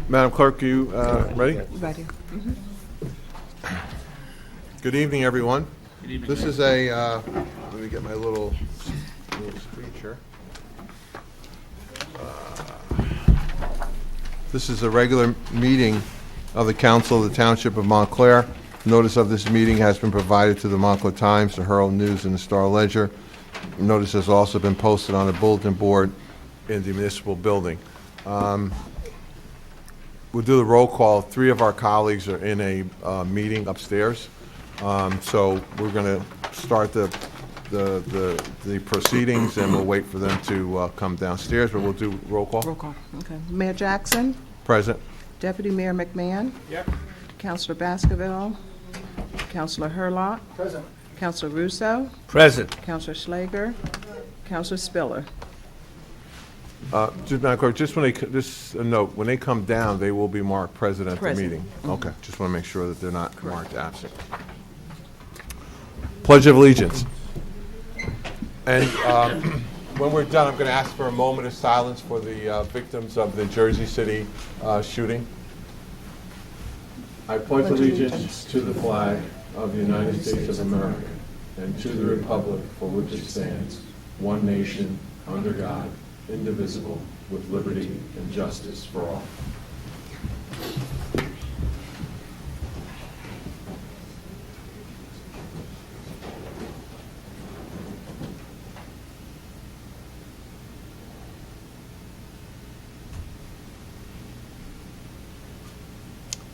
Madam Clerk, are you ready? Ready. Good evening, everyone. Good evening. This is a, let me get my little speech here. This is a regular meeting of the Council of the Township of Montclair. Notice of this meeting has been provided to the Montclair Times, the Herald News, and the Star Ledger. Notice has also been posted on a bulletin board in the municipal building. We'll do the roll call. 3 of our colleagues are in a meeting upstairs. So we're going to start the proceedings, and we'll wait for them to come downstairs, but we'll do roll call. Roll call. Okay. Mayor Jackson. Present. Deputy Mayor McMahon. Yep. Councilor Baskerville. Councilor Hurlock. Present. Councilor Russo. Present. Councilor Schlager. Councilor Spiller. Just, Madam Clerk, just a note, when they come down, they will be marked present at the Present. meeting. Okay, just want to make sure that they're not marked absent. Pledge of Allegiance. And when we're done, I'm going to ask for a moment of silence for the victims of the Jersey City shooting. I pledge allegiance to the flag of the United States of America and to the republic for which it stands, one nation, under God, indivisible, with liberty and justice for all.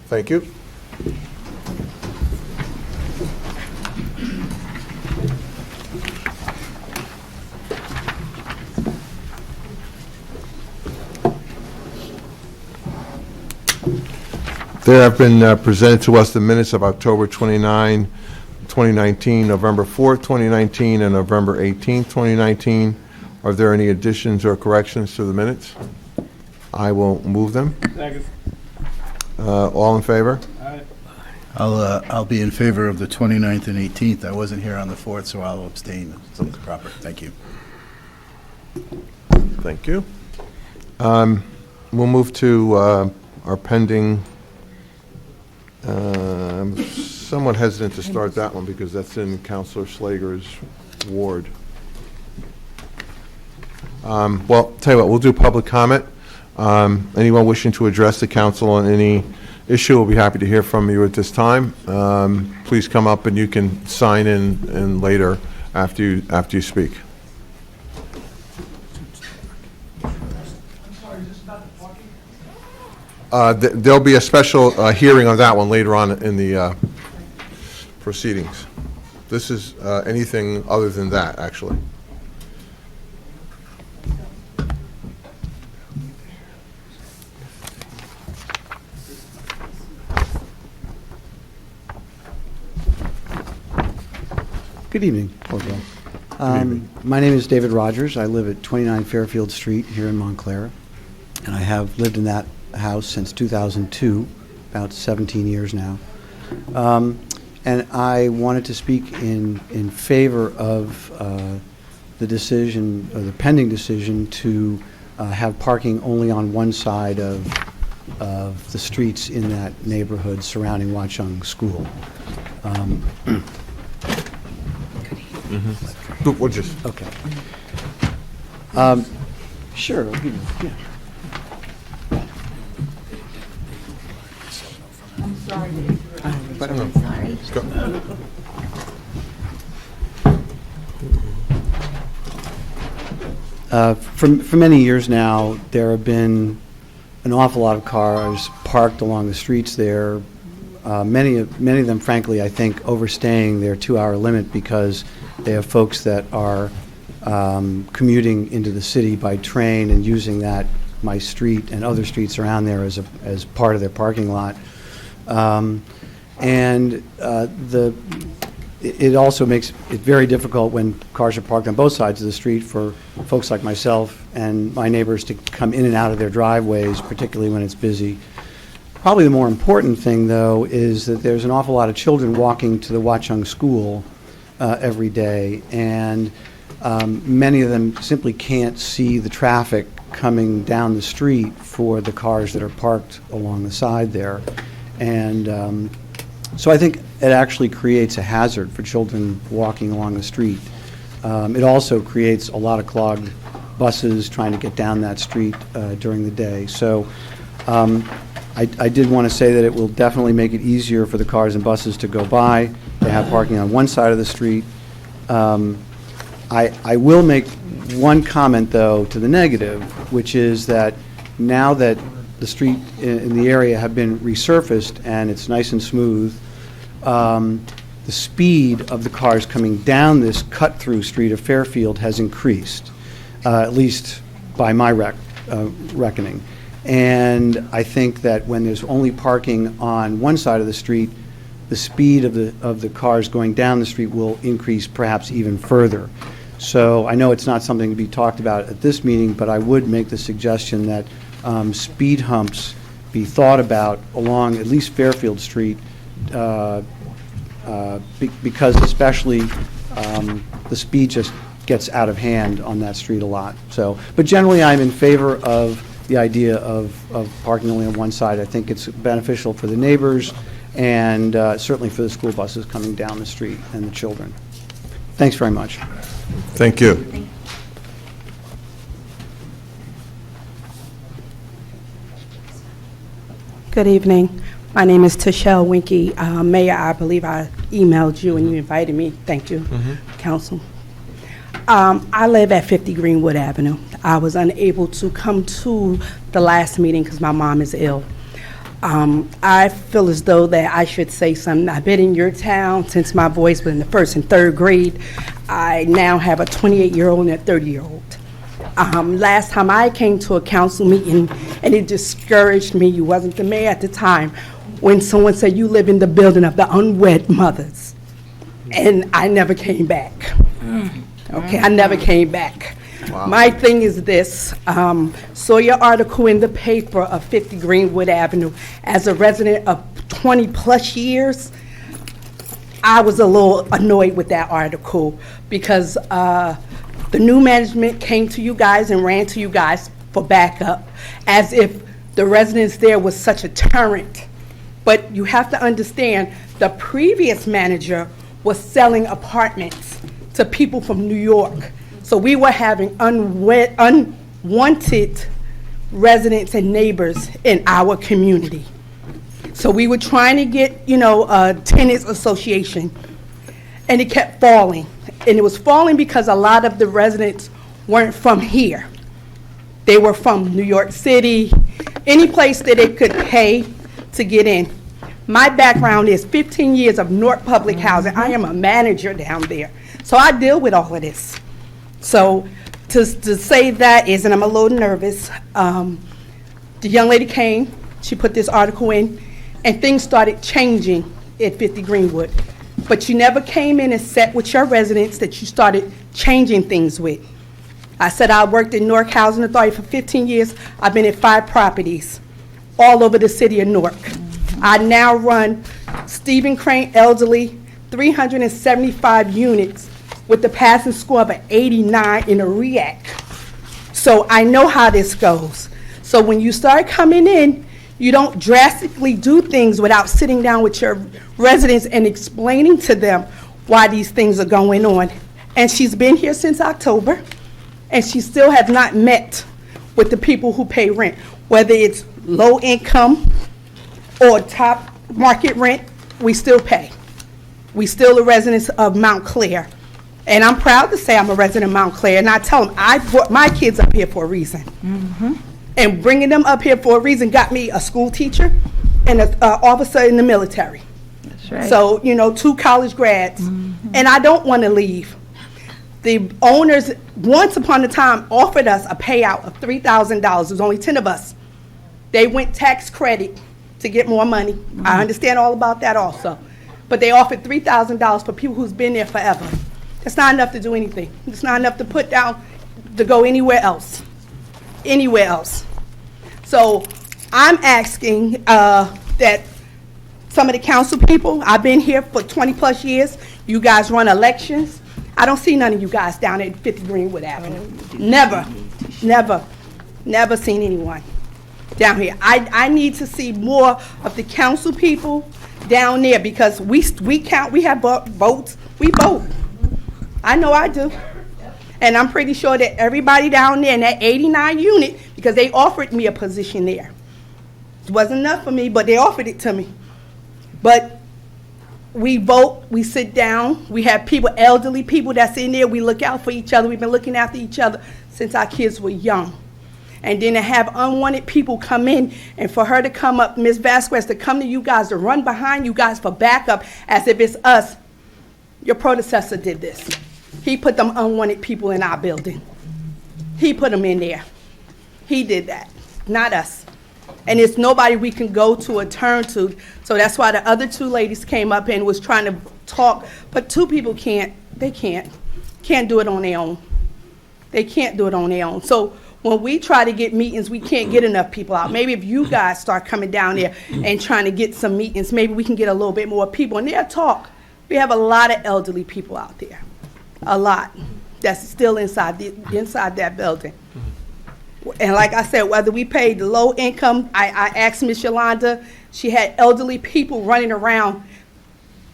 Thank you. There have been presented to us the minutes of October 29, 2019, November 4th, 2019, and November 18th, 2019. Are there any additions or corrections to the minutes? I will move them. Second. All in favor? Aye. I'll be in favor of the 29th and 18th. I wasn't here on the 4th, so I'll abstain. So it's proper. Thank you. Thank you. We'll move to our pending. I'm somewhat hesitant to start that one because that's in Councilor Schlager's ward. Well, tell you what, we'll do public comment. Anyone wishing to address the council on any issue, we'll be happy to hear from you at this time. Please come up and you can sign in later after you speak. There'll be a special hearing on that one later on in the proceedings. This is anything other than that, actually. Good evening, Orville. My name is David Rogers. I live at 29 Fairfield Street here in Montclair, and I have lived in that house since 2002, about 17 years now. And I wanted to speak in favor of the decision, or the pending decision, to have parking only on one side of the streets in that neighborhood surrounding Watchung School. We'll just. Okay. Sure. I'll give you, yeah. I'm sorry. Let's go. For many years now, there have been an awful lot of cars parked along the streets there. Many of them, frankly, I think, overstaying their 2-hour limit because they have folks that are commuting into the city by train and using my street and other streets around there as part of their parking lot. It also makes it very difficult when cars are parked on both sides of the street for folks like myself and my neighbors to come in and out of their driveways, particularly when it's busy. Probably the more important thing, though, is that there's an awful lot of children walking to the Watchung School every day, and many of them simply can't see the traffic coming down the street for the cars that are parked along the side there. And so I think it actually creates a hazard for children walking along the street. It also creates a lot of clogged buses trying to get down that street during the day. So I did want to say that it will definitely make it easier for the cars and buses to go by. They have parking on one side of the street. I will make one comment, though, to the negative, which is that now that the street in the area have been resurfaced and it's nice and smooth, the speed of the cars coming down this cut-through street of Fairfield has increased, at least by my reckoning. And I think that when there's only parking on one side of the street, the speed of the cars going down the street will increase perhaps even further. So I know it's not something to be talked about at this meeting, but I would make the suggestion that speed humps be thought about along at least Fairfield Street, because especially the speed just gets out of hand on that street a lot. So, but generally I'm in favor of the idea of parking only on one side. I think it's beneficial for the neighbors and certainly for the school buses coming down the street and the children. Thanks very much. Thank you. Good evening. My name is Tashelle Winky. Mayor, I believe I emailed you and you invited me. Thank you, Council. I live at 50 Greenwood Avenue. I was unable to come to the last meeting because my mom is ill. I feel as though that I should say something. I've been in your town since my voice was in the 1st and 3rd grade. I now have a 28-year-old and a 30-year-old. Last time I came to a council meeting, and it discouraged me, you wasn't the mayor at the time, when someone said you live in the building of the unwed mothers. And I never came back. Okay, I never came back. Wow. My thing is this, saw your article in the paper of 50 Greenwood Avenue. As a resident of 20 plus years, I was a little annoyed with that article because the new management came to you guys and ran to you guys for backup as if the residents there was such a tyrant. But you have to understand, the previous manager was selling apartments to people from New York. So we were having unwanted residents and neighbors in our community. So we were trying to get, a tenants association, and it kept falling. And it was falling because a lot of the residents weren't from here. They were from New York City, any place that they could pay to get in. My background is 15 years of North Public Housing. I am a manager down there. So I deal with all of this. So to say that is, and I'm a little nervous, the young lady came, she put this article in, and things started changing at 50 Greenwood. But you never came in and sat with your residents that you started changing things with. I said I worked in Newark Housing Authority for 15 years. I've been at 5 properties all over the city of Newark. I now run Stephen Crane Elderly, 375 units with the passing score of an 89 in a REAC. So I know how this goes. So when you start coming in, you don't drastically do things without sitting down with your residents and explaining to them why these things are going on. And she's been here since October, and she still has not met with the people who pay rent, whether it's low income or top market rent, we still pay. We still are residents of Montclair. And I'm proud to say I'm a resident of Montclair, and I tell them I brought my kids up here for a reason. And bringing them up here for a reason got me a school teacher and an officer in the military. That's right. So, 2 college grads. And I don't want to leave. The owners, once upon a time, offered us a payout of $3,000. There's only 10 of us. They went tax credit to get more money. I understand all about that also. But they offered $3,000 for people who's been there forever. That's not enough to do anything. It's not enough to put down to go anywhere else. Anywhere else. So I'm asking that some of the council people, I've been here for 20 plus years, you guys run elections. I don't see none of you guys down at 50 Greenwood Avenue. Never, never. Never seen anyone down here. I need to see more of the council people down there, because we count, we have votes, we vote. I know I do. And I'm pretty sure that everybody down there in that 89 unit, because they offered me a position there. It wasn't enough for me, but they offered it to me. But we vote, we sit down, we have people, elderly people that's in there, we look out for each other. We've been looking after each other since our kids were young. And then to have unwanted people come in, and for her to come up, Ms. Vasquez, to come to you guys, to run behind you guys for backup as if it's us. Your predecessor did this. He put them unwanted people in our building. He put them in there. He did that, not us. And it's nobody we can go to or turn to. So that's why the other two ladies came up and was trying to talk. But two people can't do it on their own. They can't do it on their own. So when we try to get meetings, we can't get enough people out. Maybe if you guys start coming down there and trying to get some meetings, maybe we can get a little bit more people. And they'll talk. We have a lot of elderly people out there. A lot. That's still inside that building. And like I said, whether we paid the low income, I asked Miss Yolanda, she had elderly people running around.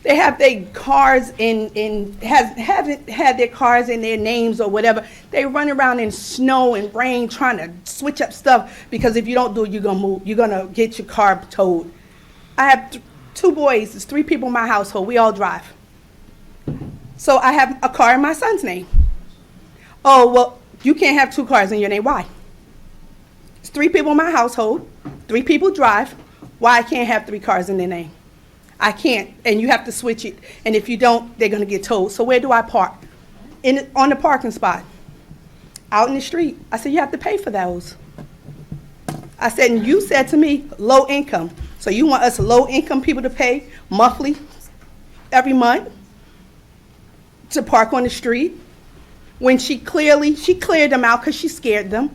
They have their cars haven't had their cars in their names or whatever. They run around in snow and rain trying to switch up stuff, because if you don't do it, you're gonna move. You're gonna get your car towed. I have two boys. There's 3 people in my household. We all drive. So I have a car in my son's name. Oh, well, you can't have 2 cars in your name. Why? It's 3 people in my household. 3 people drive. Why I can't have 3 cars in their name? I can't, and you have to switch it. And if you don't, they're going to get towed. So where do I park? On the parking spot, out in the street. I said, you have to pay for those. I said, and you said to me, low income. So you want us low income people to pay monthly, every month, to park on the street? When she cleared them out because she scared them.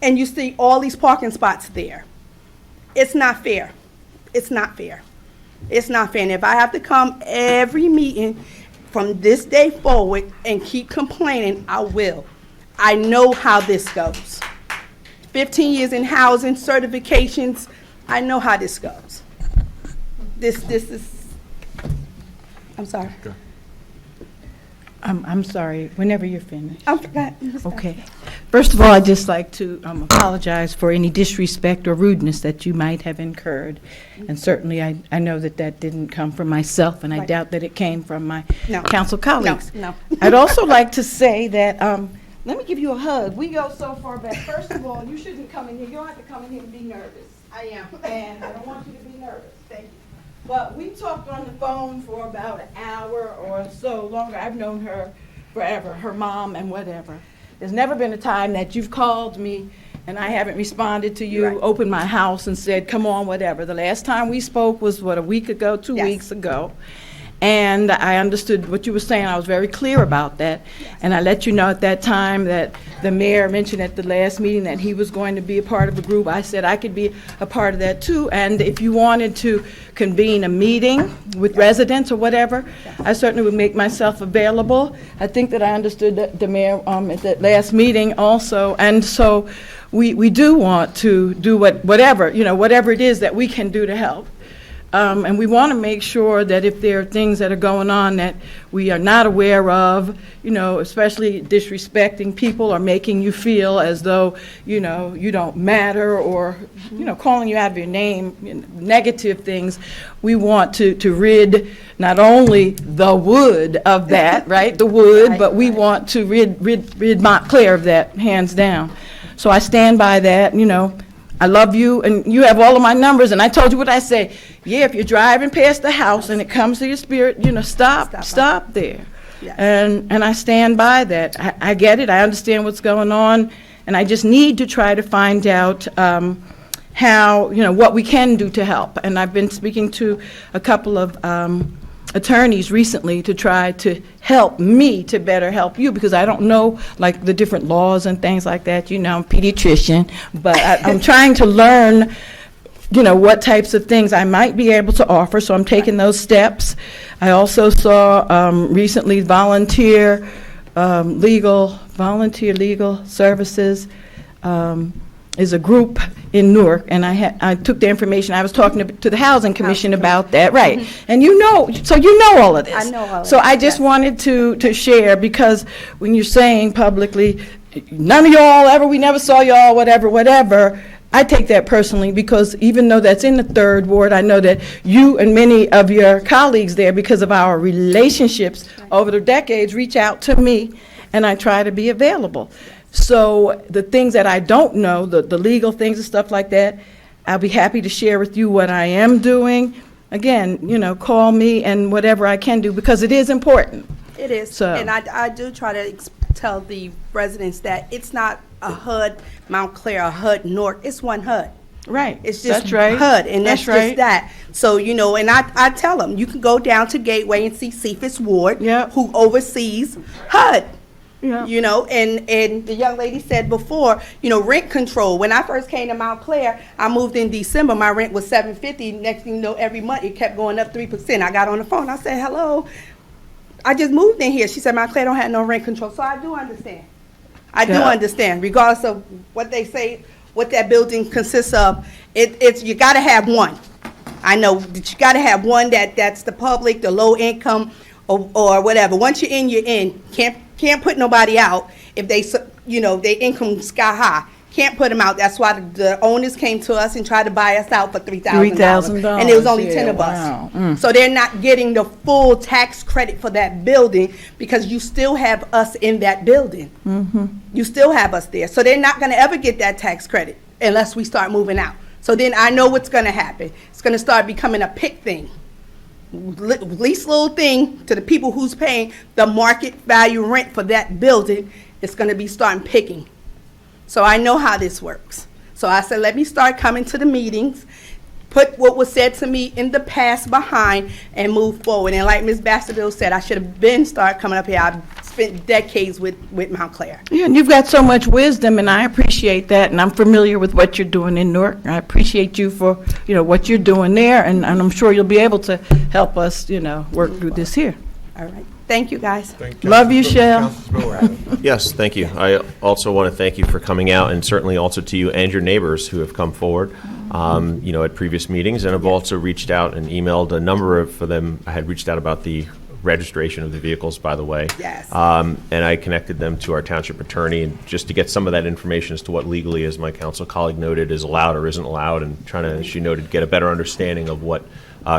And you see all these parking spots there. It's not fair. It's not fair. It's not fair. And if I have to come every meeting from this day forward and keep complaining, I will. I know how this goes. 15 years in housing, certifications, I know how this goes. This is, I'm sorry. Okay. I'm sorry, whenever you're finished. I forgot. Okay. First of all, I'd just like to apologize for any disrespect or rudeness that you might have incurred. And certainly, I know that that didn't come from myself, and I Right. doubt that it came from my No. council colleagues. No. I'd also like to say that, let me give you a hug. We go so far back. First of all, you shouldn't come in here. You don't have to come in here and be nervous. I am. And I don't want you to be nervous. Thank you. But we talked on the phone for about an hour or so longer. I've known her forever, her mom and whatever. There's never been a time that you've called me and I haven't responded to you, Right. opened my house and said, come on, whatever. The last time we spoke was, a week ago, 2 Yes. weeks ago. And I understood what you were saying. I was very clear about that. And I let you know at that time that the mayor mentioned at the last meeting that he was going to be a part of a group. I said I could be a part of that too. And if you wanted to convene a meeting with residents or whatever, I certainly would make myself available. I think that I understood the mayor at that last meeting also. And so we do want to do whatever it is that we can do to help. And we want to make sure that if there are things that are going on that we are not aware of, especially disrespecting people or making you feel as though, you don't matter, or, calling you out of your name, negative things, we want to rid not only the wood of that, right, the wood, Right, but we right. want to rid Montclair of that, hands down. So I stand by that, I love you, and you have all of my numbers, and I told you what I say. Yeah, if you're driving past the house and it comes to your spirit, stop there. Yes. And I stand by that. I get it, I understand what's going on, and I just need to try to find out how, what we can do to help. And I've been speaking to a couple of attorneys recently to try to help me to better help you, because I don't know, like, the different laws and things like that. I'm a pediatrician, but I'm trying to learn, what types of things I might be able to offer, so I'm taking those steps. I also saw recently volunteer legal services. is a group in Newark, and I took the information. I was talking to the Housing Commission about that, right? And you know all of this. I know all of So it, I just yes. wanted to share, because when you're saying publicly, none of y'all we never saw y'all, whatever, I take that personally, because even though that's in the 3rd Ward, I know that you and many of your colleagues there, because of our relationships over the decades, reach out to me, and I try to be available. So the things that I don't know, the legal things and stuff like that, I'll be happy to share with you what I am doing. Again, call me and whatever I can do, because it is important. It is, So- and I do try to tell the residents that it's not a HUD Montclair, a HUD Newark, it's one HUD. Right. It's just That's right. HUD, and that's right. just that. So, and I tell them, you can go down to Gateway and see Cephas Ward, Yep. who oversees HUD. Yeah. And the young lady said before, rent control. When I first came to Montclair, I moved in December. My rent was $750. Next thing you know, every month it kept going up 3%. I got on the phone. I said, "Hello, I just moved in here." She said, "Montclair don't have no rent control." So I do understand. I do Yeah. understand, regardless of what they say, what that building consists of. It's you got to have one. I know that you got to have one that's the public, the low income, or whatever. Once you're in, you're in. Can't put nobody out if their income sky high. Can't put them out. That's why the owners came to us and tried to buy us out for $3,000. And it was only 10 of wow. us. So they're not getting the full tax credit for that building, because you still have us in that building. You still have us there. So they're not going to ever get that tax credit unless we start moving out. So then I know what's going to happen. It's going to start becoming a pick thing. Least little thing to the people who's paying the market value rent for that building, it's going to be starting picking. So I know how this works. So I said, let me start coming to the meetings, put what was said to me in the past behind, and move forward. And like Ms. Baskerville said, I should have been started coming up here. I've spent decades with Montclair. Yeah, and you've got so much wisdom, and I appreciate that, and I'm familiar with what you're doing in Newark. I appreciate you for, what you're doing there, and I'm sure you'll be able to help us, work through this here. All right. Thank you, guys. Love you, Shell. Yes, thank you. I also want to thank you for coming out, and certainly also to you and your neighbors who have come forward, at previous meetings, and have also reached out and emailed a number of them. I had reached out about the registration of the vehicles, by the way. Yes. And I connected them to our township attorney, and just to get some of that information as to what legally, as my council colleague noted, is allowed or isn't allowed, and trying to, as she noted, get a better understanding of what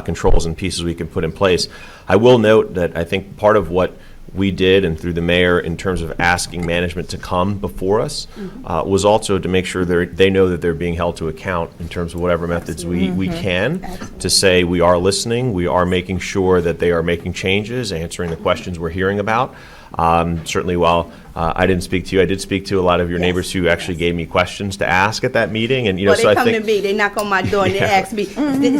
controls and pieces we can put in place. I will note that I think part of what we did, and through the mayor, in terms of asking management to come before us, was also to make sure they know that they're being held to account in terms of whatever methods we can, to say we are listening, we are making sure that they are making changes, answering the questions we're hearing about. Certainly, while I didn't speak to you, I did speak to a lot of your neighbors who actually gave me questions to ask at that meeting, and Well, so I they come think to me, they knock on my door and they ask me, is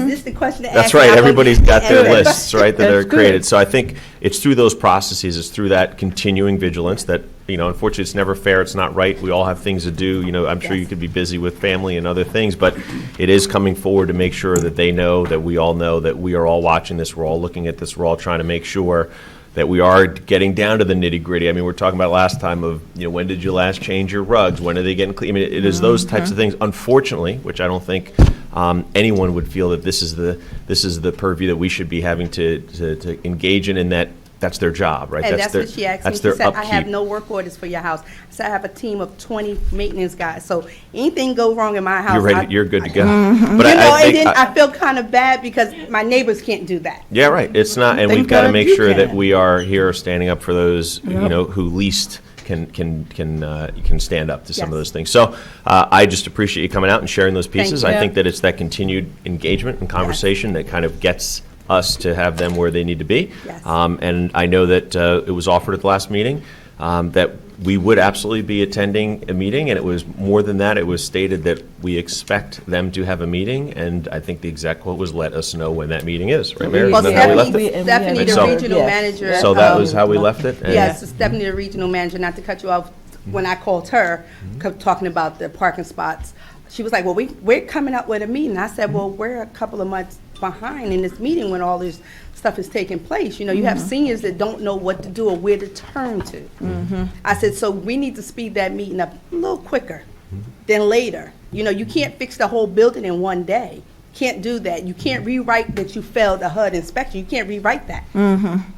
this the question to ask? that's right. And I go, Everybody's got their "Yes." lists, right, that are That's good. created. So I think it's through those processes, it's through that continuing vigilance that, unfortunately, it's never fair, it's not right. We all have things to do. I'm sure you could be busy with family and other things, but it is coming forward to make sure that they know, that we all know, that we are all watching this, we're all looking at this, we're all trying to make sure that we are getting down to the nitty-gritty. I mean, we're talking about last time of, when did you last change your rugs? When are they getting clean? I mean, it is those types of things, unfortunately, which I don't think anyone would feel that this is the purview that we should be having to engage in that that's their job, right? And that's what she asked me. That's She their said, I have upkeep. no work orders for your house. I said, I have a team of 20 maintenance guys. So anything go wrong in my house. You're ready, you're good to go. And But I think, then I feel kind of bad because my neighbors can't do that. yeah, right. It's not, and Thank we've got to God make you sure that can. we are here standing up for those, who least can stand up to some of Yes. those things. So I just appreciate you coming out and sharing those pieces. you. I think that it's that continued engagement and conversation that kind of gets us to have them where they need to be. Yes. And I know that it was offered at the last meeting that we would absolutely be attending a meeting, and it was more than that. It was stated that we expect them to have a meeting, and I think the exec quote was let us know when that meeting is, right, Mayor? Well, Isn't that how we left Stephanie, it? Stephanie, the So- regional manager. So that was how we left it? and- Yes, Stephanie, the regional manager, not to cut you off, when I called her, talking about the parking spots, she was like, well, we're coming up with a meeting. I said, well, we're a couple of months behind in this meeting when all this stuff is taking place. You have seniors that don't know what to do or where to turn to. I said, so we need to speed that meeting up a little quicker. than later. You know, you can't fix the whole building in one day. Can't do that. You can't rewrite that you failed a HUD inspection. You can't rewrite that.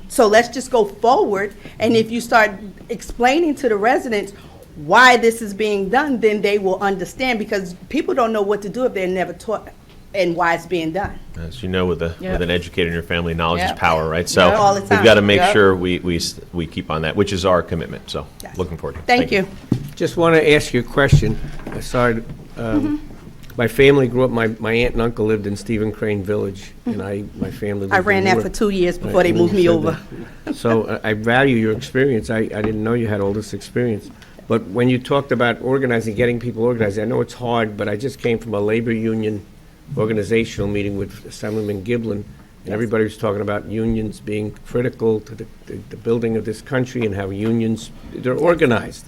So let's just go forward, and if you start explaining to the residents why this is being done, then they will understand, because people don't know what to do if they're never taught and why it's being done. As you know, with an educator in your family, knowledge is Yep. power, right? So All the we've time. got to make Yep. sure we keep on that, which is our commitment. So Yes. looking forward to it. Thank you. Just want to ask you a question. I started, my family grew up, my aunt and uncle lived in Stephen Crane Village, and my family lived I in ran that Newark. for 2 years before they Right, moved you me said over. that. So I value your experience. I didn't know you had all this experience. But when you talked about organizing, getting people organized, I know it's hard, but I just came from a labor union organizational meeting with Assemblyman Giblin, and everybody was talking about unions being critical to the building of this country and how unions, they're organized.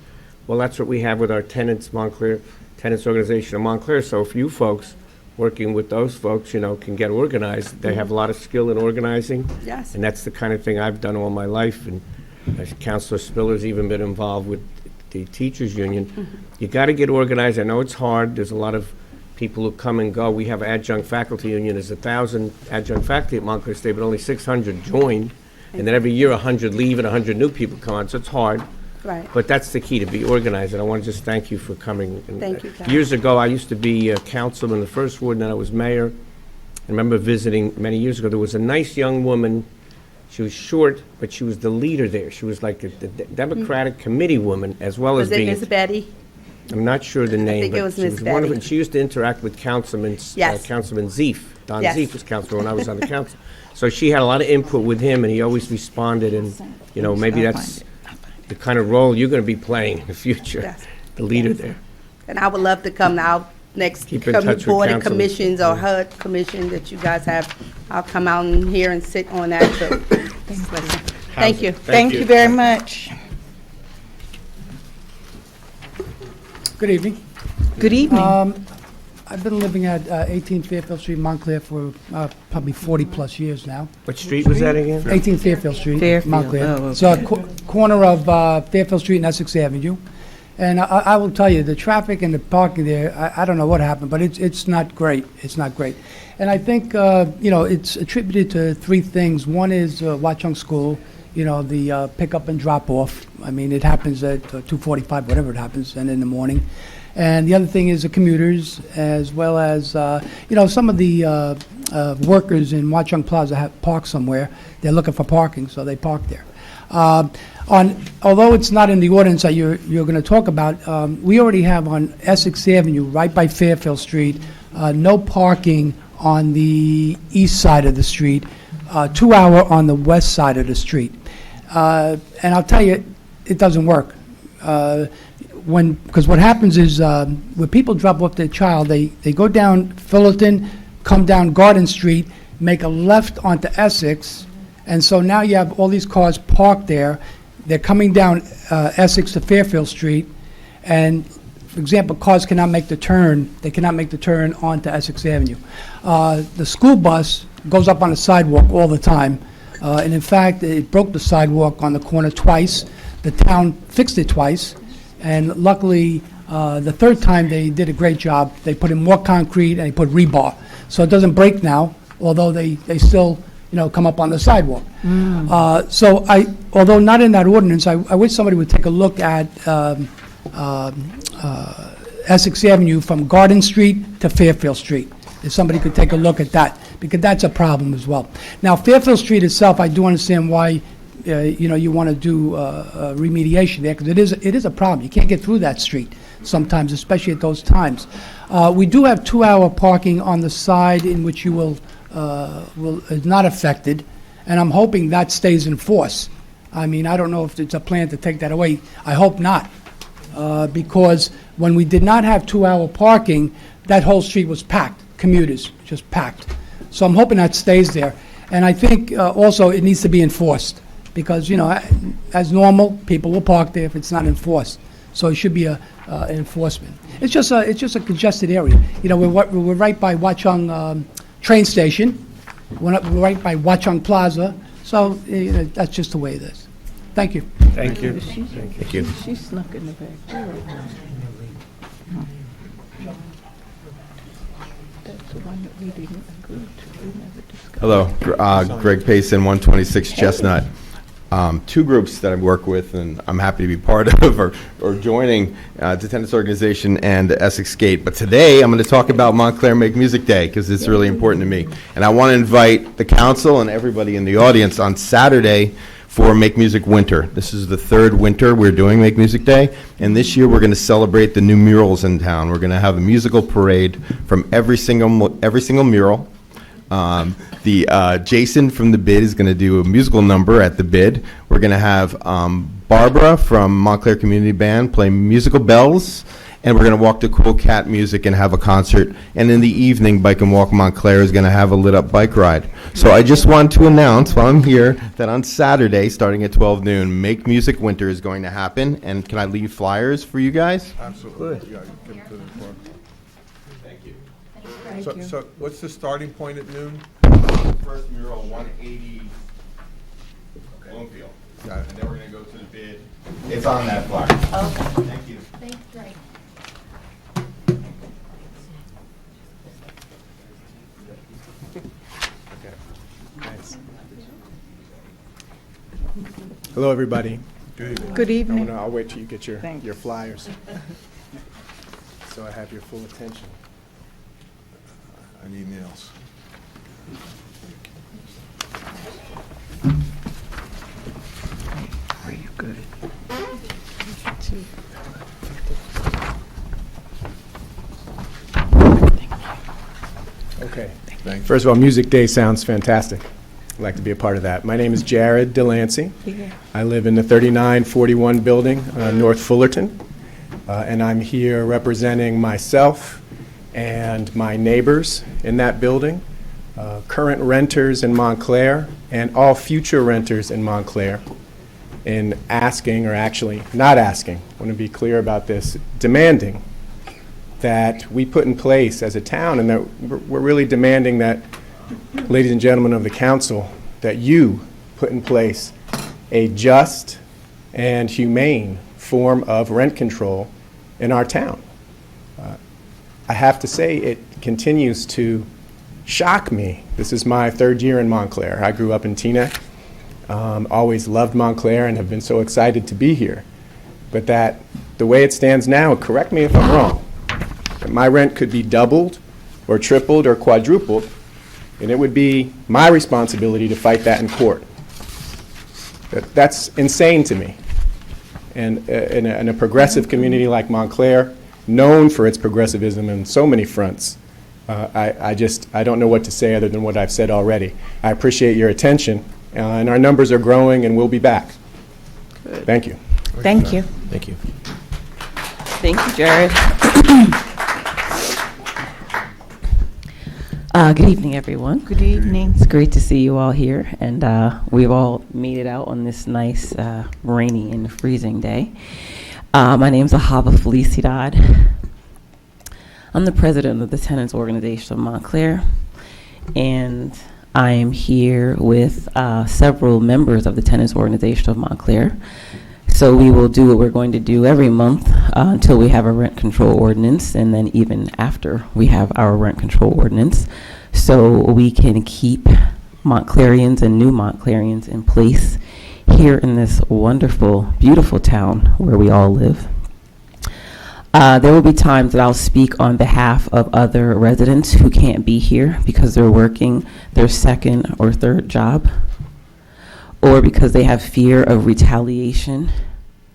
Well, that's what we have with our tenants, Montclair, tenants organization of Montclair. So if you folks, working with those folks, can get organized, they have a lot of skill in organizing. Yes. And that's the kind of thing I've done all my life, and Councilor Spiller's even been involved with the teachers union. You got to get organized. I know it's hard. There's a lot of people who come and go. We have adjunct faculty union. There's 1,000 adjunct faculty at Montclair State, but only 600 join. And then every year, 100 leave and 100 new people come on, so it's hard. Right. But that's the key, to be organized, and I want to just thank you for coming. And, Thank you, Cal. Years ago, I used to be a councilman in the first ward, and then I was mayor. I remember visiting many years ago. There was a nice young woman. She was short, but she was the leader there. She was like the Democratic committee woman, as well as Was it being... Miss Betty? I'm not sure the name, think it but was she Miss was wonderful. Betty. And she used to interact with Councilman Yes. Zeef. Don Yes. Zeef was councilman when I was on the council. So she had a lot of input with him, and he always responded, and, maybe that's the kind of role you're going to be playing in the future, Yes. the leader there. And I would love to come now, next Keep in touch with board and council. commissions or HUD commission that you guys have. I'll come out and here and sit on that, so. Thank you. Thank you very much. Good evening. Good evening. I've been living at 18 Fairfield Street, Montclair, for probably 40-plus years now. What street was that again? 18 Fairfield Street, Fairfield, Montclair. oh, okay. It's a corner of Fairfield Street and Essex Avenue. And I will tell you, the traffic and the parking there, I don't know what happened, but it's not great. It's not great. And I think, it's attributed to three things. One is Watchung School, the pick-up and drop-off. I mean, it happens at 2:45, whatever it happens, and in the morning. And the other thing is the commuters, as well as, some of the workers in Watchung Plaza have parked somewhere. They're looking for parking, so they park there. Although it's not in the ordinance that you're going to talk about, we already have on Essex Avenue, right by Fairfield Street, no parking on the east side of the street, 2 hour on the west side of the street. And I'll tell you, it doesn't work. Because what happens is, when people drop off their child, they go down Fullerton, come down Garden Street, make a left onto Essex, and so now you have all these cars parked there. They're coming down Essex to Fairfield Street, and, for example, cars cannot make the turn. They cannot make the turn onto Essex Avenue. The school bus goes up on the sidewalk all the time, and in fact, it broke the sidewalk on the corner twice. The town fixed it twice. And luckily, the third time they did a great job. They put in more concrete and they put rebar. So it doesn't break now, although they still, come up on the sidewalk. So although not in that ordinance, I wish somebody would take a look at Essex Avenue from Garden Street to Fairfield Street. If somebody could take a look at that, because that's a problem as well. Now, Fairfield Street itself, I do understand why you want to do remediation there, because it is a problem. You can't get through that street sometimes, especially at those times. We do have 2 hour parking on the side in which you is not affected, and I'm hoping that stays in force. I mean, I don't know if it's a plan to take that away. I hope not, because when we did not have 2 hour parking, that whole street was packed, commuters, just packed. So I'm hoping that stays there. And I think also it needs to be enforced, because, as normal, people will park there if it's not enforced. So it should be an enforcement. It's just a congested area. We're right by Watchung train station. We're right by Watchung Plaza. So that's just the way it is. Thank you. Thank you. Thank you. She snuck in the back. Hello, Greg Payson, 126 Chestnut. Two groups that I work with and I'm happy to be part of or joining the tennis organization and the Essex Skate. But today I'm going to talk about Montclair Make Music Day because it's really important to me. And I want to invite the council and everybody in the audience on Saturday for Make Music Winter. This is the third winter we're doing Make Music Day, and this year we're going to celebrate the new murals in town. We're going to have a musical parade from every single mural. Jason from the Bid is going to do a musical number at the Bid. We're going to have Barbara from Montclair Community Band play musical bells, and we're going to walk to Cool Cat Music and have a concert. And in the evening, Bike and Walk Montclair is going to have a lit-up bike ride. So I just want to announce while I'm here that on Saturday, starting at 12 noon, Make Music Winter is going to happen. And can I leave flyers for you guys? Absolutely. Yeah, give it to the clerk. Thank you. So what's the starting point at noon? First mural, 180 Bloomfield. Got it. And then we're going to go to the Bid. It's on that flyer. Okay. Thank you. Thank you. Hello, everybody. Good evening. I'll wait till you get your Thanks. flyers. So I have your full attention. I need nails. Are you good? Okay. Thank you. First of all, Music Day sounds fantastic. I'd like to be a part of that. My name is Jared Delancey. I live in the 3941 building, North Fullerton. And I'm here representing myself and my neighbors in that building, current renters in Montclair, and all future renters in Montclair, in asking, or actually not asking, I want to be clear about this, demanding that we put in place as a town, and that we're really demanding that, ladies and gentlemen of the council, that you put in place a just and humane form of rent control in our town. I have to say, it continues to shock me. This is my third year in Montclair. I grew up in Teaneck, always loved Montclair and have been so excited to be here. But that the way it stands now, correct me if I'm wrong, that my rent could be doubled or tripled or quadrupled, and it would be my responsibility to fight that in court. That's insane to me. And in a progressive community like Montclair, known for its progressivism in so many fronts, I don't know what to say other than what I've said already. I appreciate your attention, and our numbers are growing, and we'll be back. Good. Thank you. Thank you. Thank you. Thank you, Jared. Good evening, everyone. Good evening. It's great to see you all here, and we've all made it out on this nice rainy and freezing day. My name's Ahava Felicidad. I'm the president of the Tenants Organization of Montclair, and I am here with several members of the Tenants Organization of Montclair. So we will do what we're going to do every month until we have a rent control ordinance, and then even after we have our rent control ordinance, so we can keep Montclairians and new Montclairians in place here in this wonderful, beautiful town where we all live. There will be times that I'll speak on behalf of other residents who can't be here because they're working their second or third job, or because they have fear of retaliation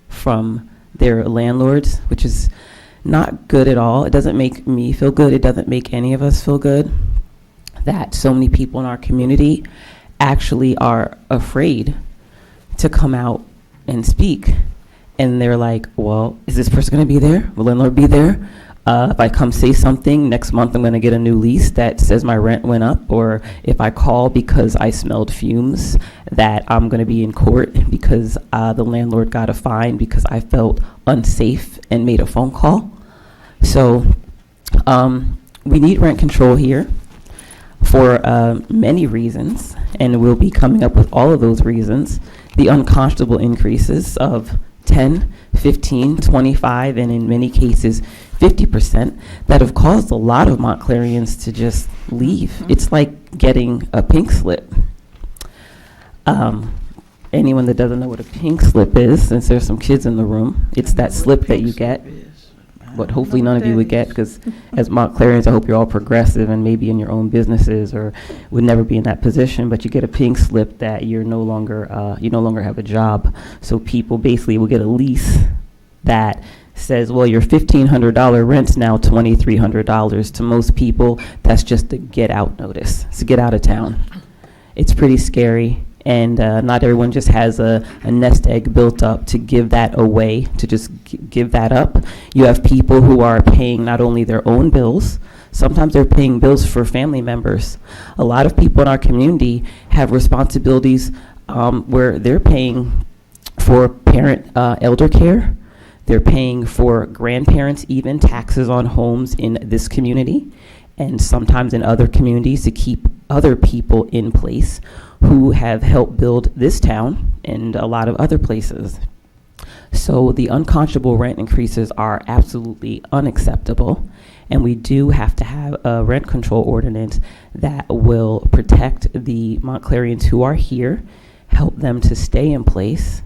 from their landlords, which is not good at all. It doesn't make me feel good. It doesn't make any of us feel good that so many people in our community actually are afraid to come out and speak. And they're like, well, is this person going to be there? Will landlord be there? If I come say something, next month I'm going to get a new lease that says my rent went up. Or if I call because I smelled fumes, that I'm going to be in court because the landlord got a fine because I felt unsafe and made a phone call. So we need rent control here for many reasons, and we'll be coming up with all of those reasons. The unconscionable increases of 10, 15, 25, and in many cases, 50%, that have caused a lot of Montclairians to just leave. It's like getting a pink slip. Anyone that doesn't know what a pink slip is, since there's some kids in the room, it's that slip that you get. But hopefully none of you would get, because as Montclairians, I hope you're all progressive and maybe in your own businesses or would never be in that position, but you get a pink slip that you're no longer, you no longer have a job. So people basically will get a lease that says, well, your $1,500 rent's now $2,300. To most people, that's just a get out notice. It's a get out of town. It's pretty scary. And not everyone just has a nest egg built up to give that away, to just give that up. You have people who are paying not only their own bills, sometimes they're paying bills for family members. A lot of people in our community have responsibilities where they're paying for parent elder care. They're paying for grandparents, even taxes on homes in this community, and sometimes in other communities to keep other people in place who have helped build this town and a lot of other places. So the unconscionable rent increases are absolutely unacceptable, and we do have to have a rent control ordinance that will protect the Montclairians who are here, help them to stay in place,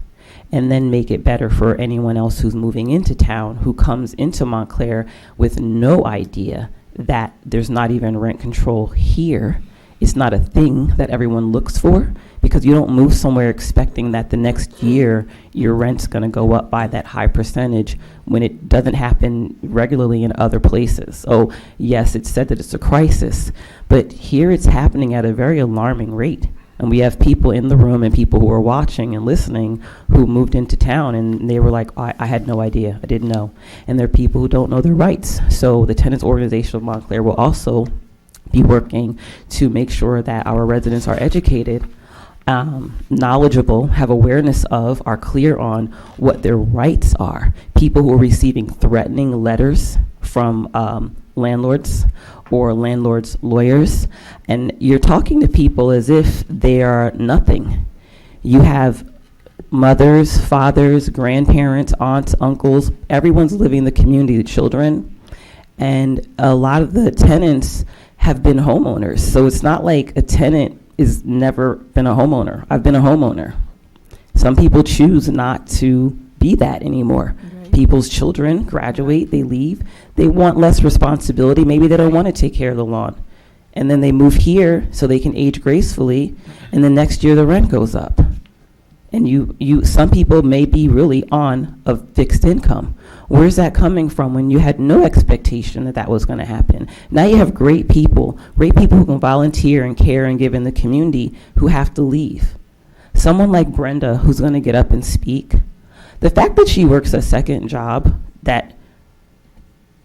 and then make it better for anyone else who's moving into town, who comes into Montclair with no idea that there's not even rent control here. It's not a thing that everyone looks for, because you don't move somewhere expecting that the next year your rent's going to go up by that high percentage when it doesn't happen regularly in other places. So yes, it's said that it's a crisis, but here it's happening at a very alarming rate. And we have people in the room and people who are watching and listening who moved into town and they were like, I had no idea, I didn't know. And there are people who don't know their rights. So the Tenants Organization of Montclair will also be working to make sure that our residents are educated, knowledgeable, have awareness of, are clear on what their rights are. People who are receiving threatening letters from landlords or landlords' lawyers, and you're talking to people as if they are nothing. You have mothers, fathers, grandparents, aunts, uncles, everyone's living in the community, the children, and a lot of the tenants have been homeowners. So it's not like a tenant is never been a homeowner. I've been a homeowner. Some people choose not to be that anymore. Right. People's children graduate, they leave, they want less responsibility, maybe they don't want to take care of the lawn. And then they move here so they can age gracefully, and the next year the rent goes up. And some people may be really on a fixed income. Where's that coming from when you had no expectation that that was going to happen? Now you have great people who can volunteer and care and give in the community who have to leave. Someone like Brenda, who's going to get up and speak, the fact that she works a second job that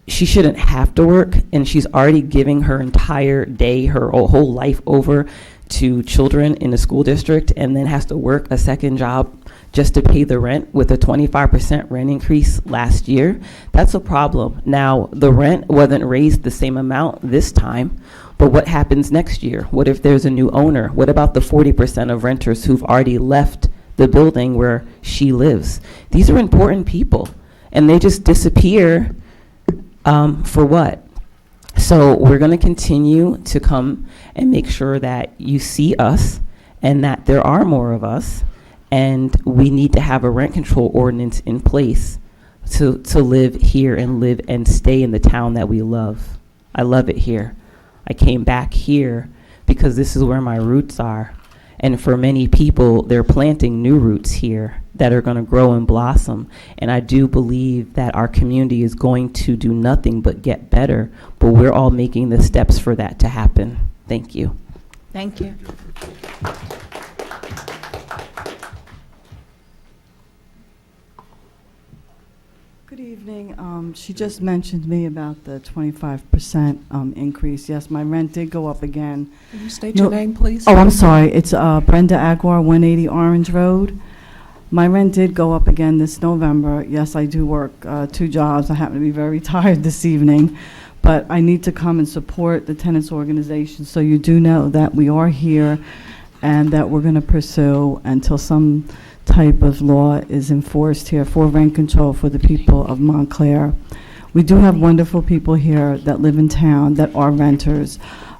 she shouldn't have to work, and she's already giving her entire day, her whole life over to children in the school district, and then has to work a second job just to pay the rent with a 25% rent increase last year, that's a problem. Now, the rent wasn't raised the same amount this time, but what happens next year? What if there's a new owner? What about the 40% of renters who've already left the building where she lives? These are important people, and they just disappear for what? So we're going to continue to come and make sure that you see us and that there are more of us, and we need to have a rent control ordinance in place to live here and live and stay in the town that we love. I love it here. I came back here because this is where my roots are. And for many people, they're planting new roots here that are going to grow and blossom. And I do believe that our community is going to do nothing but get better, but we're all making the steps for that to happen. Thank you. Thank you. Good evening. She just mentioned to me about the 25% increase. Yes, my rent did go up again. Can you state your name, please? Oh, I'm sorry. It's Brenda Aguar, 180 Orange Road. My rent did go up again this November. Yes, I do work 2 jobs. I happen to be very tired this evening, but I need to come and support the tenants organization. So you do know that we are here and that we're going to pursue until some type of law is enforced here for rent control for the people of Montclair. We do have wonderful people here that live in town that are renters.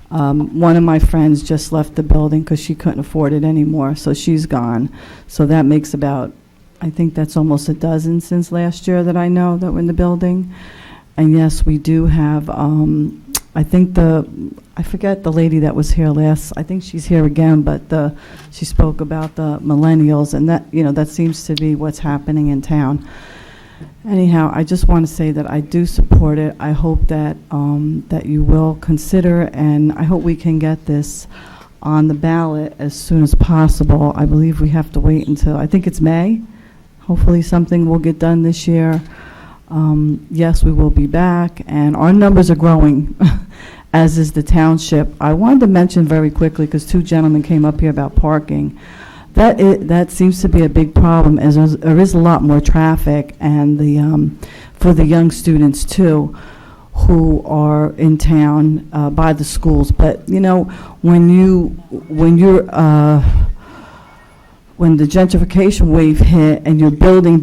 One of my friends just left the building because she couldn't afford it anymore, so she's gone. So that makes about, I think that's almost a dozen since last year that I know that were in the building. And yes, we do have, I think I forget the lady that was here last, I think she's here again, but she spoke about the millennials, and that, that seems to be what's happening in town. Anyhow, I just want to say that I do support it. I hope that, that you will consider, and I hope we can get this on the ballot as soon as possible. I believe we have to wait until, I think it's May. Hopefully something will get done this year. Yes, we will be back, and our numbers are growing, as is the township. I wanted to mention very quickly, because two gentlemen came up here about parking. That seems to be a big problem, as there is a lot more traffic, and for the young students too, who are in town by the schools. But when the gentrification wave hit and you're building,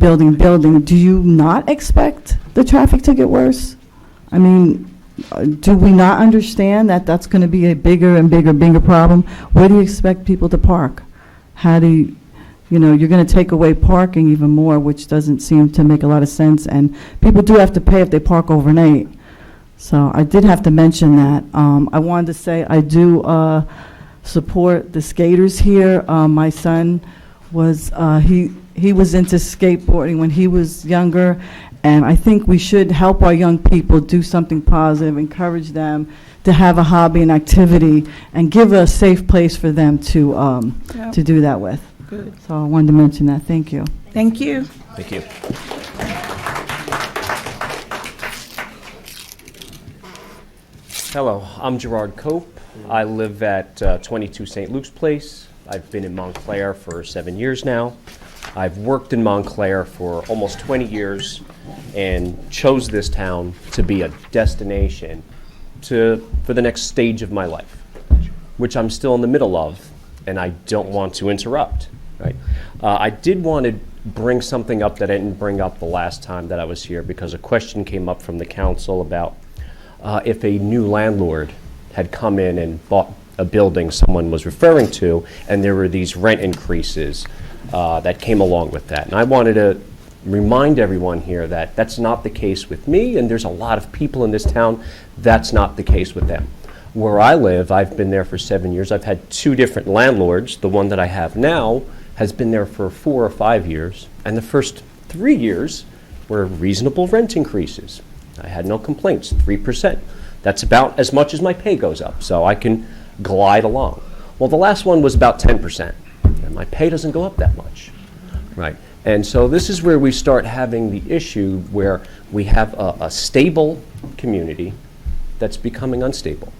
do you not expect the traffic to get worse? I mean, do we not understand that that's going to be a bigger and bigger problem? Where do you expect people to park? How do you, you're going to take away parking even more, which doesn't seem to make a lot of sense. And people do have to pay if they park overnight. So I did have to mention that. I wanted to say I do support the skaters here. My son was, he was into skateboarding when he was younger, and I think we should help our young people do something positive, encourage them to have a hobby and activity, and give a safe place for them to do that with. Good. So I wanted to mention that. Thank you. Thank you. Thank you. Hello, I'm Gerard Cope. I live at 22 St. Luke's Place. I've been in Montclair for 7 years now. I've worked in Montclair for almost 20 years and chose this town to be a destination for the next stage of my life, which I'm still in the middle of, and I don't want to interrupt. Right? I did want to bring something up that I didn't bring up the last time that I was here, because a question came up from the council about if a new landlord had come in and bought a building someone was referring to, and there were these rent increases that came along with that. And I wanted to remind everyone here that that's not the case with me, and there's a lot of people in this town that's not the case with them. Where I live, I've been there for 7 years. I've had 2 different landlords. The one that I have now has been there for 4 or 5 years, and the first 3 years were reasonable rent increases. I had no complaints, 3%. That's about as much as my pay goes up, so I can glide along. Well, the last one was about 10%, and my pay doesn't go up that much, right? And so this is where we start having the issue where we have a stable community that's becoming unstable.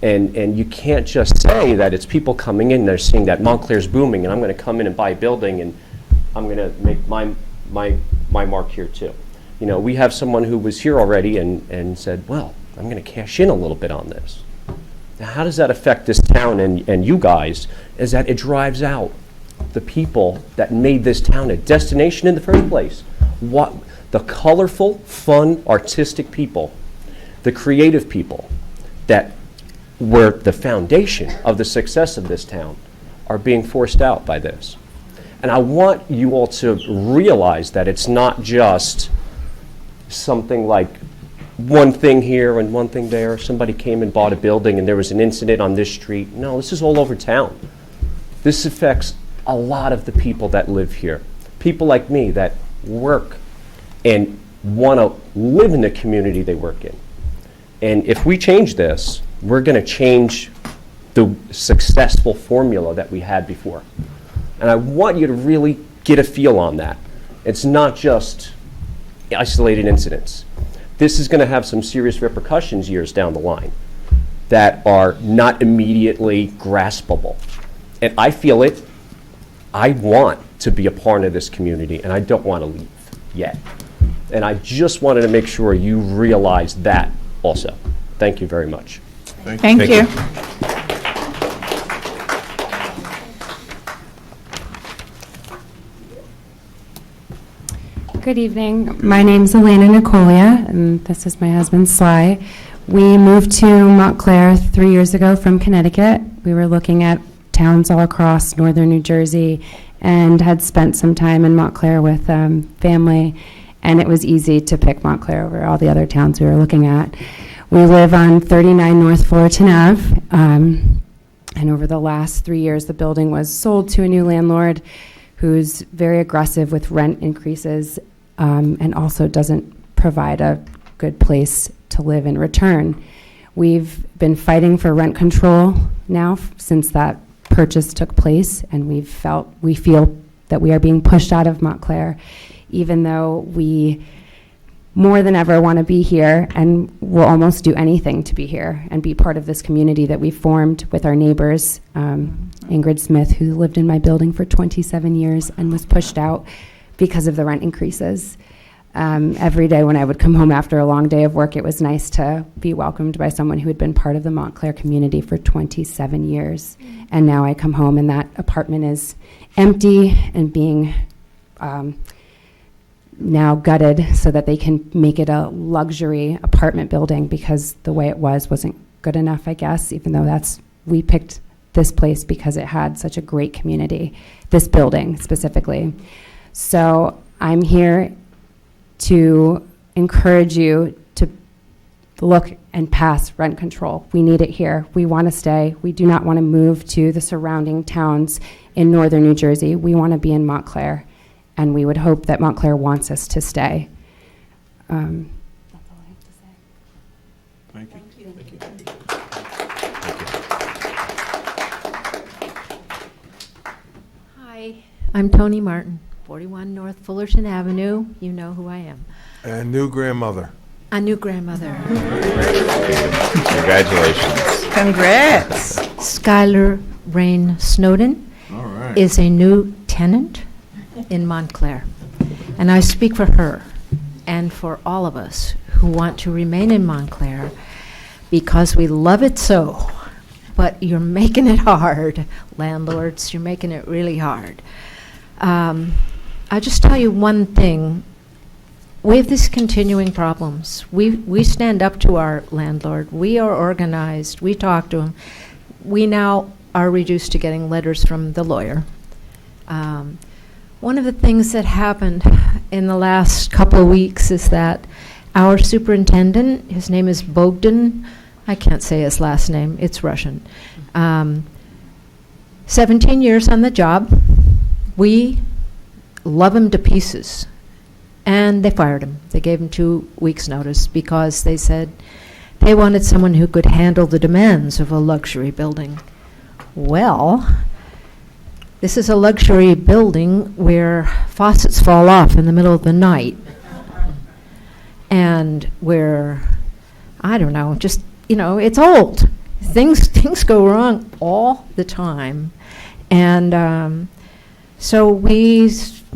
And you can't just say that it's people coming in, they're seeing that Montclair's booming, and I'm going to come in and buy a building, and I'm going to make my mark here too. We have someone who was here already and said, well, I'm going to cash in a little bit on this. Now, how does that affect this town and you guys? Is that it drives out the people that made this town a destination in the first place. The colorful, fun, artistic people, the creative people that were the foundation of the success of this town are being forced out by this. And I want you all to realize that it's not just something like one thing here and one thing there. Somebody came and bought a building and there was an incident on this street. No, this is all over town. This affects a lot of the people that live here. People like me that work and want to live in the community they work in. And if we change this, we're going to change the successful formula that we had before. And I want you to really get a feel on that. It's not just isolated incidents. This is going to have some serious repercussions years down the line that are not immediately graspable. And I feel it. I want to be a part of this community, and I don't want to leave yet. And I just wanted to make sure you realize that also. Thank you very much. Thank you. Good evening. My name's Elena Nicolia, and this is my husband, Sly. We moved to Montclair 3 years ago from Connecticut. We were looking at towns all across northern New Jersey and had spent some time in Montclair with family, and it was easy to pick Montclair over all the other towns we were looking at. We live on 39 North Fullerton Ave, and over the last 3 years, the building was sold to a new landlord who's very aggressive with rent increases and also doesn't provide a good place to live in return. We've been fighting for rent control now since that purchase took place, and we feel that we are being pushed out of Montclair, even though we more than ever want to be here and will almost do anything to be here and be part of this community that we formed with our neighbors. Ingrid Smith, who lived in my building for 27 years and was pushed out because of the rent increases. Every day when I would come home after a long day of work, it was nice to be welcomed by someone who had been part of the Montclair community for 27 years. And now I come home and that apartment is empty and being now gutted so that they can make it a luxury apartment building, because the way it wasn't good enough, I guess, even though we picked this place because it had such a great community, this building specifically. So I'm here to encourage you to look and pass rent control. We need it here. We want to stay. We do not want to move to the surrounding towns in northern New Jersey. We want to be in Montclair, and we would hope that Montclair wants us to stay. That's all I have to say. Thank you. Thank you. Hi, I'm Tony Martin, 41 North Fullerton Avenue. You know who I am. And new grandmother. A new grandmother. Congratulations. Congrats. Skylar Rain Snowden All right. is a new tenant in Montclair. And I speak for her and for all of us who want to remain in Montclair because we love it so. But you're making it hard, landlords. You're making it really hard. I'll just tell you one thing. We have these continuing problems. We stand up to our landlord. We are organized. We talk to him. We now are reduced to getting letters from the lawyer. One of the things that happened in the last couple of weeks is that our superintendent, his name is Bogdan, I can't say his last name, it's Russian, 17 years on the job. We love him to pieces. And they fired him. They gave him 2 weeks' notice because they said they wanted someone who could handle the demands of a luxury building. Well, this is a luxury building where faucets fall off in the middle of the night and where, I don't know, just, it's old. Things go wrong all the time. And so we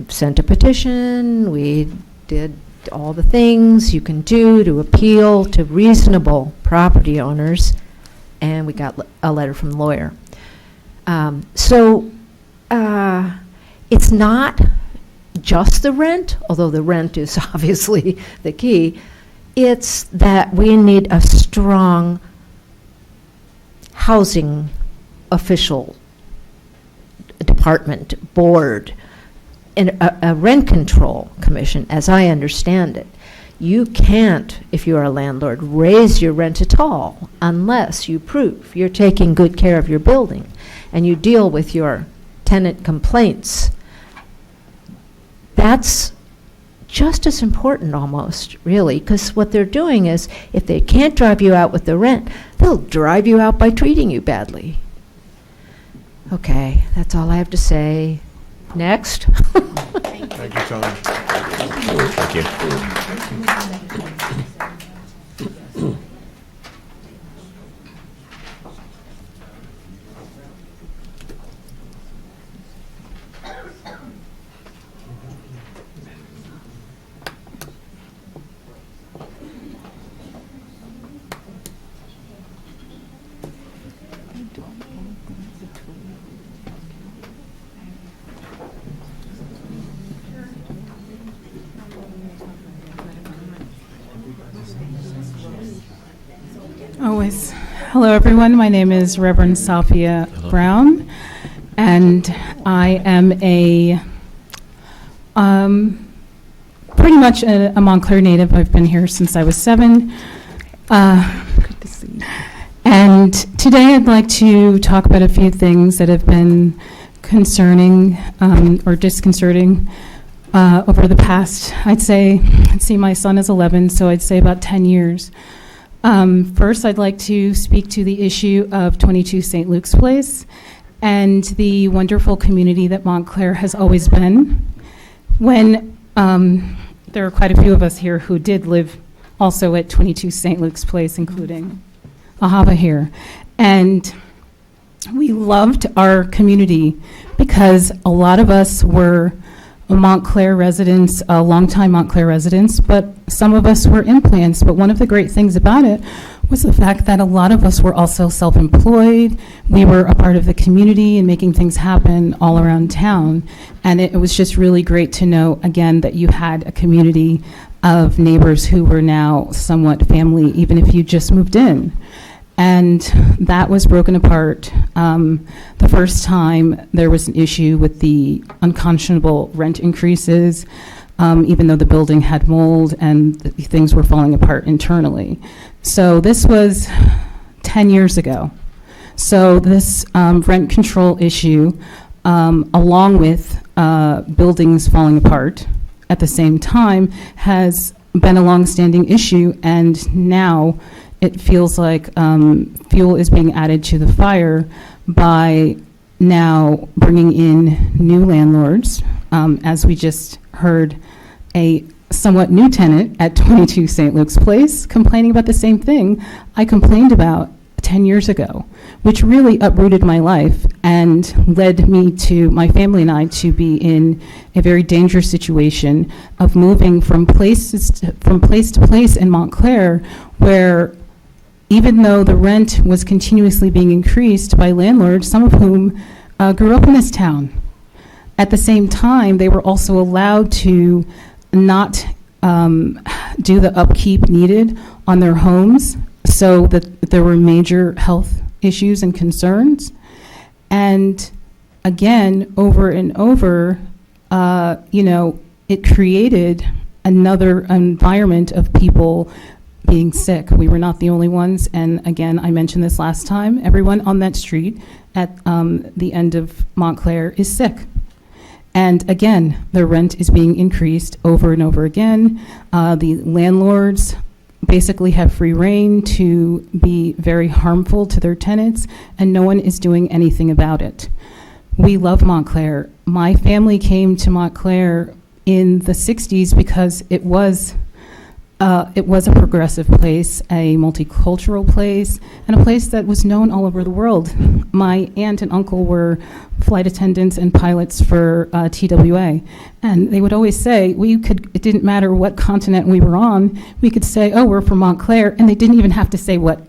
sent a petition. We did all the things you can do to appeal to reasonable property owners, and we got a letter from the lawyer. It's not just the rent, although the rent is obviously the key. It's that we need a strong housing official department, board, and a rent control commission, as I understand it. You can't, if you're a landlord, raise your rent at all unless you prove you're taking good care of your building and you deal with your tenant complaints. That's just as important almost, really, because what they're doing is if they can't drive you out with the rent, they'll drive you out by treating you badly. Okay, that's all I have to say. Next. Thank you, Tony. Thank you. Always. Hello, everyone. My name is Reverend Sophia Brown, and I am pretty much a Montclair native. I've been here since I was 7. Good to see you. And today I'd like to talk about a few things that have been concerning or disconcerting over the past, I'd say, my son is 11, so I'd say about 10 years. First, I'd like to speak to the issue of 22 St. Luke's Place and the wonderful community that Montclair has always been. When there are quite a few of us here who did live also at 22 St. Luke's Place, including Ahava here. And we loved our community because a lot of us were Montclair residents, longtime Montclair residents, but some of us were implants. But one of the great things about it was the fact that a lot of us were also self-employed. We were a part of the community and making things happen all around town. And it was just really great to know, again, that you had a community of neighbors who were now somewhat family, even if you just moved in. And that was broken apart the first time there was an issue with the unconscionable rent increases, even though the building had mold and things were falling apart internally. So this was 10 years ago. So this rent control issue, along with buildings falling apart at the same time, has been a longstanding issue, and now it feels like fuel is being added to the fire by now bringing in new landlords. As we just heard, a somewhat new tenant at 22 St. Luke's Place complaining about the same thing I complained about 10 years ago, which really uprooted my life and led me to, my family and I, to be in a very dangerous situation of moving from place to place in Montclair, where even though the rent was continuously being increased by landlords, some of whom grew up in this town, at the same time, they were also allowed to not do the upkeep needed on their homes, so that there were major health issues and concerns. And again, over and over, it created another environment of people being sick. We were not the only ones. And again, I mentioned this last time, everyone on that street at the end of Montclair is sick. And again, the rent is being increased over and over again. The landlords basically have free rein to be very harmful to their tenants, and no one is doing anything about it. We love Montclair. My family came to Montclair in the 60s because it was a progressive place, a multicultural place, and a place that was known all over the world. My aunt and uncle were flight attendants and pilots for TWA, and they would always say, it didn't matter what continent we were on, we could say, oh, we're from Montclair, and they didn't even have to say what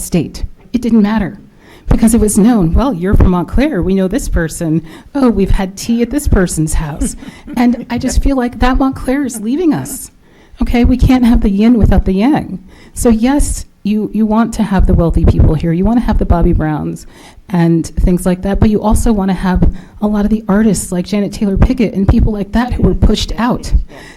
state. It didn't matter, because it was known, well, you're from Montclair, we know this person, oh, we've had tea at this person's house. And I just feel like that Montclair is leaving us. Okay, we can't have the yin without the yang. So yes, you want to have the wealthy people here. You want to have the Bobby Browns and things like that, but you also want to have a lot of the artists like Janet Taylor Pickett and people like that who were pushed out,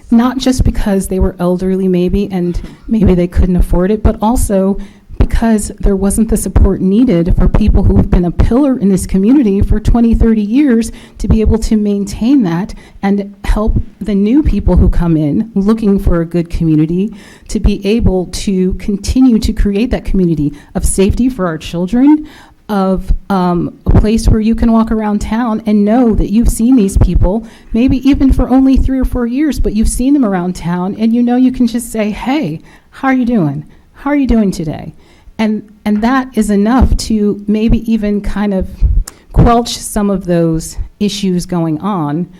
not just because they were elderly maybe and maybe they couldn't afford it, but also because there wasn't the support needed for people who have been a pillar in this community for 20, 30 years to be able to maintain that and help the new people who come in looking for a good community to be able to continue to create that community of safety for our children, of a place where you can walk around town and know that you've seen these people, maybe even for only 3 or 4 years, but you've seen them around town and you know you can just say, hey, how are you doing? How are you doing today? And that is enough to maybe even kind of quelch some of those issues going on,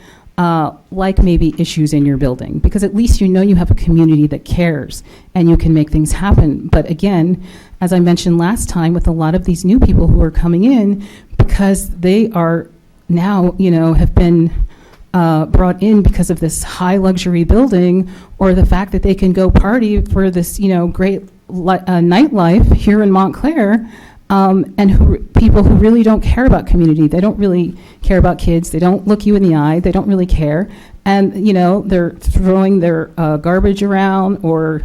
like maybe issues in your building, because at least you know you have a community that cares and you can make things happen. But again, as I mentioned last time, with a lot of these new people who are coming in, because they are now, have been brought in because of this high luxury building, or the fact that they can go party for this, great nightlife here in Montclair, and people who really don't care about community. They don't really care about kids. They don't look you in the eye. They don't really care. And, they're throwing their garbage around or,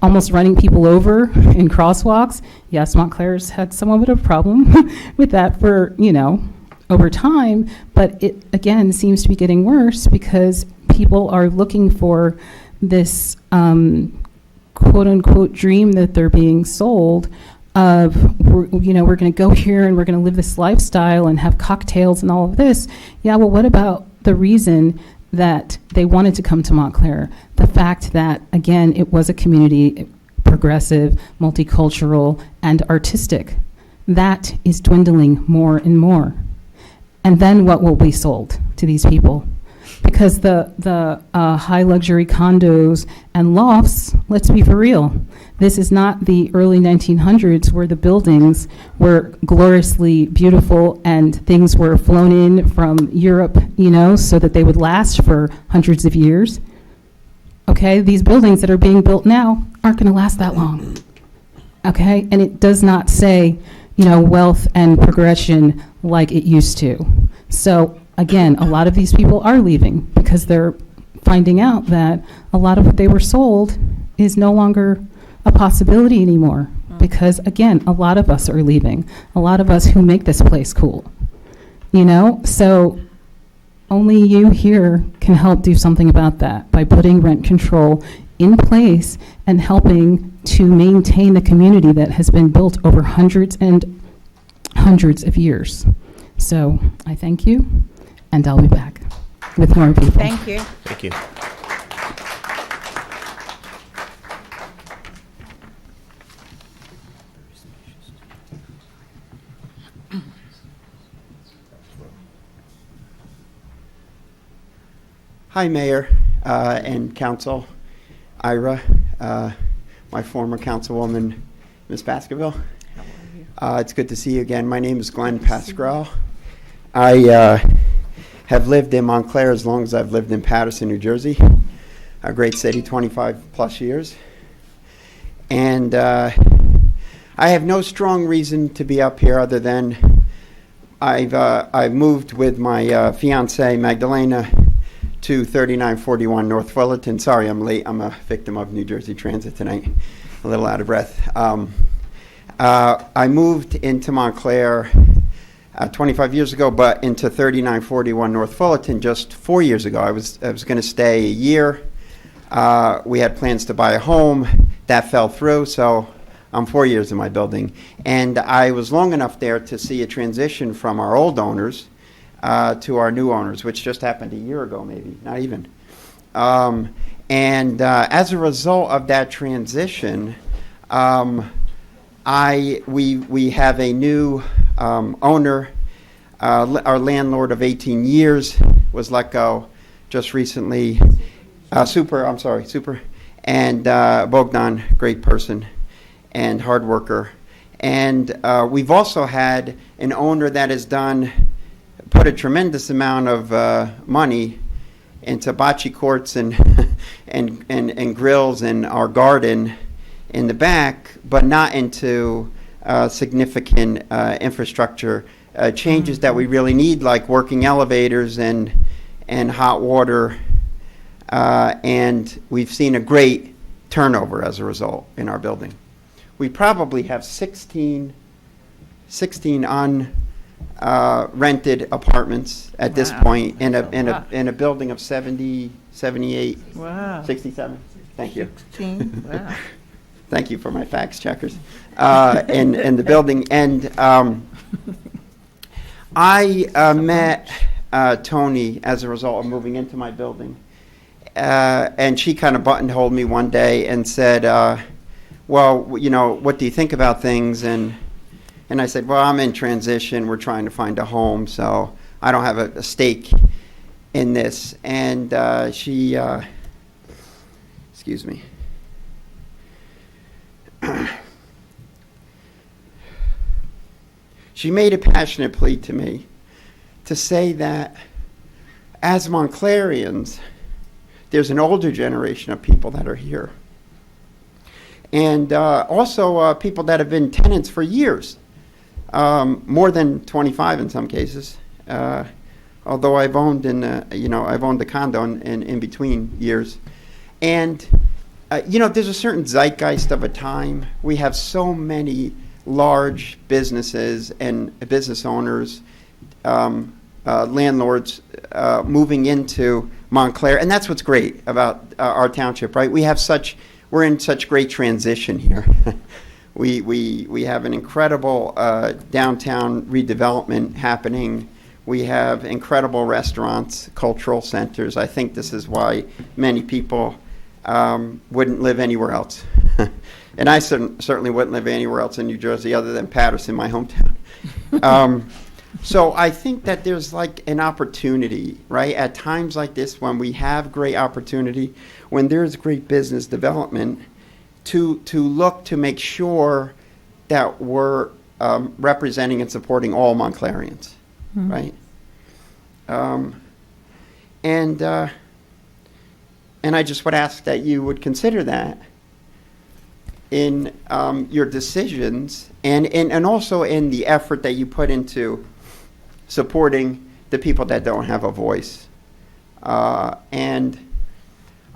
almost running people over in crosswalks. Yes, Montclair's had somewhat of a problem with that for, over time, but it, again, seems to be getting worse because people are looking for this quote-unquote dream that they're being sold of, we're going to go here and we're going to live this lifestyle and have cocktails and all of this. Yeah, well, what about the reason that they wanted to come to Montclair? The fact that, again, it was a community, progressive, multicultural, and artistic. That is dwindling more and more. And then what will be sold to these people? Because the high luxury condos and lofts, let's be for real, this is not the early 1900s where the buildings were gloriously beautiful and things were flown in from Europe, so that they would last for hundreds of years. Okay, these buildings that are being built now aren't going to last that long. Okay, and it does not say, wealth and progression like it used to. So again, a lot of these people are leaving because they're finding out that a lot of what they were sold is no longer a possibility anymore. Because again, a lot of us are leaving. A lot of us who make this place cool. So only you here can help do something about that by putting rent control in place and helping to maintain the community that has been built over hundreds and hundreds of years. So I thank you, and I'll be back with more people. Thank you. Thank you. Hi, Mayor and Council, Ira, my former councilwoman, Ms. Baskerville. It's good to see you again. My name is Glenn Pasquale. I have lived in Montclair as long as I've lived in Paterson, New Jersey, a great city, 25 plus years. And I have no strong reason to be up here other than I've moved with my fiancée, Magdalena, to 3941 North Fullerton. Sorry, I'm late. I'm a victim of New Jersey Transit tonight. A little out of breath. I moved into Montclair 25 years ago, but into 3941 North Fullerton just 4 years ago. I was going to stay a year. We had plans to buy a home. That fell through, so I'm 4 years in my building. And I was long enough there to see a transition from our old owners to our new owners, which just happened a year ago, maybe, not even. As a result of that transition, we have a new owner. Our landlord of 18 years was let go just recently. Super. And Bogdan, great person and hard worker. And we've also had an owner that has put a tremendous amount of money into bocce courts and grills in our garden in the back, but not into significant infrastructure changes that we really need, like working elevators and hot water. And we've seen a great turnover as a result in our building. We probably have 16 rented apartments at this point in a building of 70, 78, 67. Thank you. 16, wow. Thank you for my fact checkers. In the building. And I met Tony as a result of moving into my building. And she kind of buttonholed me one day and said, well, what do you think about things? And I said, well, I'm in transition. We're trying to find a home, so I don't have a stake in this. And she, excuse me. She made a passionate plea to me to say that as Montclairians, there's an older generation of people that are here. and also people that have been tenants for years, more than 25 in some cases. Although I've owned I've owned the condo in between years, and there's a certain zeitgeist of a time. We have so many large businesses and business owners, landlords moving into Montclair, and that's what's great about our township, right? We're in such great transition here. We have an incredible downtown redevelopment happening. We have incredible restaurants, cultural centers. I think this is why many people wouldn't live anywhere else. And I certainly wouldn't live anywhere else in New Jersey other than Paterson, my hometown. So I think that there's like an opportunity, right? At times like this, when we have great opportunity, when there's great business development, to look to make sure that we're representing and supporting all Montclairians, right? And I just would ask that you would consider that in your decisions and also in the effort that you put into supporting the people that don't have a voice. And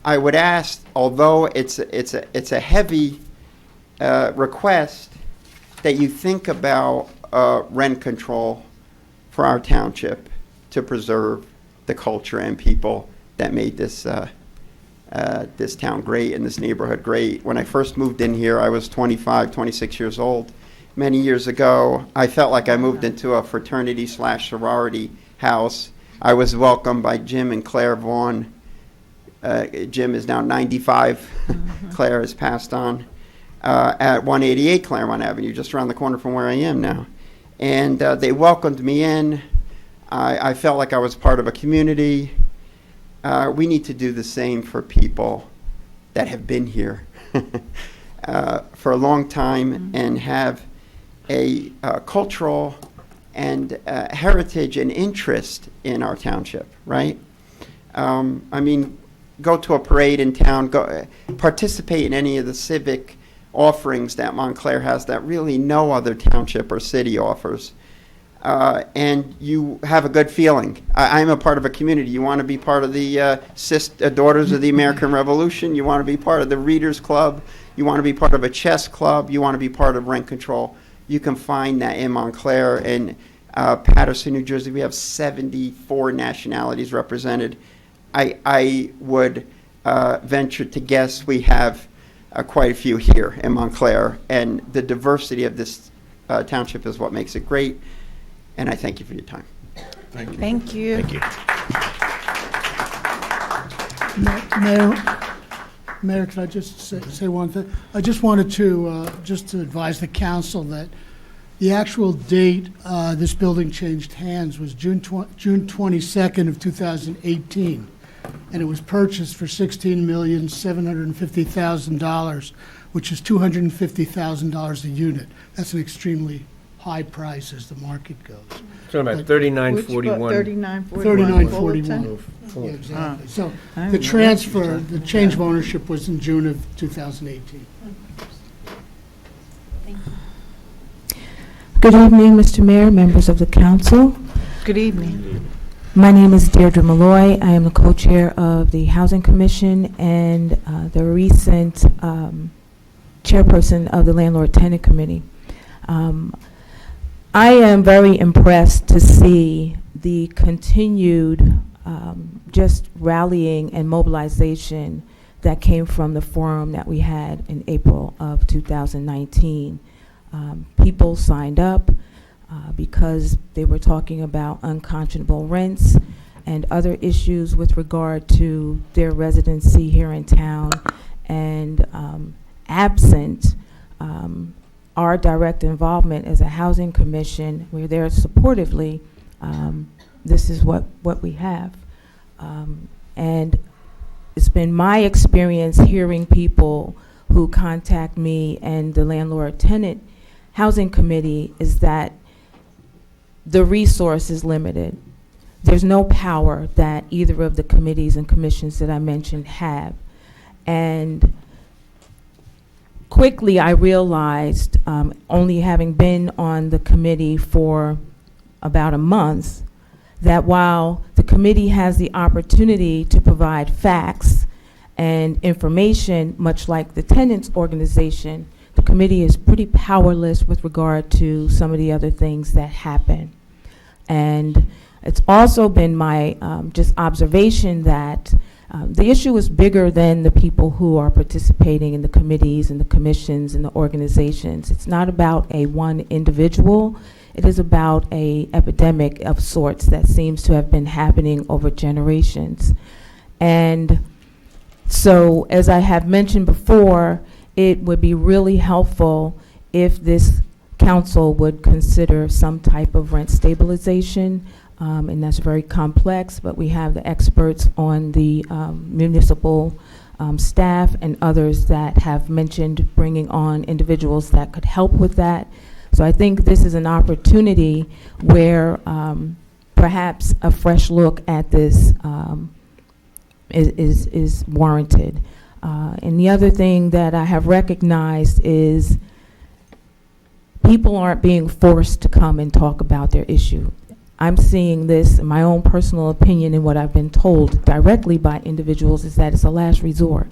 I would ask, although it's a heavy request, that you think about rent control for our township to preserve the culture and people that made this this town great and this neighborhood great. When I first moved in here, I was 25, 26 years old. Many years ago, I felt like I moved into a fraternity/sorority house. I was welcomed by Jim and Claire Vaughn. Jim is now 95. Claire has passed on at 188 Claremont Avenue, just around the corner from where I am now. And they welcomed me in. I felt like I was part of a community. We need to do the same for people that have been here for a long time and have a cultural and heritage and interest in our township, right? I mean, go to a parade in town, go participate in any of the civic offerings that Montclair has that really no other township or city offers. And you have a good feeling. I'm a part of a community. You want to be part of the Daughters of the American Revolution. You want to be part of the Readers Club. You want to be part of a chess club. You want to be part of rent control. You can find that in Montclair. And Paterson, New Jersey, we have 74 nationalities represented. I would venture to guess we have quite a few here in Montclair. And the diversity of this township is what makes it great. And I thank you for your time. Thank you. Thank you. Thank you. Mayor, can I just say one thing? I just wanted to advise the council that the actual date this building changed hands was June 22nd of 2018, and it was purchased for $16,750,000, which is $250,000 a unit. That's an extremely high price as the market goes. So about 3941. 3941. Yeah, exactly. So the transfer, the change of ownership was in June of 2018. Good evening, Mr. Mayor, members of the council. Good evening. My name is Deirdre Malloy. I am the co-chair of the Housing Commission and the recent chairperson of the Landlord-Tenant Committee. I am very impressed to see the continued just rallying and mobilization that came from the forum that we had in April of 2019. People signed up because they were talking about unconscionable rents and other issues with regard to their residency here in town, and absent our direct involvement as a housing commission, we're there supportively. This is what we have. And it's been my experience hearing people who contact me and the landlord-tenant housing committee is that the resource is limited. There's no power that either of the committees and commissions that I mentioned have. And quickly I realized, only having been on the committee for about a month, that while the committee has the opportunity to provide facts and information, much like the tenants organization, the committee is pretty powerless with regard to some of the other things that happen. And it's also been my just observation that the issue is bigger than the people who are participating in the committees and the commissions and the organizations. It's not about a one individual. It is about a epidemic of sorts that seems to have been happening over generations. And so, as I have mentioned before, it would be really helpful if this council would consider some type of rent stabilization, and that's very complex, but we have the experts on the municipal staff and others that have mentioned bringing on individuals that could help with that. So I think this is an opportunity where perhaps a fresh look at this is warranted. And the other thing that I have recognized is people aren't being forced to come and talk about their issue. I'm seeing this, in my own personal opinion, and what I've been told directly by individuals is that it's a last resort.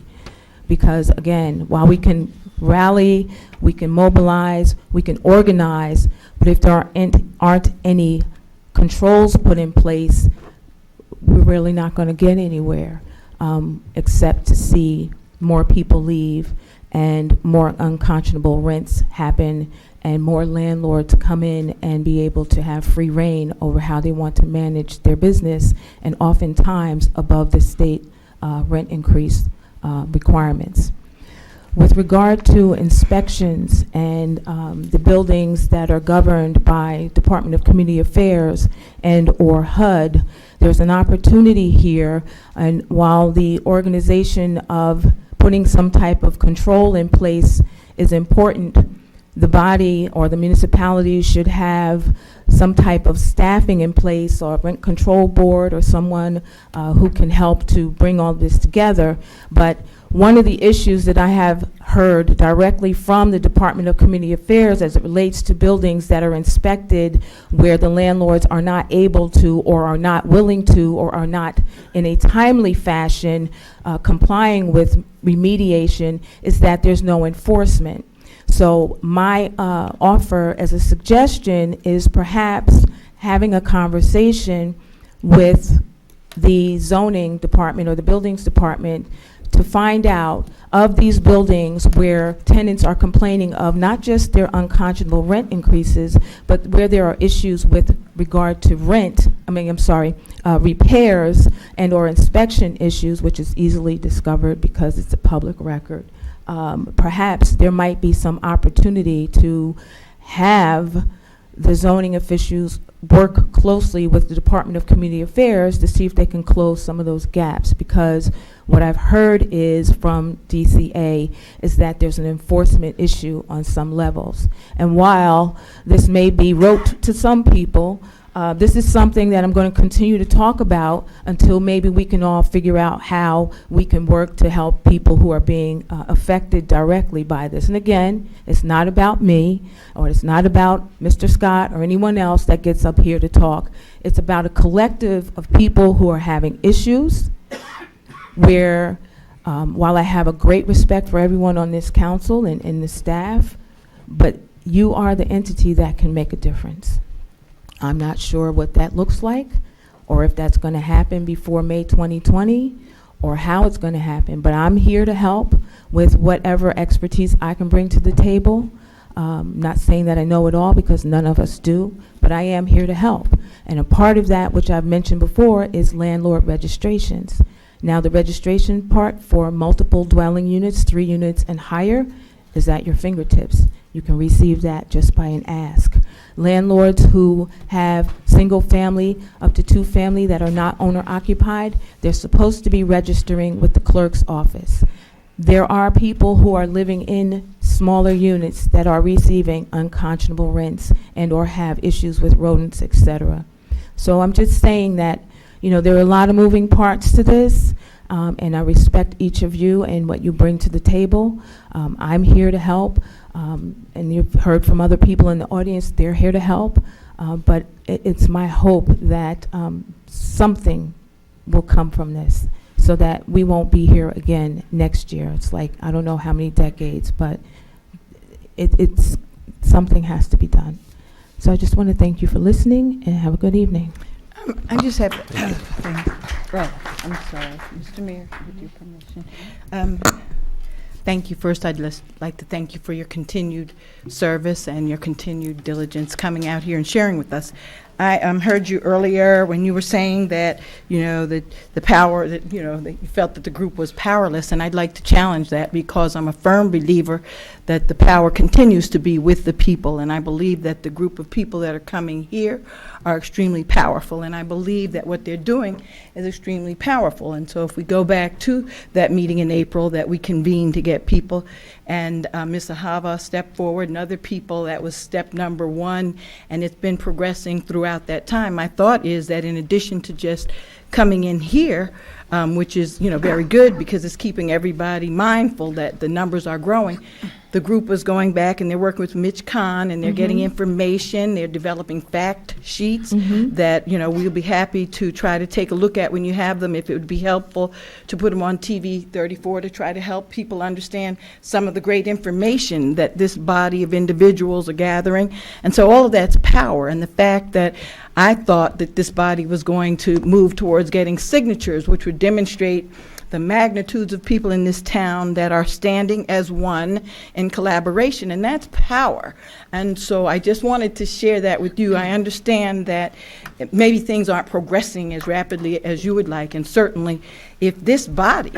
Because again, while we can rally, we can mobilize, we can organize, but if there aren't any controls put in place, we're really not going to get anywhere, except to see more people leave and more unconscionable rents happen and more landlords come in and be able to have free reign over how they want to manage their business, and oftentimes above the state rent increase requirements. With regard to inspections and the buildings that are governed by Department of Community Affairs and or HUD, there's an opportunity here, and while the organization of putting some type of control in place is important, the body or the municipality should have some type of staffing in place, or a rent control board, or someone who can help to bring all this together. But one of the issues that I have heard directly from the Department of Community Affairs as it relates to buildings that are inspected where the landlords are not able to, or are not willing to, or are not in a timely fashion complying with remediation, is that there's no enforcement. So my offer as a suggestion is perhaps having a conversation with the zoning department or the buildings department to find out of these buildings where tenants are complaining of not just their unconscionable rent increases, but where there are issues with regard to repairs and or inspection issues, which is easily discovered because it's a public record. Perhaps there might be some opportunity to have the zoning officials work closely with the Department of Community Affairs to see if they can close some of those gaps, because what I've heard is from DCA is that there's an enforcement issue on some levels. And while this may be rote to some people, this is something that I'm going to continue to talk about until maybe we can all figure out how we can work to help people who are being affected directly by this. And again, it's not about me, or it's not about Mr. Scott or anyone else that gets up here to talk. It's about a collective of people who are having issues where, while I have a great respect for everyone on this council and the staff, but you are the entity that can make a difference. I'm not sure what that looks like, or if that's going to happen before May 2020, or how it's going to happen. But I'm here to help with whatever expertise I can bring to the table. Not saying that I know it all, because none of us do, but I am here to help. And a part of that, which I've mentioned before, is landlord registrations. Now, the registration part for multiple dwelling units, 3 units and higher, is at your fingertips. You can receive that just by an ask. Landlords who have single family up to 2 family that are not owner occupied, they're supposed to be registering with the clerk's office. There are people who are living in smaller units that are receiving unconscionable rents and or have issues with rodents, etc. So I'm just saying that, you know, there are a lot of moving parts to this. and I respect each of you and what you bring to the table. I'm here to help, and you've heard from other people in the audience, they're here to help, but it's my hope that something will come from this so that we won't be here again next year. It's like, I don't know how many decades, but it's something has to be done. So I just want to thank you for listening and have a good evening. I just have a thing. Right, I'm sorry, Mr. Mayor, with your permission. Thank you. First, I'd just like to thank you for your continued service and your continued diligence coming out here and sharing with us. I heard you earlier when you were saying that, you know, that the power, that, you know, that you felt that the group was powerless, and I'd like to challenge that because I'm a firm believer that the power continues to be with the people, and I believe that the group of people that are coming here are extremely powerful, and I believe that what they're doing is extremely powerful. And so if we go back to that meeting in April that we convened to get people, and Ms. Ahava stepped forward and other people, that was step number one, and it's been progressing throughout that time. My thought is that in addition to just coming in here, which is, you know, very good because it's keeping everybody mindful that the numbers are growing, the group was going back and they're working with Mitch Kahn and they're getting information, they're developing fact sheets that, you know, we'll be happy to try to take a look at when you have them, if it would be helpful to put them on TV 34 to try to help people understand some of the great information that this body of individuals are gathering. And so all of that's power, and the fact that I thought that this body was going to move towards getting signatures, which would demonstrate the magnitudes of people in this town that are standing as one in collaboration, and that's power. And so I just wanted to share that with you. I understand that maybe things aren't progressing as rapidly as you would like, and certainly if this body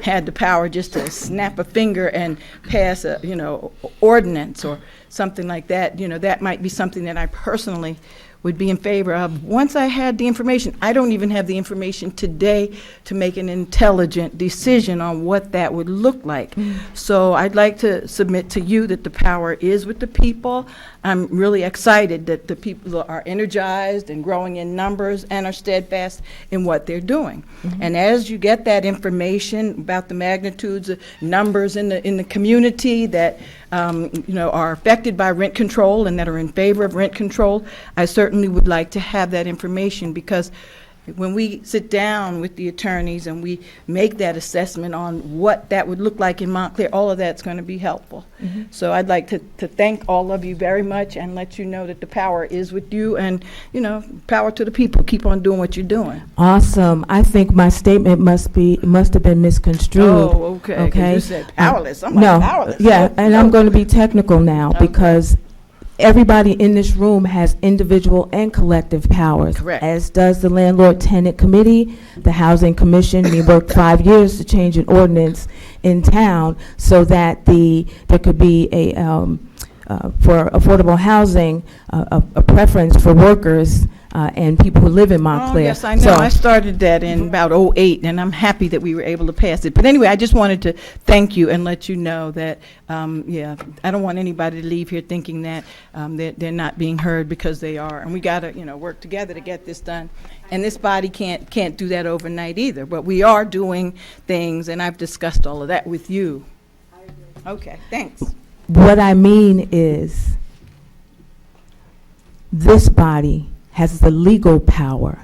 had the power just to snap a finger and pass a, you know, ordinance or something like that, you know, that might be something that I personally would be in favor of. Once I had the information, I don't even have the information today to make an intelligent decision on what that would look like. So I'd like to submit to you that the power is with the people. I'm really excited that the people are energized and growing in numbers and are steadfast in what they're doing. And as you get that information about the magnitudes of numbers in the community that you know, are affected by rent control and that are in favor of rent control, I certainly would like to have that information, because when we sit down with the attorneys and we make that assessment on what that would look like in Montclair, all of that's going to be helpful. So I'd like to thank all of you very much and let you know that the power is with you, and, you know, power to the people. Keep on doing what you're doing. Awesome. I think my statement must have been misconstrued. Oh, okay. 'Cause Okay. you said powerless. I'm No, like, powerless. yeah, Oh, and I'm going to be technical now because everybody in this room has individual and collective powers. Correct. As does the Landlord-Tenant Committee, the Housing Commission. We worked 5 years to change an ordinance in town so that there could be a, for affordable housing, a preference for workers and people who live in Montclair. Oh, yes, I know. So- I started that in about '08, and I'm happy that we were able to pass it. But anyway, I just wanted to thank you and let you know that, yeah, I don't want anybody to leave here thinking that they're not being heard, because they are. And we got to, you know, work together to get this done. And this body can't do that overnight either. But we are doing things, and I've discussed all of that with you. Okay, thanks. What I mean is, this body has the legal power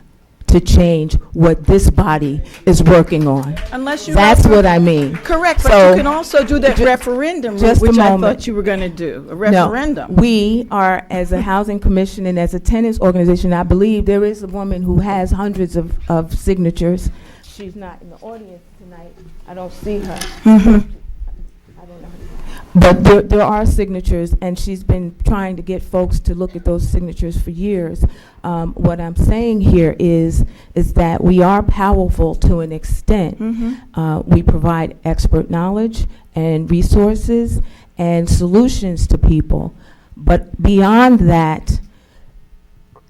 to change what this body is working on. Unless you That's have- what I mean. Correct, but So- you can also do that referendum, just a which I moment. thought you were going to do, a No, referendum. we are, as a housing commission and as a tenants organization, I believe there is a woman who has hundreds of signatures. She's not in the audience tonight. I don't see her. I don't know. But there are signatures, and she's been trying to get folks to look at those signatures for years. What I'm saying here is that we are powerful to an extent. We provide expert knowledge and resources and solutions to people. But beyond that,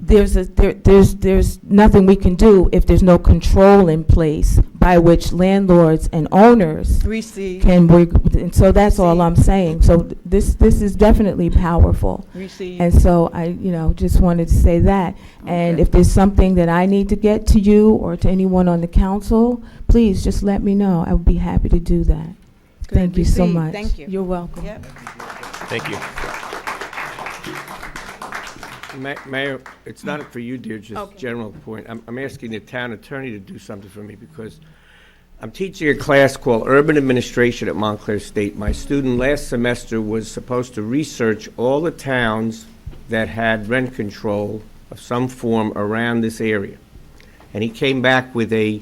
there's nothing we can do if there's no control in place by which landlords and owners Receive. can work. And so that's all I'm saying. So this is definitely powerful. Receive. And so I, just wanted to say that. And if there's something that I need to get to you or to anyone on the council, please just let me know. I would be happy to do that. Good. Thank you so Receive. much. Thank you. You're welcome. Yep. Thank you. Mayor, it's not for you, dear, just Okay. general point. I'm asking the town attorney to do something for me because I'm teaching a class called Urban Administration at Montclair State. My student last semester was supposed to research all the towns that had rent control of some form around this area. And he came back with a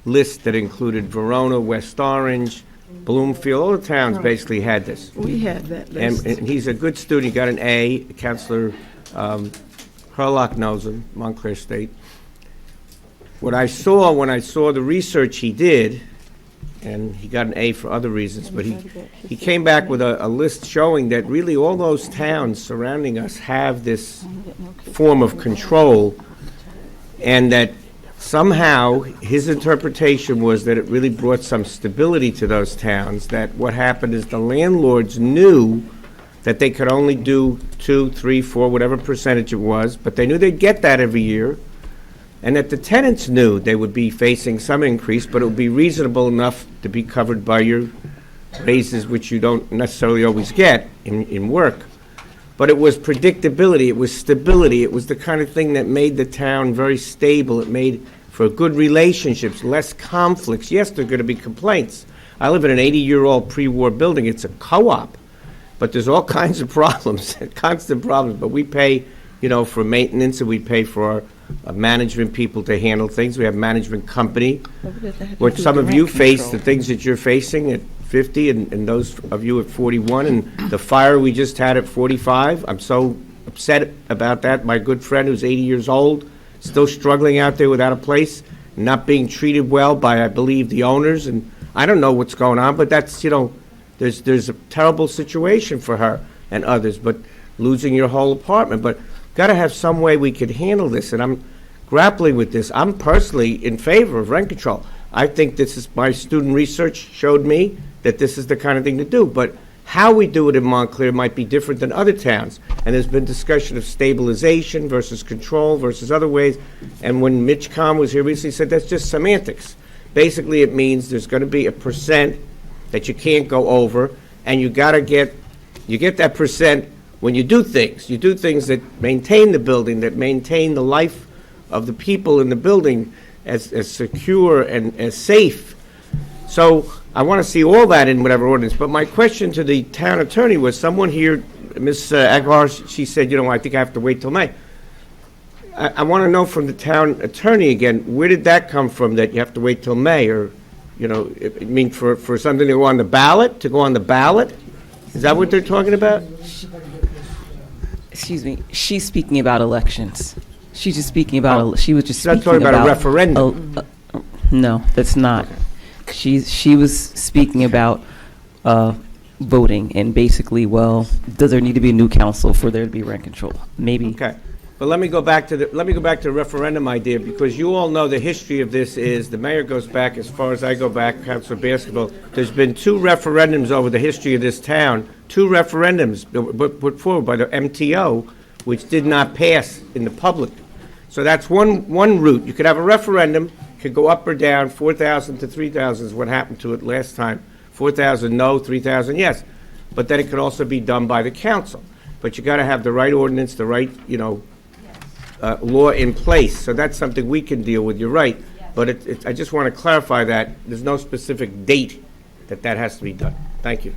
list that included Verona, West Orange, Bloomfield, all the towns basically had this. We had that list. And he's a good student. He got an A. Counselor Herlock knows him, Montclair State. What I saw when I saw the research he did, and he got an A for other reasons, but he came back with a list showing that really all those towns surrounding us have this form of control, and that somehow his interpretation was that it really brought some stability to those towns, that what happened is the landlords knew that they could only do 2, 3, 4, whatever percentage it was, but they knew they'd get that every year, and that the tenants knew they would be facing some increase, but it would be reasonable enough to be covered by your raises, which you don't necessarily always get in work. But it was predictability, it was stability, it was the kind of thing that made the town very stable. It made for good relationships, less conflicts. Yes, there are going to be complaints. I live in an 80-year-old pre-war building. It's a co-op. But there's all kinds of problems, constant problems. But we pay, for maintenance, and we pay for our management people to handle things. We have a management company. What some of you face, the things that you're facing at 50, and those of you at 41, and the fire we just had at 45. I'm so upset about that. My good friend who's 80 years old, still struggling out there without a place, not being treated well by, I believe, the owners. And I don't know what's going on, but that's, there's a terrible situation for her and others, but losing your whole apartment. But got to have some way we could handle this, and I'm grappling with this. I'm personally in favor of rent control. I think this is, my student research showed me that this is the kind of thing to do, but how we do it in Montclair might be different than other towns. And there's been discussion of stabilization versus control versus other ways. And when Mitch Kahn was here recently, he said that's just semantics. Basically, it means there's going to be a percent that you can't go over, and you get that percent when you do things. You do things that maintain the building, that maintain the life of the people in the building as secure and as safe. So I want to see all that in whatever ordinance. But my question to the town attorney was, someone here, Ms. Aguilar, she said, I think I have to wait till May. I want to know from the town attorney again, where did that come from that you have to wait till May? Or, for something to go on the ballot? Is that what they're talking about? Excuse me, she's speaking about elections. She's just speaking about, she was just She's not speaking talking about a referendum. No, that's not. She was speaking about voting, and basically, does there need to be a new council for there to be rent control? Maybe. Okay. But let me go back to the referendum idea, because you all know the history of this is, the mayor goes back as far as I go back, Councilor Basketball. There's been 2 referendums over the history of this town, 2 referendums put forward by the MTO, which did not pass in the public. So that's one route. You could have a referendum, could go up or down, 4,000 to 3,000 is what happened to it last time. 4,000 no, 3,000 yes. But then it could also be done by the council. But you got to have the right ordinance, the right, law in place. So that's something we can deal with, you're right. But I just want to clarify that there's no specific date that has to be done. Thank you.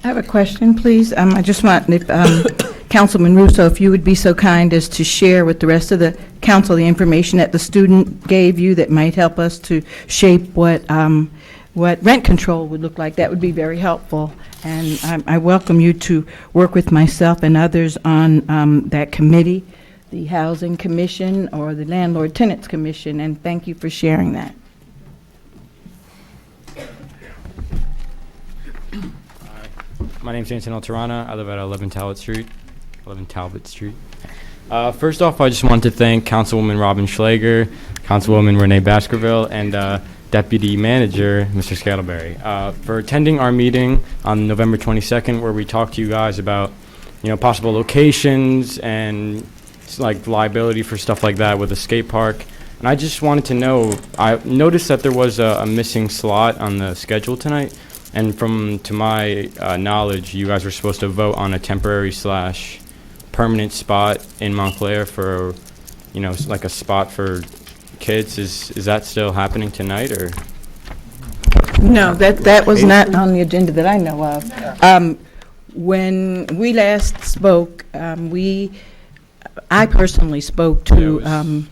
I have a question, please. I just want, if Councilman Russo, if you would be so kind as to share with the rest of the council the information that the student gave you that might help us to shape what rent control would look like. That would be very helpful. And I welcome you to work with myself and others on that committee, the Housing Commission or the Landlord Tenants Commission, and thank you for sharing that. My name's Antonio Tirana. I live at 11 Talbot Street. First off, I just want to thank Councilwoman Robin Schlager, Councilwoman Renee Baskerville, and Deputy Manager Mr. Scalaberry for attending our meeting on November 22nd, where we talked to you guys about, possible locations and like liability for stuff like that with a skate park. And I just wanted to know, I noticed that there was a missing slot on the schedule tonight, and to my knowledge, you guys were supposed to vote on a temporary / permanent spot in Montclair for, like a spot for kids. Is that still happening tonight, or? No, that was not on the agenda that I know of. When we last spoke, I personally spoke to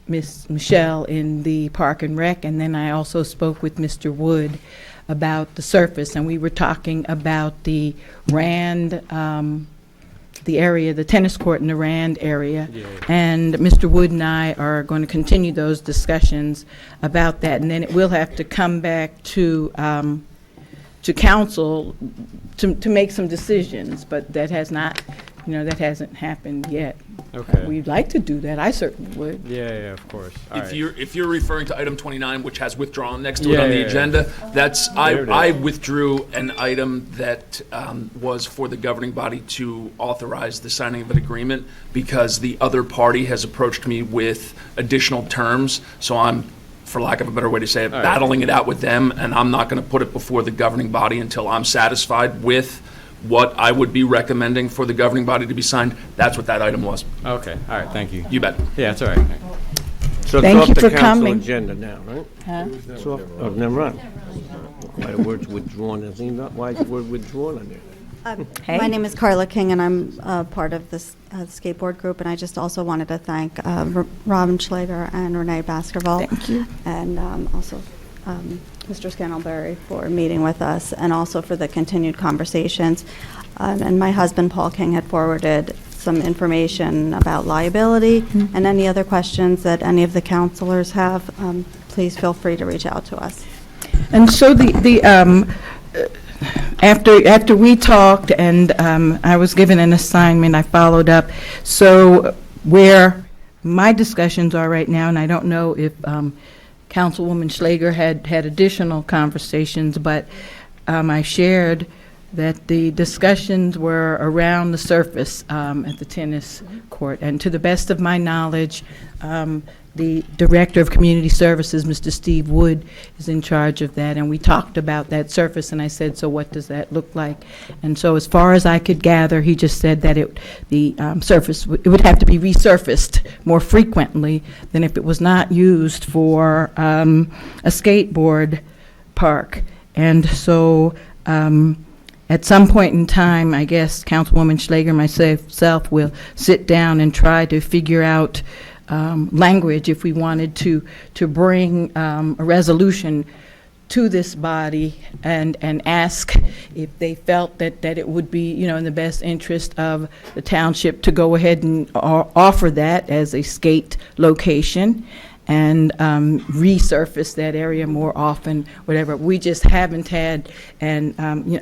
Miss Michelle in the Park and Rec, and then I also spoke with Mr. Wood about the surface, and we were talking about the Rand, the area, the tennis court in the Rand area. And Mr. Wood and I are going to continue those discussions about that, and then it will have to come back to council to make some decisions, but that has not, that hasn't happened yet. Okay. We'd like to do that. I certainly would. Yeah, of course. If you're referring to item 29, which has withdrawn next to it on the agenda, that's, I withdrew an item that was for the governing body to authorize the signing of an agreement because the other party has approached me with additional terms, so I'm, for lack of a better way to say it, battling it out with them, and I'm not going to put it before the governing body until I'm satisfied with what I would be recommending for the governing body to be signed. That's what that item was. Okay, all right, thank you. You bet. Yeah, it's all right. So Thank it's you off for the council coming. agenda now, right? Huh? It's off, never mind. Why the word's withdrawn? Why is the word withdrawn on there? Hey. My name is Carla King, and I'm part of this skateboard group, and I just also wanted to thank Robin Schlager and Renee Baskerville. Thank you. And also Mr. Scannellberry for meeting with us, and also for the continued conversations. And my husband, Paul King, had forwarded some information about liability, and any other questions that any of the counselors have, please feel free to reach out to us. And so after we talked and I was given an assignment, I followed up. So where my discussions are right now, and I don't know if Councilwoman Schlager had additional conversations, but I shared that the discussions were around the surface at the tennis court. And to the best of my knowledge, the Director of Community Services, Mr. Steve Wood, is in charge of that. And we talked about that surface, and I said, so what does that look like? And so as far as I could gather, he just said that the surface, it would have to be resurfaced more frequently than if it was not used for a skateboard park. And so at some point in time, I guess Councilwoman Schlager and myself will sit down and try to figure out language if we wanted to bring a resolution to this body and ask if they felt that it would be, in the best interest of the township to go ahead and offer that as a skate location and resurface that area more often, whatever. We just haven't had, and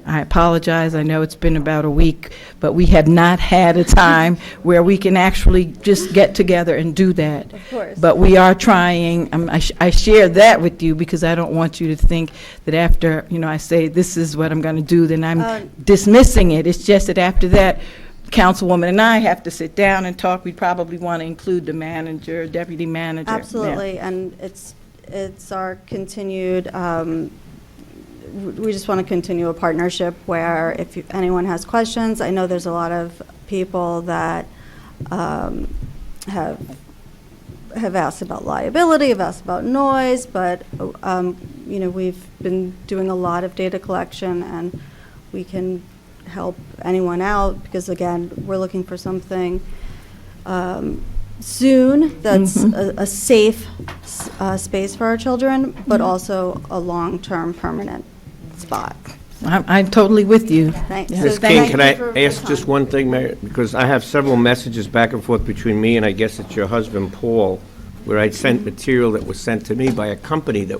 I apologize, I know it's been about a week, but we have not had a time where we can actually just get together and do that. Of course. But we are trying. I share that with you because I don't want you to think that after, I say this is what I'm going to do, then I'm dismissing it. It's just that after that, Councilwoman and I have to sit down and talk. We'd probably want to include the manager, deputy manager. Absolutely, Yeah. and it's our continued, we just want to continue a partnership where if anyone has questions, I know there's a lot of people that have asked about liability, have asked about noise, but, we've been doing a lot of data collection, and we can help anyone out, because again, we're looking for something soon that's a safe space for our children, but also a long-term permanent spot. I'm totally with you. Thanks. Ms. So King, thank can you I for your ask time. just one thing, Mayor? Because I have several messages back and forth between me and I guess it's your husband, Paul, where I sent material that was sent to me by a company that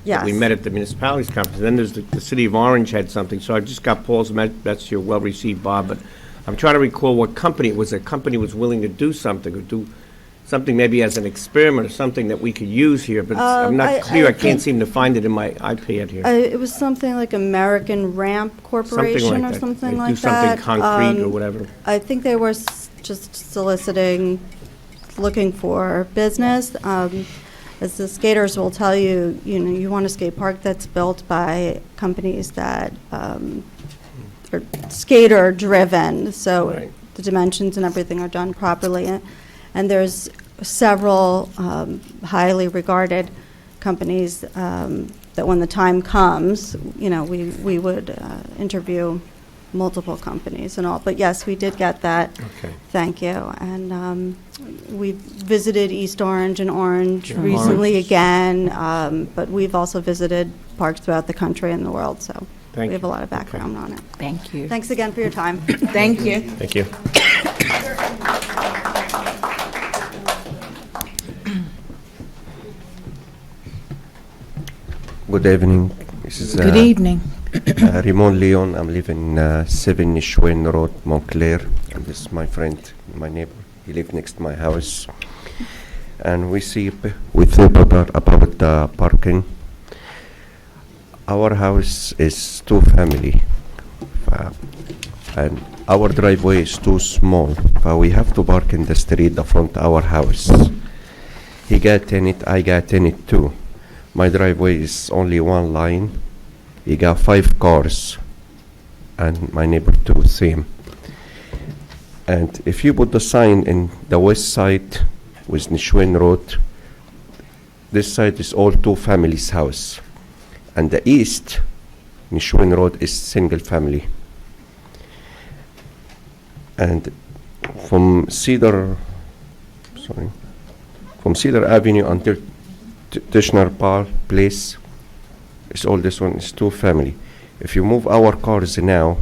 Yes. we met at the municipalities conference. Then there's the City of Orange had something, so I just got Paul's that's your well-received, Bob, but I'm trying to recall what company it was. A company was willing to do something, or do something maybe as an experiment, or something that we could use here, but I'm not clear. I can't seem to find it in my iPad here. It was something like American Ramp Corporation or something like that. Do something concrete or whatever. I think they were just soliciting, looking for business. As the skaters will tell you, you want a skate park that's built by companies that are skater-driven, so Right. the dimensions and everything are done properly. And there's several highly regarded companies that when the time comes, we would interview multiple companies and all. But yes, we did get that. Okay. Thank you. And we visited East Orange and Orange recently again, but we've also visited parks throughout the country and the world, so Thank we have you. a lot of background on it. Thank you. Thanks again for your time. Thank you. Thank you. Good evening. This is Good evening. Raymond Leon. I'm living 7 Schwen Road, Montclair. And this is my friend, my neighbor. He lives next to my house. And we think about the parking. Our house is 2 family. And our driveway is too small. We have to park in the street, the front of our house. He got in it, I got in it too. My driveway is only 1 line. He got 5 cars, and my neighbor too, same. And if you put the sign in the west side with Nishwen Road, this side is all 2 families' house. And the east, Nishwen Road, is single family. And from Cedar Avenue until Tishner Park Place, it's all this one is 2 family. If you move our cars now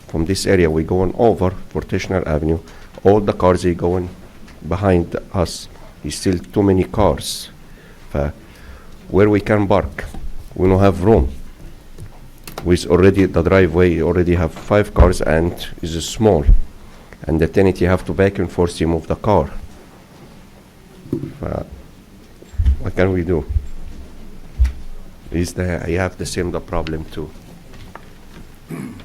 from this area, we going over for Tishner Avenue. All the cars are going behind us. It's still too many cars. Where we can park, we don't have room. With already the driveway already have 5 cars and is small. And the tenant you have to back and forth to move the car. What can we do? I have the same problem too.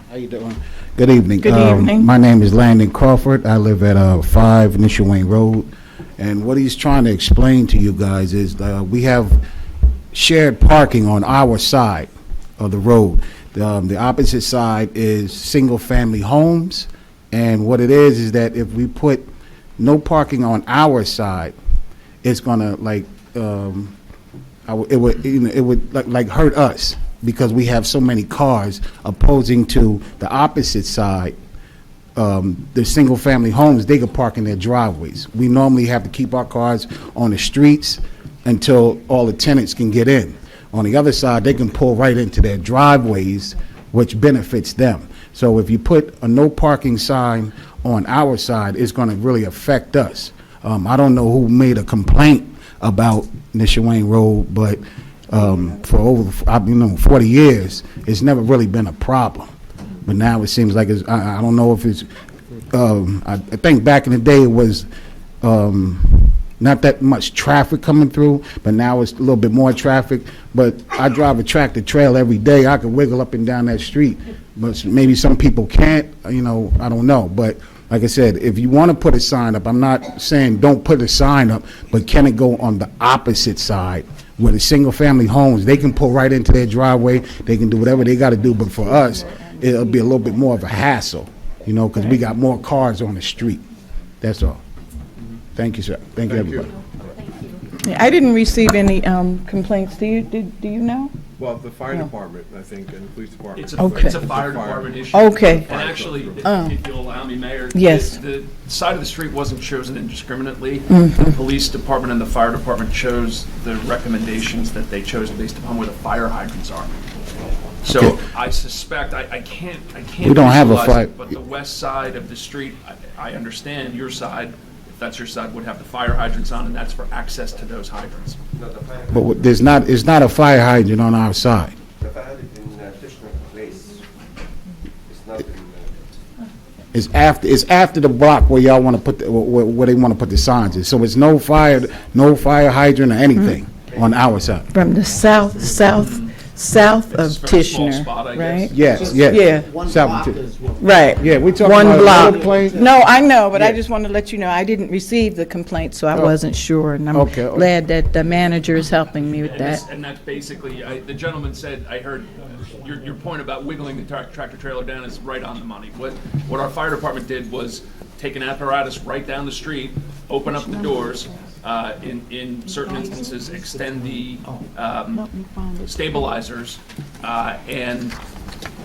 How you doing? Good evening. Good evening. My name is Landon Crawford. I live at 5 Initial Wayne Road. And what he's trying to explain to you guys is we have shared parking on our side of the road. The opposite side is single-family homes. And what it is that if we put no parking on our side, it's gonna it would hurt us because we have so many cars opposing to the opposite side. The single family homes, they could park in their driveways. We normally have to keep our cars on the streets until all the tenants can get in. On the other side, they can pull right into their driveways, which benefits them. So if you put a no parking sign on our side, it's going to really affect us. I don't know who made a complaint about Nishawayne Road, but for over 40 years, it's never really been a problem. But now it seems like it's, I don't know if it's, I think back in the day it was not that much traffic coming through, but now it's a little bit more traffic. But I drive a tractor trail every day. I can wiggle up and down that street, but maybe some people can't, I don't know. But like I said, if you want to put a sign up, I'm not saying don't put a sign up, but can it go on the opposite side where the single family homes, they can pull right into their driveway, they can do whatever they got to do, but for us, it'll be a little bit more of a hassle, because we got more cars on the street. That's all. Thank you, sir. Thank you, everybody. I didn't receive any complaints. Do you know? Well, the fire department, I think, and the police department. It's a fire department issue. Okay. And actually, if you'll allow me, Mayor. Yes. The side of the street wasn't chosen indiscriminately. The police department and the fire department chose the recommendations that they chose based upon where the fire hydrants are. So I suspect, I can't We don't have a visualize fire. it, but the west side of the street, I understand your side, if that's your side, would have the fire hydrants on, and that's for access to those hydrants. But it's not a fire hydrant on our side. The fire hydrant in Tishner Place. It's not in It's after the block where y'all want to put, where they want to put the signs in. So it's no fire hydrant or anything on our side. From the south of It's a very small Tishner, spot, I guess. right? Yes, yes. Yeah, South of Ti- right. Yeah, we talking One about a block. little place. No, I know, but I Yeah. just wanted to let you know, I didn't receive the complaint, so I Oh. wasn't sure. And I'm Okay. glad that the manager is helping me with And that. that's basically, the gentleman said, I heard your point about wiggling the tractor trailer down is right on the money. What our fire department did was take an apparatus right down the street, open up the doors, in certain instances, extend the stabilizers, and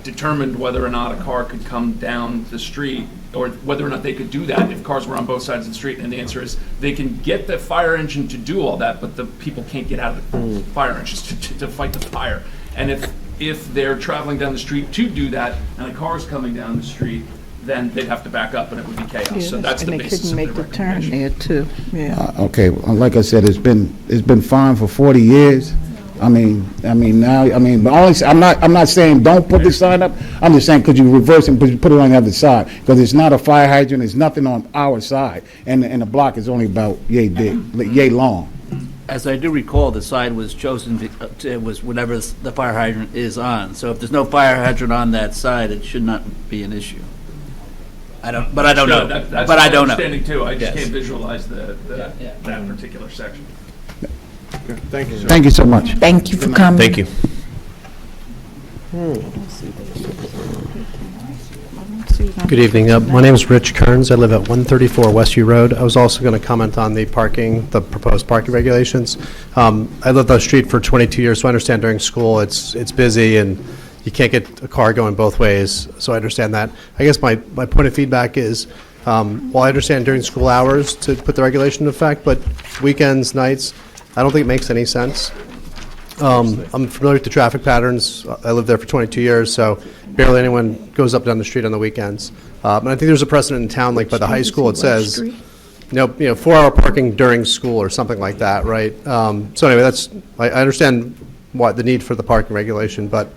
determined whether or not a car could come down the street, or whether or not they could do that if cars were on both sides of the street. And the answer is, they can get the fire engine to do all that, but the people can't get out of the fire engines to fight the fire. And if they're traveling down the street to do that, and a car's coming down the street, then they'd have to back up and it would be chaos. So that's the basis of And the they couldn't make the turn recommendation. there, too, yeah. Okay, well, like I said, it's been fine for 40 years. But honestly, I'm not saying don't put the sign up. I'm just saying, could you reverse it and put it on the other side? Because it's not a fire hydrant, there's nothing on our side. And the block is only about yay big, yay long. As I do recall, the sign was chosen, it was whatever the fire hydrant is on. So if there's no fire hydrant on that side, it should not be an issue. I don't know. That's But my I don't know. understanding too. I just Yes. can't visualize that particular section. Thank you, sir. Thank you so much. Thank you for coming. Thank you. Good evening. My name is Rich Kearns. I live at 134 Westview Road. I was also going to comment on the proposed parking regulations. I lived on the street for 22 years, so I understand during school it's busy and you can't get a car going both ways, so I understand that. I guess my point of feedback is, while I understand during school hours to put the regulation in effect, but weekends, nights, I don't think it makes any sense. I'm familiar with the traffic patterns. I lived there for 22 years, so barely anyone goes up and down the street on the weekends. And I think there's a precedent in town, like by the high school, it says, 4-hour parking during school or something like that, right? So anyway, I understand the need for the parking regulation, but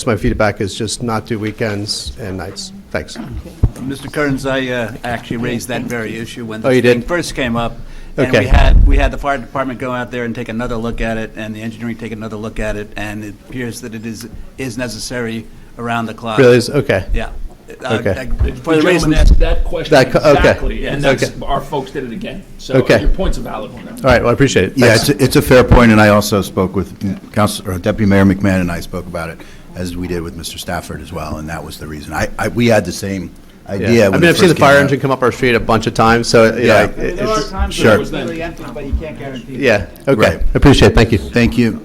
my feedback is just not do weekends and nights. Thanks. Mr. Kearns, I actually raised that very issue when Oh, you this thing did? first came up. And Okay. we had the fire department go out there and take another look at it, and the engineering take another look at it, and it appears that it is necessary around the clock. Really is? Okay. Yeah. Okay. For the gentleman reason asked that question okay. exactly, and that's, Okay. our folks did it again. So Okay. your point's a valid one. All right, well, I appreciate it. Yeah, Thanks. it's a fair point, and I also spoke with Deputy Mayor McMahon, and I spoke about it, as we did with Mr. Stafford as well, and that was the reason. We had the same idea. Yeah. I when mean, it I've seen the first came fire out. engine come up our street a bunch of times, so, Yeah. There are times Sure. when it's really empty, but you can't guarantee. yeah, okay. Right. I appreciate it. Thank you. Thank you.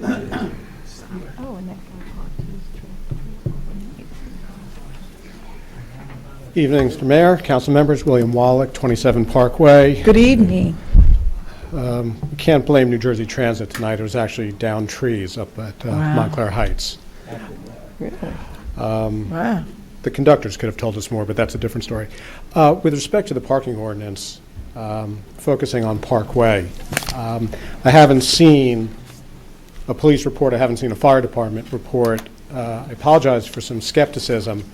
Evening, Mr. Mayor, council members, William Wallach, 27 Parkway. Good evening. We can't blame New Jersey Transit tonight. It was actually down trees up at Wow. Montclair Heights. Really? Wow. The conductors could have told us more, but that's a different story. With respect to the parking ordinance, focusing on Parkway, I haven't seen a police report, I haven't seen a fire department report. I apologize for some skepticism,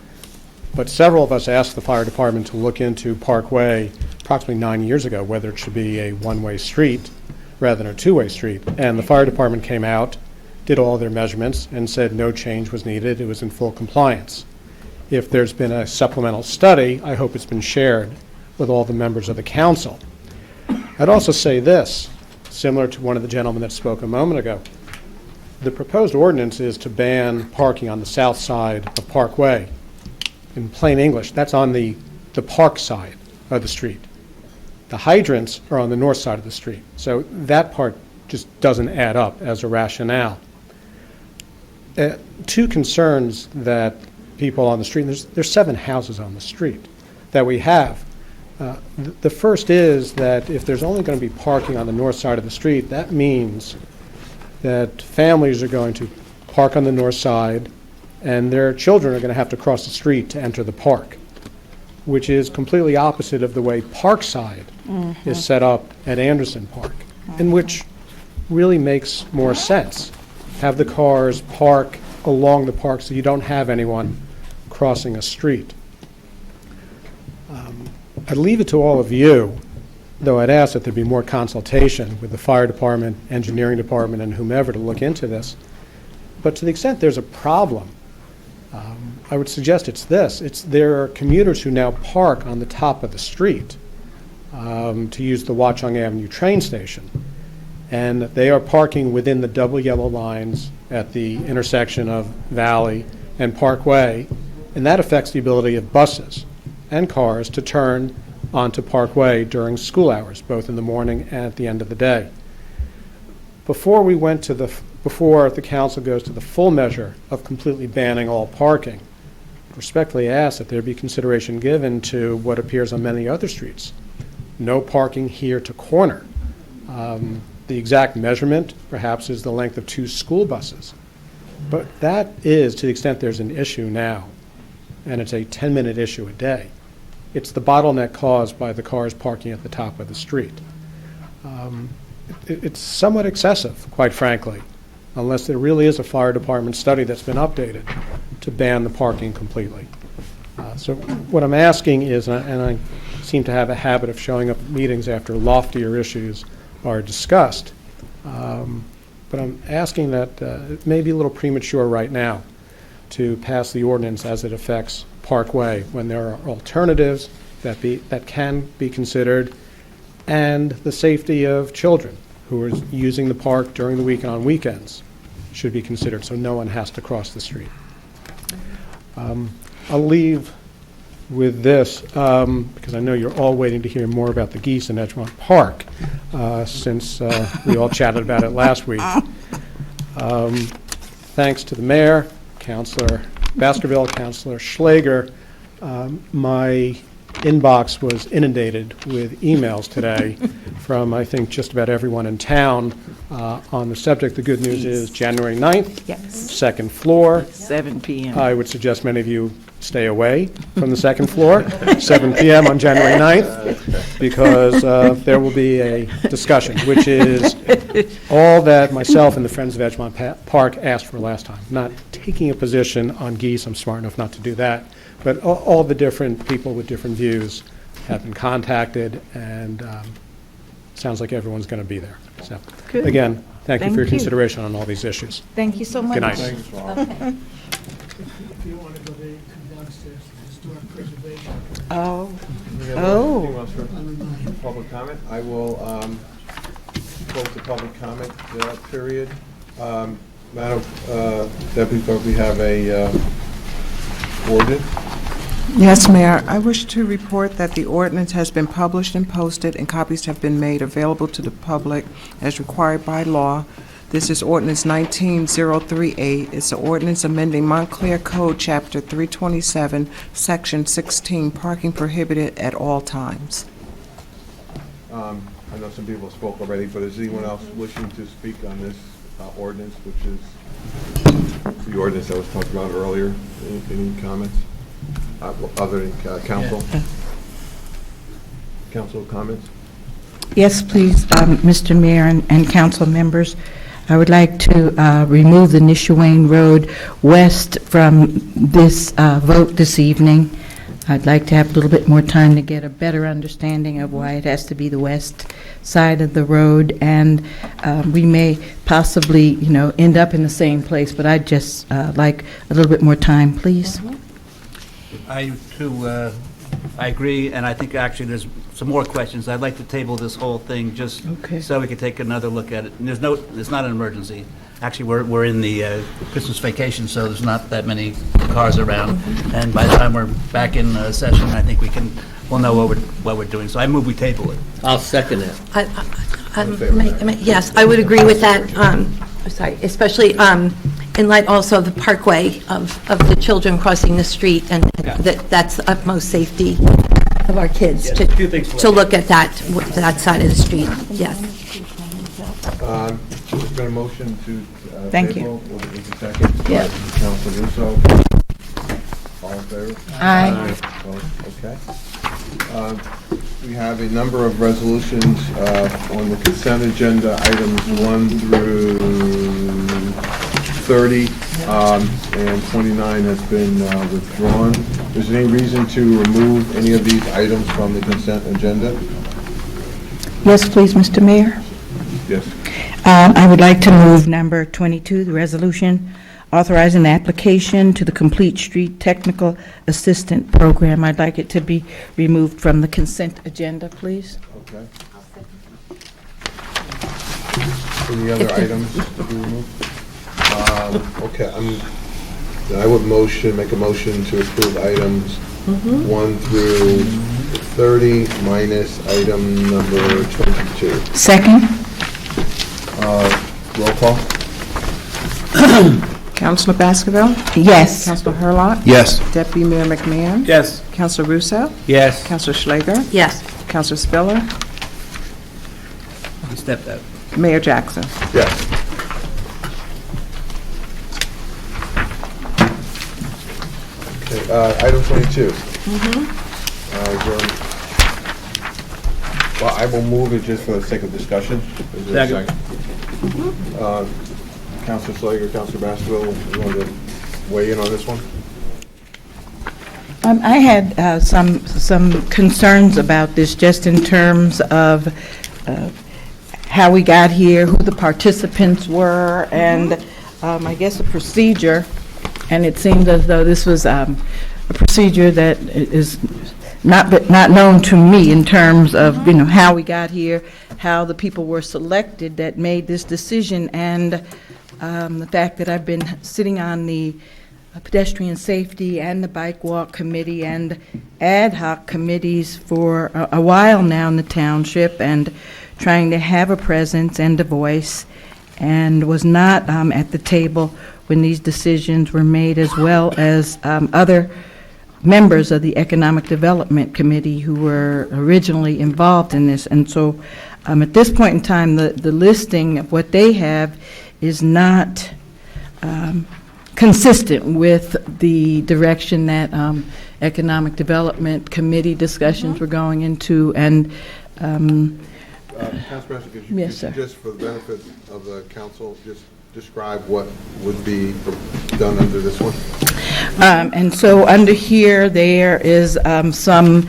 but several of us asked the fire department to look into Parkway approximately 9 years ago, whether it should be a one-way street rather than a two-way street. And the fire department came out, did all their measurements, and said no change was needed. It was in full compliance. If there's been a supplemental study, I hope it's been shared with all the members of the council. I'd also say this, similar to one of the gentlemen that spoke a moment ago. The proposed ordinance is to ban parking on the south side of Parkway. In plain English, that's on the park side of the street. The hydrants are on the north side of the street. So that part just doesn't add up as a rationale. Two concerns that people on the street, there's 7 houses on the street that we have. The first is that if there's only going to be parking on the north side of the street, that means that families are going to park on the north side and their children are going to have to cross the street to enter the park, which is completely opposite of the way Parkside is set up at Anderson Park, and which really makes more sense. Have the cars park along the park so you don't have anyone crossing a street. I'd leave it to all of you, though I'd ask that there be more consultation with the fire department, engineering department, and whomever to look into this. But to the extent there's a problem, I would suggest it's this. There are commuters who now park on the top of the street to use the Watchung Avenue train station. And they are parking within the double yellow lines at the intersection of Valley and Parkway, and that affects the ability of buses and cars to turn onto Parkway during school hours, both in the morning and at the end of the day. Before the council goes to the full measure of completely banning all parking, I respectfully ask that there be consideration given to what appears on many other streets. No parking here to corner. The exact measurement, perhaps, is the length of 2 school buses. But that is, to the extent there's an issue now, and it's a 10-minute issue a day, it's the bottleneck caused by the cars parking at the top of the street. It's somewhat excessive, quite frankly, unless there really is a fire department study that's been updated to ban the parking completely. So what I'm asking is, and I seem to have a habit of showing up at meetings after loftier issues are discussed, but I'm asking that it may be a little premature right now to pass the ordinance as it affects Parkway when there are alternatives that can be considered, and the safety of children who are using the park during the week and on weekends should be considered, so no one has to cross the street. I'll leave with this, because I know you're all waiting to hear more about the geese in Edgemont Park, since we all chatted about it last week. Thanks to the mayor, Councilor Baskerville, Councilor Schlager, my inbox was inundated with emails today from, I think, just about everyone in town on the subject. The good news is January 9th, Yes. second floor. 7 p.m. I would suggest many of you stay away from the second floor, 7 p.m. on January 9th, because there will be a discussion, which is all that myself and the Friends of Edgemont Park asked for last time. Not taking a position on geese, I'm smart enough not to do that, but all the different people with different views have been contacted, and sounds like everyone's going to be there. So, Good. again, thank you for Thank your you. consideration on all these issues. Thank you so much. Good night. Okay. If you want to go downstairs to historic preservation. Oh. Anything Oh. else for public comment? I will close the public comment period. Madam Deputy Clerk, we have a ordinance. Yes, Mayor. I wish to report that the ordinance has been published and posted, and copies have been made available to the public as required by law. This is Ordinance 19038. It's an ordinance amending Montclair Code Chapter 327, Section 16, Parking Prohibited at all times. I know some people spoke already, but is anyone else wishing to speak on this ordinance, which is the ordinance that was talked about earlier? Any comments? Other than council? Council comments? Yes, please, Mr. Mayor and council members. I would like to remove the Nishawane Road west from this vote this evening. I'd like to have a little bit more time to get a better understanding of why it has to be the west side of the road, and we may possibly, end up in the same place, but I'd just like a little bit more time, please. I, too, I agree, and I think actually there's some more questions. I'd like to table this whole thing just so we can take another look at it. And it's not an emergency. Actually, we're in the Christmas vacation, so there's not that many cars around. And by the time we're back in session, I think we'll know what we're doing. So I move we table it. I'll second it. Yes, I would agree with that. Sorry, especially in light also of the parkway of the children crossing the street, and that's the utmost safety of our kids to look at that side of the street. Yes. There's been a motion to Thank table. Will there be a second? Yeah. Council Russo. All in favor? Aye. Okay. We have a number of resolutions on the consent agenda, items 1 through 30, and 29 has been withdrawn. Is there any reason to remove any of these items from the consent agenda? Yes, please, Mr. Mayor. Yes. I would like to move number 22, the resolution authorizing the application to the Complete Street Technical Assistant Program. I'd like it to be removed from the consent agenda, please. Okay. Any other items to be removed? Okay, I would make a motion to approve items 1 through 30 minus item number 22. Second? Roll call? Councilor Baskerville? Yes. Councilor Hurlock? Yes. Deputy Mayor McMahon? Yes. Councilor Russo? Yes. Councilor Schlager? Yes. Councilor Spiller? You stepped out. Mayor Jackson? Yes. Okay, item 22. Well, I will move it just for the sake of discussion. Is there a Second. Councilor Slager, Councilor Baskerville, you want to weigh in on this one? I had some concerns about this, just in terms of how we got here, who the participants were, and I guess the procedure. And it seemed as though this was a procedure that is not known to me in terms of, how we got here, how the people were selected that made this decision, and the fact that I've been sitting on the pedestrian safety and the bike walk committee and ad hoc committees for a while now in the township, and trying to have a presence and a voice, and was not at the table when these decisions were made, as well as other members of the Economic Development Committee who were originally involved in this. And so at this point in time, the listing of what they have is not consistent with the direction that Economic Development Committee discussions were going into. And Councilor Baskerville, could you Yes, sir. just for the benefit of the council, just describe what would be done under this one? And so under here, there is some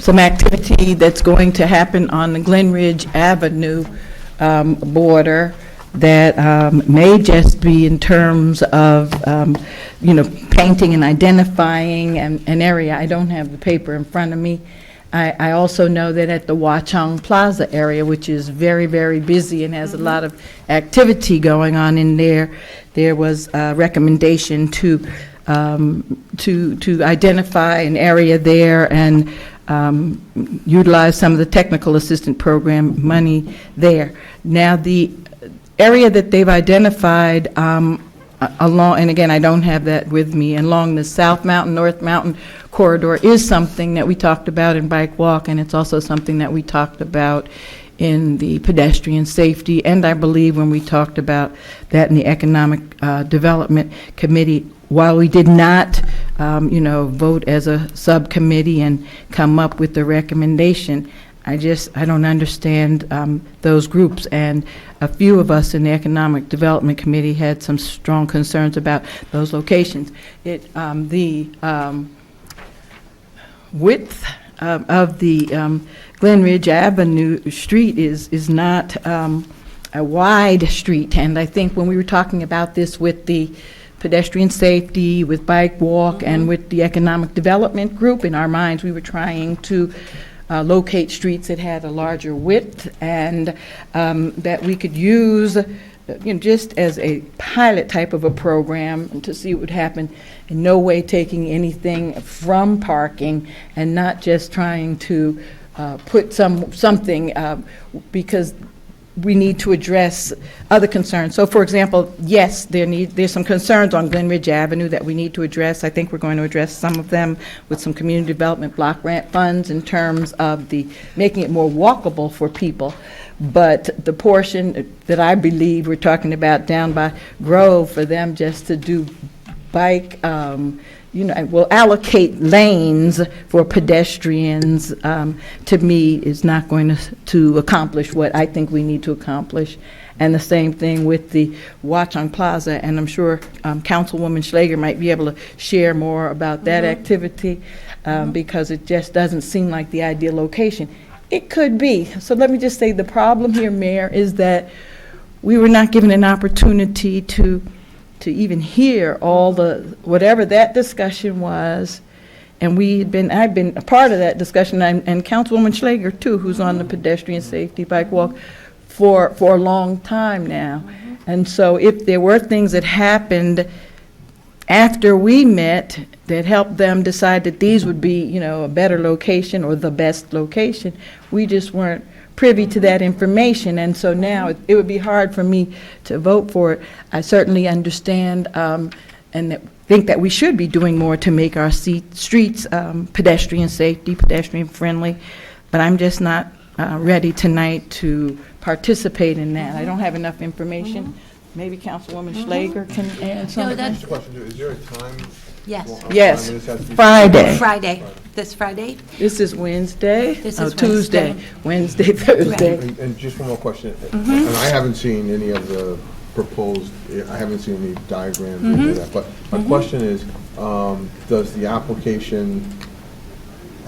activity that's going to happen on the Glen Ridge Avenue border that may just be in terms of, painting and identifying an area. I don't have the paper in front of me. I also know that at the Watchung Plaza area, which is very, very busy and has a lot of activity going on in there, there was a recommendation to identify an area there and utilize some of the technical assistant program money there. Now, the area that they've identified along, and again, I don't have that with me, along the South Mountain, North Mountain corridor is something that we talked about in Bike Walk, and it's also something that we talked about in the pedestrian safety, and I believe when we talked about that in the Economic Development Committee, while we did not, vote as a subcommittee and come up with the recommendation, I don't understand those groups, and a few of us in the Economic Development Committee had some strong concerns about those locations. The width of the Glen Ridge Avenue street is not a wide street, and I think when we were talking about this with the pedestrian safety, with Bike Walk, and with the Economic Development Group, in our minds we were trying to locate streets that had a larger width, and that we could use just as a pilot type of a program to see what would happen, in no way taking anything from parking, and not just trying to put something because we need to address other concerns. So, for example, yes, there's some concerns on Glen Ridge Avenue that we need to address. I think we're going to address some of them with some community development block grant funds in terms of making it more walkable for people. But the portion that I believe we're talking about down by Grove, for them just to do bike, will allocate lanes for pedestrians, to me, is not going to accomplish what I think we need to accomplish. and the same thing with the Watch on Plaza, and I'm sure Councilwoman Schlager might be able to share more about that activity, because it just doesn't seem like the ideal location. It could be. So let me just say the problem here, Mayor, is that we were not given an opportunity to even hear all the, whatever that discussion was. And I've been a part of that discussion, and Councilwoman Schlager too, who's on the pedestrian safety bike walk for a long time now. And so if there were things that happened after we met that helped them decide that these would be, a better location or the best location, we just weren't privy to that information, and so now it would be hard for me to vote for it. I certainly understand and think that we should be doing more to make our streets pedestrian safety, pedestrian friendly, but I'm just not ready tonight to participate in that. I don't have enough information. Maybe Councilwoman Schlager can add something. Just a question, is there a time? Yes. Well, Yes, time this has to be- Friday. This Friday? This is Wednesday? This Oh, is Tuesday. Wednesday. Thursday. And just one more question, and I haven't seen any of the proposed, I haven't seen any diagrams or any of that, but my question is, does the application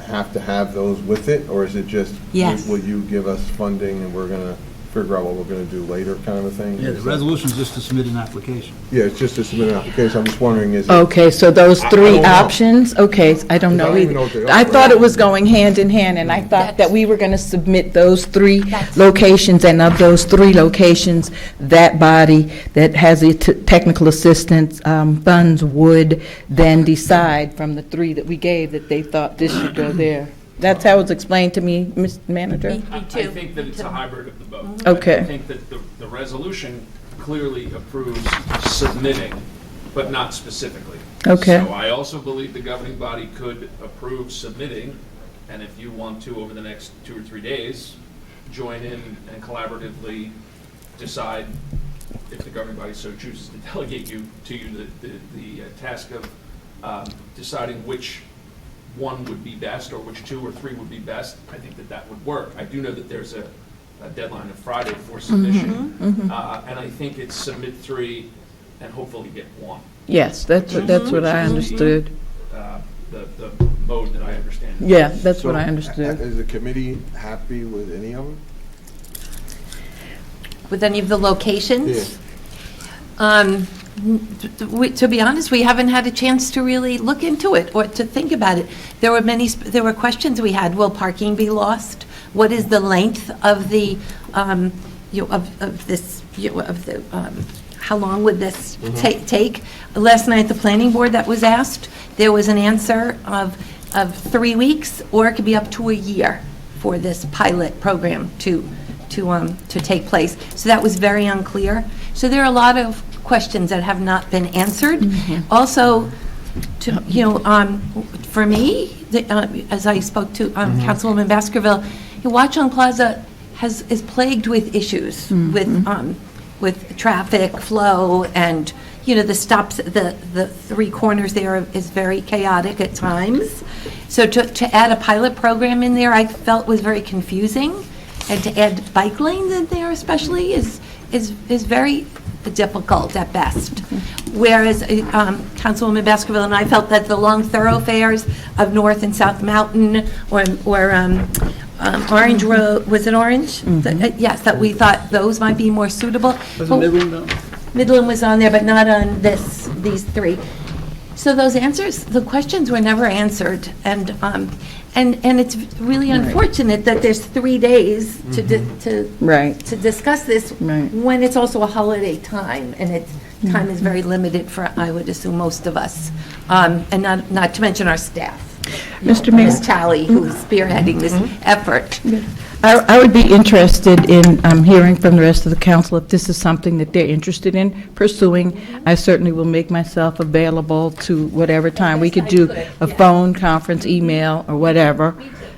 have to have those with it, or is it just, Yes. will you give us funding and we're gonna figure out what we're gonna do later, kind of a thing? Yeah, the resolution's just to submit an application. Yeah, it's just to submit an application, I'm just wondering, is it? Okay, so those I three don't know. options, okay, I don't I know don't even know either. what they I are. thought it was going hand in hand, and I thought that we were going to submit those three locations, and of those three locations, that body that has the technical assistance funds would then decide from the three that we gave that they thought this should go there. That's how it was explained to me, Mr. Manager? I think that it's a hybrid of the both. Okay. I think that the resolution clearly approves submitting, but not specifically. Okay. So I also believe the governing body could approve submitting, and if you want to, over the next 2 or 3 days, join in and collaboratively decide, if the governing body so chooses to delegate to you the task of deciding which one would be best, or which 2 or 3 would be best. I think that would work. I do know that there's a deadline of Friday for submission, and I think it's submit 3 and hopefully get 1. Yes, that's what I understood. The mode that I understand. Yeah, that's what So, I understood. Is the committee happy with any of them? With any of the locations? Yeah. To be honest, we haven't had a chance to really look into it or to think about it. There were questions we had. Will parking be lost? What is the length of the, how long would this take? Last night, the planning board that was asked, there was an answer of 3 weeks, or it could be up to a year for this pilot program to take place. So that was very unclear. So there are a lot of questions that have not been answered. Also, for me, as I spoke to Councilwoman Baskerville, Watch on Plaza is plagued with issues with traffic flow, and the stops, the 3 corners there is very chaotic at times. So to add a pilot program in there, I felt was very confusing, and to add bike lanes in there especially is very difficult at best. Whereas Councilwoman Baskerville and I felt that the long thoroughfares of North and South Mountain or Orange Road, was it Orange? Yes, that we thought those might be more suitable. Was it Midland, though? Midland was on there, but not on these 3. So those answers, the questions were never answered, and it's really unfortunate that there's 3 days to discuss this when it's also a holiday time, and time is very limited for, I would assume, most of us, and not to mention our staff. Mr. Mayor. Ms. Talley, who's spearheading this effort. I would be interested in hearing from the rest of the council if this is something that they're interested in pursuing. I certainly will make myself available to whatever time. We could do a phone conference, email, or whatever,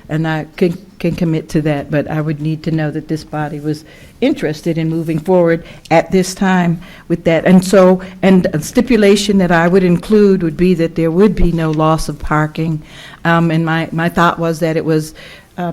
and I can commit to that, but I would need to know that this body was interested in moving forward at this time with that. And a stipulation that I would include would be that there would be no loss of parking. And my thought was that it was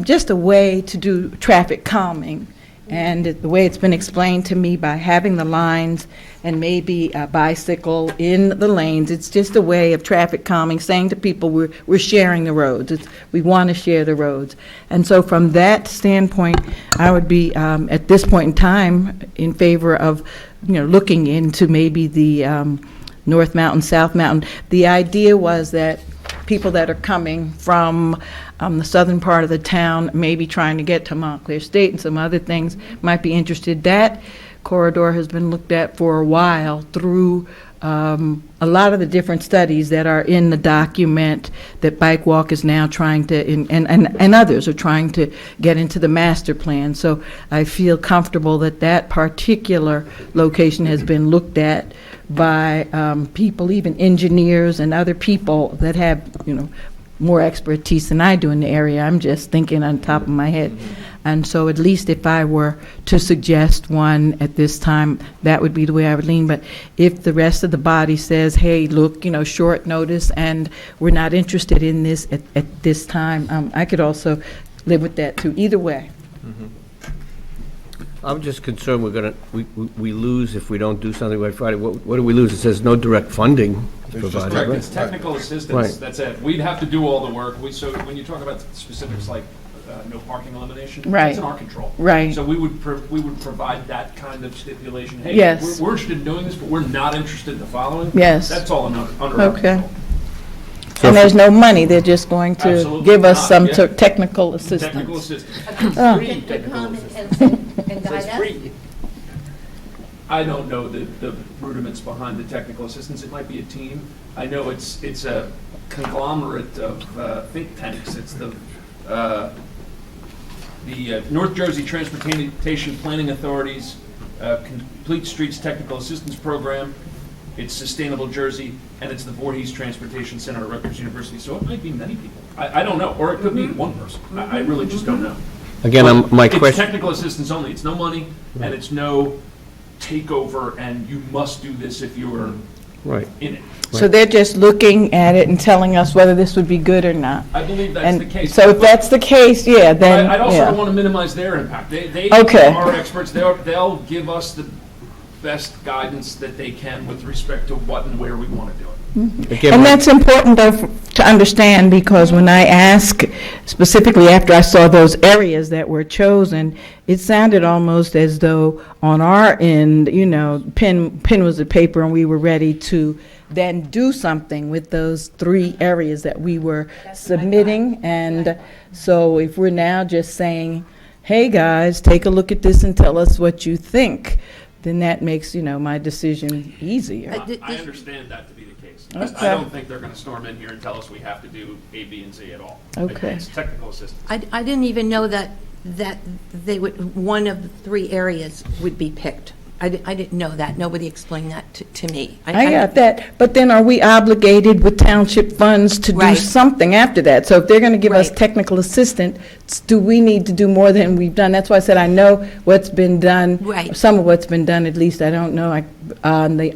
just a way to do traffic calming And the way it's been explained to me, by having the lines and maybe a bicycle in the lanes, it's just a way of traffic calming, saying to people, we're sharing the roads. We want to share the roads. And so from that standpoint, I would be, at this point in time, in favor of, looking into maybe the North Mountain, South Mountain. The idea was that people that are coming from the southern part of the town, maybe trying to get to Montclair State and some other things, might be interested. That corridor has been looked at for a while through a lot of the different studies that are in the document that Bike Walk is now trying to, and others are trying to get into the master plan. So I feel comfortable that that particular location has been looked at by people, even engineers and other people that have, more expertise than I do in the area. I'm just thinking on top of my head. And so at least if I were to suggest one at this time, that would be the way I would lean. But if the rest of the body says, hey, look, short notice and we're not interested in this at this time, I could also live with that too. Either way. I'm just concerned we lose if we don't do something by Friday. What do we lose? It says no direct funding provided. Correct, right? it's technical assistance, Right. that's it. We'd have to do all the work. So when you talk about specifics like no parking elimination, Right. that's in our control. Right. So we would provide that kind of stipulation. Hey, Yes. we're interested in doing this, but we're not interested in the following. Yes. That's all under our Okay. control. And there's no money, they're just going to Absolutely give us not, some yeah. technical assistance. Technical assistance. Oh. Free technical assistance. And guide us? Free. I don't know the rudiments behind the technical assistance. It might be a team. I know it's a conglomerate of think tanks. It's the North Jersey Transportation Planning Authority's Complete Streets Technical Assistance Program. It's Sustainable Jersey, and it's the Voorhees Transportation Center at Rutgers University. So it might be many people. I don't know, or it could be one person. I really just don't know. Again, my It's question. technical assistance only. It's no money, and it's no takeover, and you must do this if you're Right. in it. So they're just looking at it and telling us whether this would be good or not. I believe that's And the case. so if that's the case, yeah, then, I also yeah. don't want to minimize their impact. They Okay. are experts. They'll give us the best guidance that they can with respect to what and where we want to do it. Again, And my- that's important, though, to understand, because when I ask, specifically after I saw those areas that were chosen, it sounded almost as though on our end, pen was the paper, and we were ready to then do something with those 3 areas that we were submitting. And so if we're now just saying, hey, guys, take a look at this and tell us what you think, then that makes, my decision easier. I understand that to be the case. Okay. I don't think they're going to storm in here and tell us we have to do A, B, and Z at all. Okay. It's technical assistance. I didn't even know that they would, one of the 3 areas would be picked. I didn't know that. Nobody explained that to me. I got that, but then are we obligated with township funds to do Right. something after that? So if they're going to give us Right. technical assistance, do we need to do more than we've done? That's why I said I know what's been done. Right. Some of what's been done, at least, I don't know, on the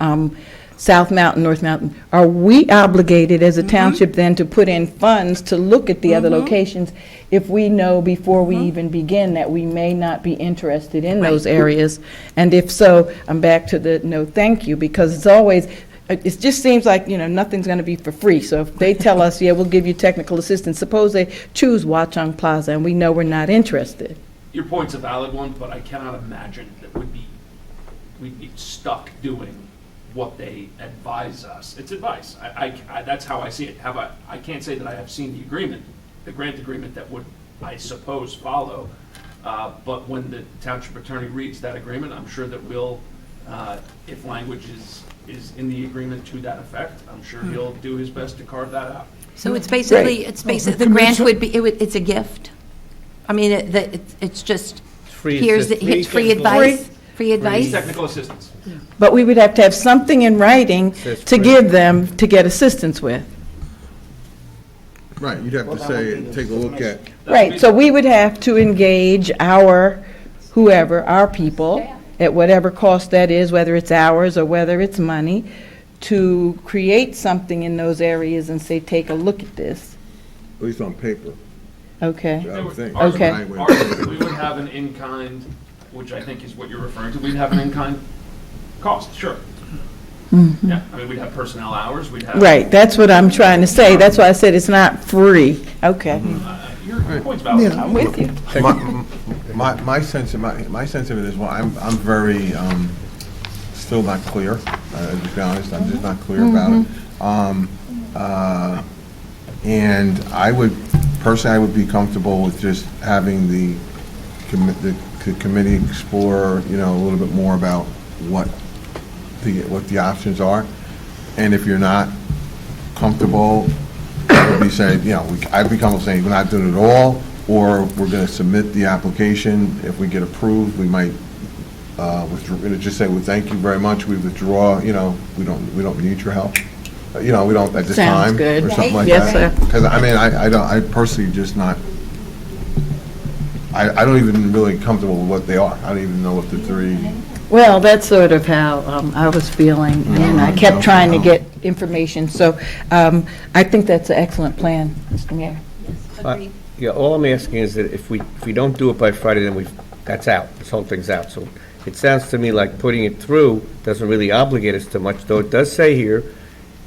South Mountain, North Mountain. Are we obligated as a township then to put in funds to look at the other locations if we know before we even begin that we may not be interested in those areas? And if so, I'm back to the no thank you, because it's always, it just seems like, nothing's going to be for free. So if they tell us, yeah, we'll give you technical assistance, suppose they choose Watchung Plaza and we know we're not interested. Your point's a valid one, but I cannot imagine that we'd be stuck doing what they advise us. It's advice. That's how I see it. I can't say that I have seen the agreement, the grant agreement that would, I suppose, follow. But when the township attorney reads that agreement, I'm sure that we'll, if language is in the agreement to that effect, I'm sure he'll do his best to carve that out. So it's basically, the grant would be, it's a gift? I mean, it's just, Free here's the, assist- free advice? Free advice? Technical assistance. But we would have to have something in writing Says to free. give them to get assistance with. Right, you'd have to say, take a look at, Right, so we would have to engage our, whoever, our people, at whatever cost that is, whether it's hours or whether it's money, to create something in those areas and say, take a look at this. at least on paper, Okay, I would think. Okay. We would have an in-kind which I think is what you're referring to, we'd have an in-kind cost, sure. Yeah, I mean, we'd have personnel hours, we'd have. Right, that's what I'm trying to say. That's why I said it's not free. Okay. Your point's valid. I'm with you. My sense of it is, well, I'm very, still not clear, to be honest, I'm just not clear about it. And I would, personally, I would be comfortable with just having the committee explore, a little bit more about what the options are. And if you're not comfortable, I would be saying, I'd be comfortable saying we're not doing it all, or we're going to submit the application. If we get approved, we might just say, well, thank you very much, we withdraw, we don't need your help. We don't at this Sounds time. good. Or something like Yes, that. sir. Because, I personally just not, I don't even really comfortable with what they are. I don't even know what the three. Well, that's sort of how I was feeling, and I kept trying to get information. So I think that's an excellent plan, Mr. Mayor. Yeah, all I'm asking is that if we don't do it by Friday, then that's out, this whole thing's out. So it sounds to me like putting it through doesn't really obligate us too much, though it does say here,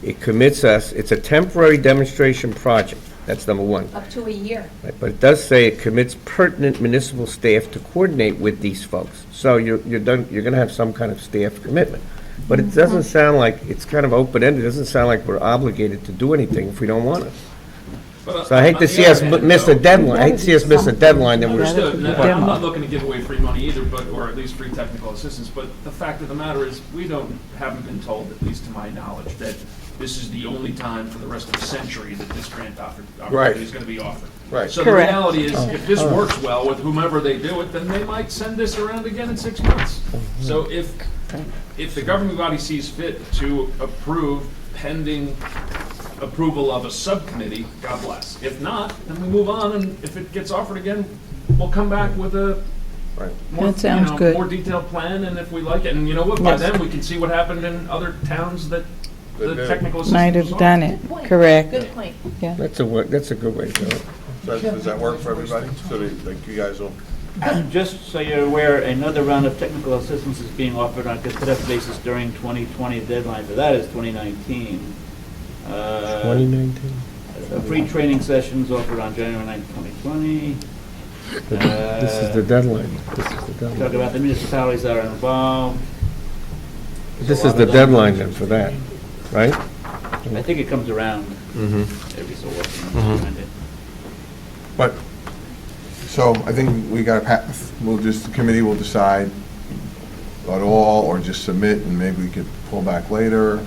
it commits us, it's a temporary demonstration project, that's number one. Up to a year. Right, but it does say it commits pertinent municipal staff to coordinate with these folks. So you're gonna have some kind of staff commitment. But it doesn't sound like, it's kind of open-ended, it doesn't sound like we're obligated to do anything if we don't want to. So I hate to see us miss a deadline, I hate to see us miss a deadline that we're. Understood, and I'm not looking to give away free money either, or at least free technical assistance, but the fact of the matter is, haven't been told, at least to my knowledge, that this is the only time for the rest of the century that this grant opportunity is going to be offered. Right. So the reality is, if this works well with whomever they do it, then they might send this around again in 6 months. So if the governing body sees fit to approve pending approval of a subcommittee, God bless. If not, then we move on, and if it gets offered again, we'll come back with a more, That sounds good. more detailed plan, and if we like it, and you know what, by then we can see what happened in other towns that the technical assistance Might was have on. done it, correct. Good point. Yeah. That's a good way to do it. Does that work for everybody? So you guys will. Just so you're aware, another round of technical assistance is being offered on a competitive basis during 2020. The deadline for that is 2019. 2019? Free training sessions offered on January 9th, 2020. This is the deadline. Talk about the municipalities that are involved. This is the deadline then for that, right? I think it comes around every so often. But, so I think we got a path. The committee will decide at all, or just submit, and maybe we could pull back later.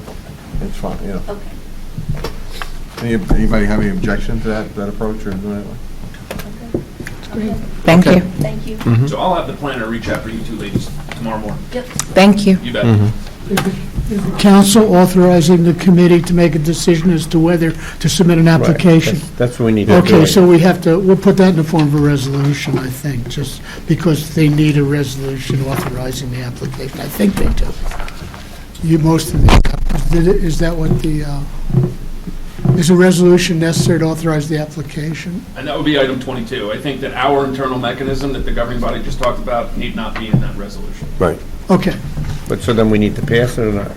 It's fine, Okay. Anybody have any objection to that approach, or anything like that? Thank you. Thank you. So I'll have the planner reach out for you two ladies tomorrow morning. Yep. Thank you. You bet. Is the council authorizing the committee to make a decision as to whether to submit an application? That's what we need to do. Okay, so we'll put that in the form of a resolution, I think, just because they need a resolution authorizing the application. I think they do. Most of the, is that what is a resolution necessary to authorize the application? And that would be item 22. I think that our internal mechanism that the governing body just talked about need not be in that resolution. Right. Okay. But so then we need to pass it or not?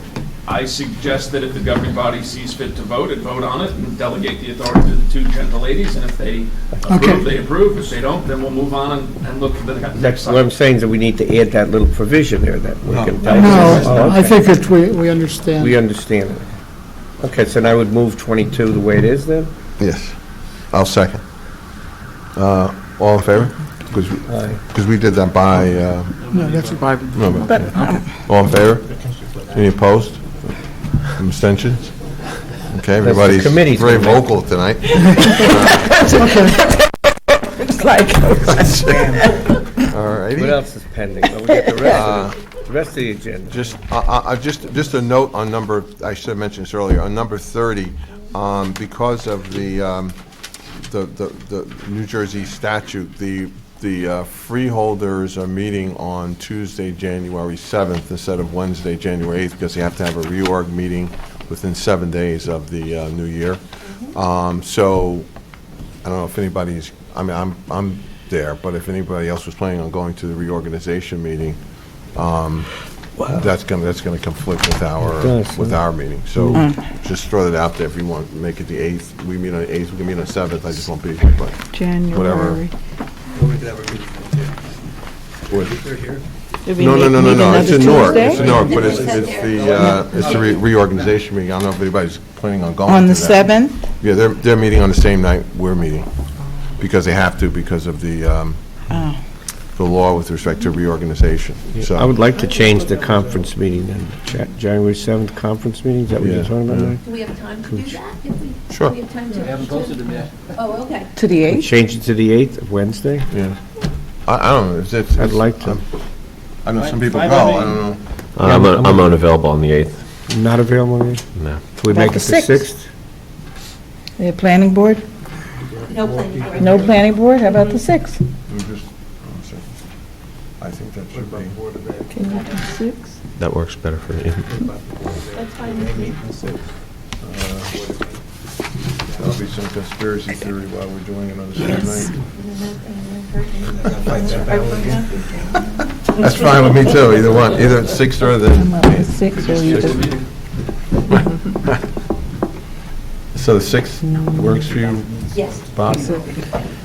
I suggest that if the governing body sees fit to vote on it, and delegate the authority to the two gentle ladies, and if they approve, they approve. If they don't, then we'll move on and look for the next That's cycle. what I'm saying, is that we need to add that little provision there that we can. No, I think that we understand. We understand it. Okay, so now I would move 22 the way it is then? Yes. I'll second. All in favor? Because we did that by, No, that's all in favor? Any opposed? Abstentions? Okay, everybody's committee's very gonna make vocal tonight. It's like, All righty. What else is pending? Well, we got the rest of the agenda. Just a note on I should have mentioned this earlier, on number 30, because of the New Jersey statute, the freeholders are meeting on Tuesday, January 7th, instead of Wednesday, January 8th, because they have to have a reorg meeting within 7 days of the new year. So, I don't know if anybody's, I'm there, but if anybody else was planning on going to the reorganization meeting, that's gonna conflict with our meeting. So just throw that out there if you want to make it the 8th. We meet on the 8th, we can meet on the 7th, I just won't be here, but whatever. January. No, it's in Newark, but it's the reorganization meeting. I don't know if anybody's planning on going to that. On the 7th? Yeah, they're meeting on the same night we're meeting, because they have to, because of the law with respect to reorganization. So I would like to change the conference meeting then. January 7th conference meeting, is that what you're talking about now? Do we have time to do that? Sure. Do we have time to? We haven't posted them yet. Oh, okay. To the 8th? Change it to the 8th of Wednesday? Yeah. I don't know, I'd like to. I know some people go, I don't know. I'm unavailable on the 8th. Not available on the 8th? No. Can we make it the 6th? The planning board? No planning board. No planning board? How about the 6th? I think that should be. Can you do 6? That works better for me. That's fine with me. There'll be some conspiracy theory while we're doing it on the same night. That's fine with me too, either one, either 6th or the. I'm up at 6 or either. So the 6th works for you, Yes. Bob?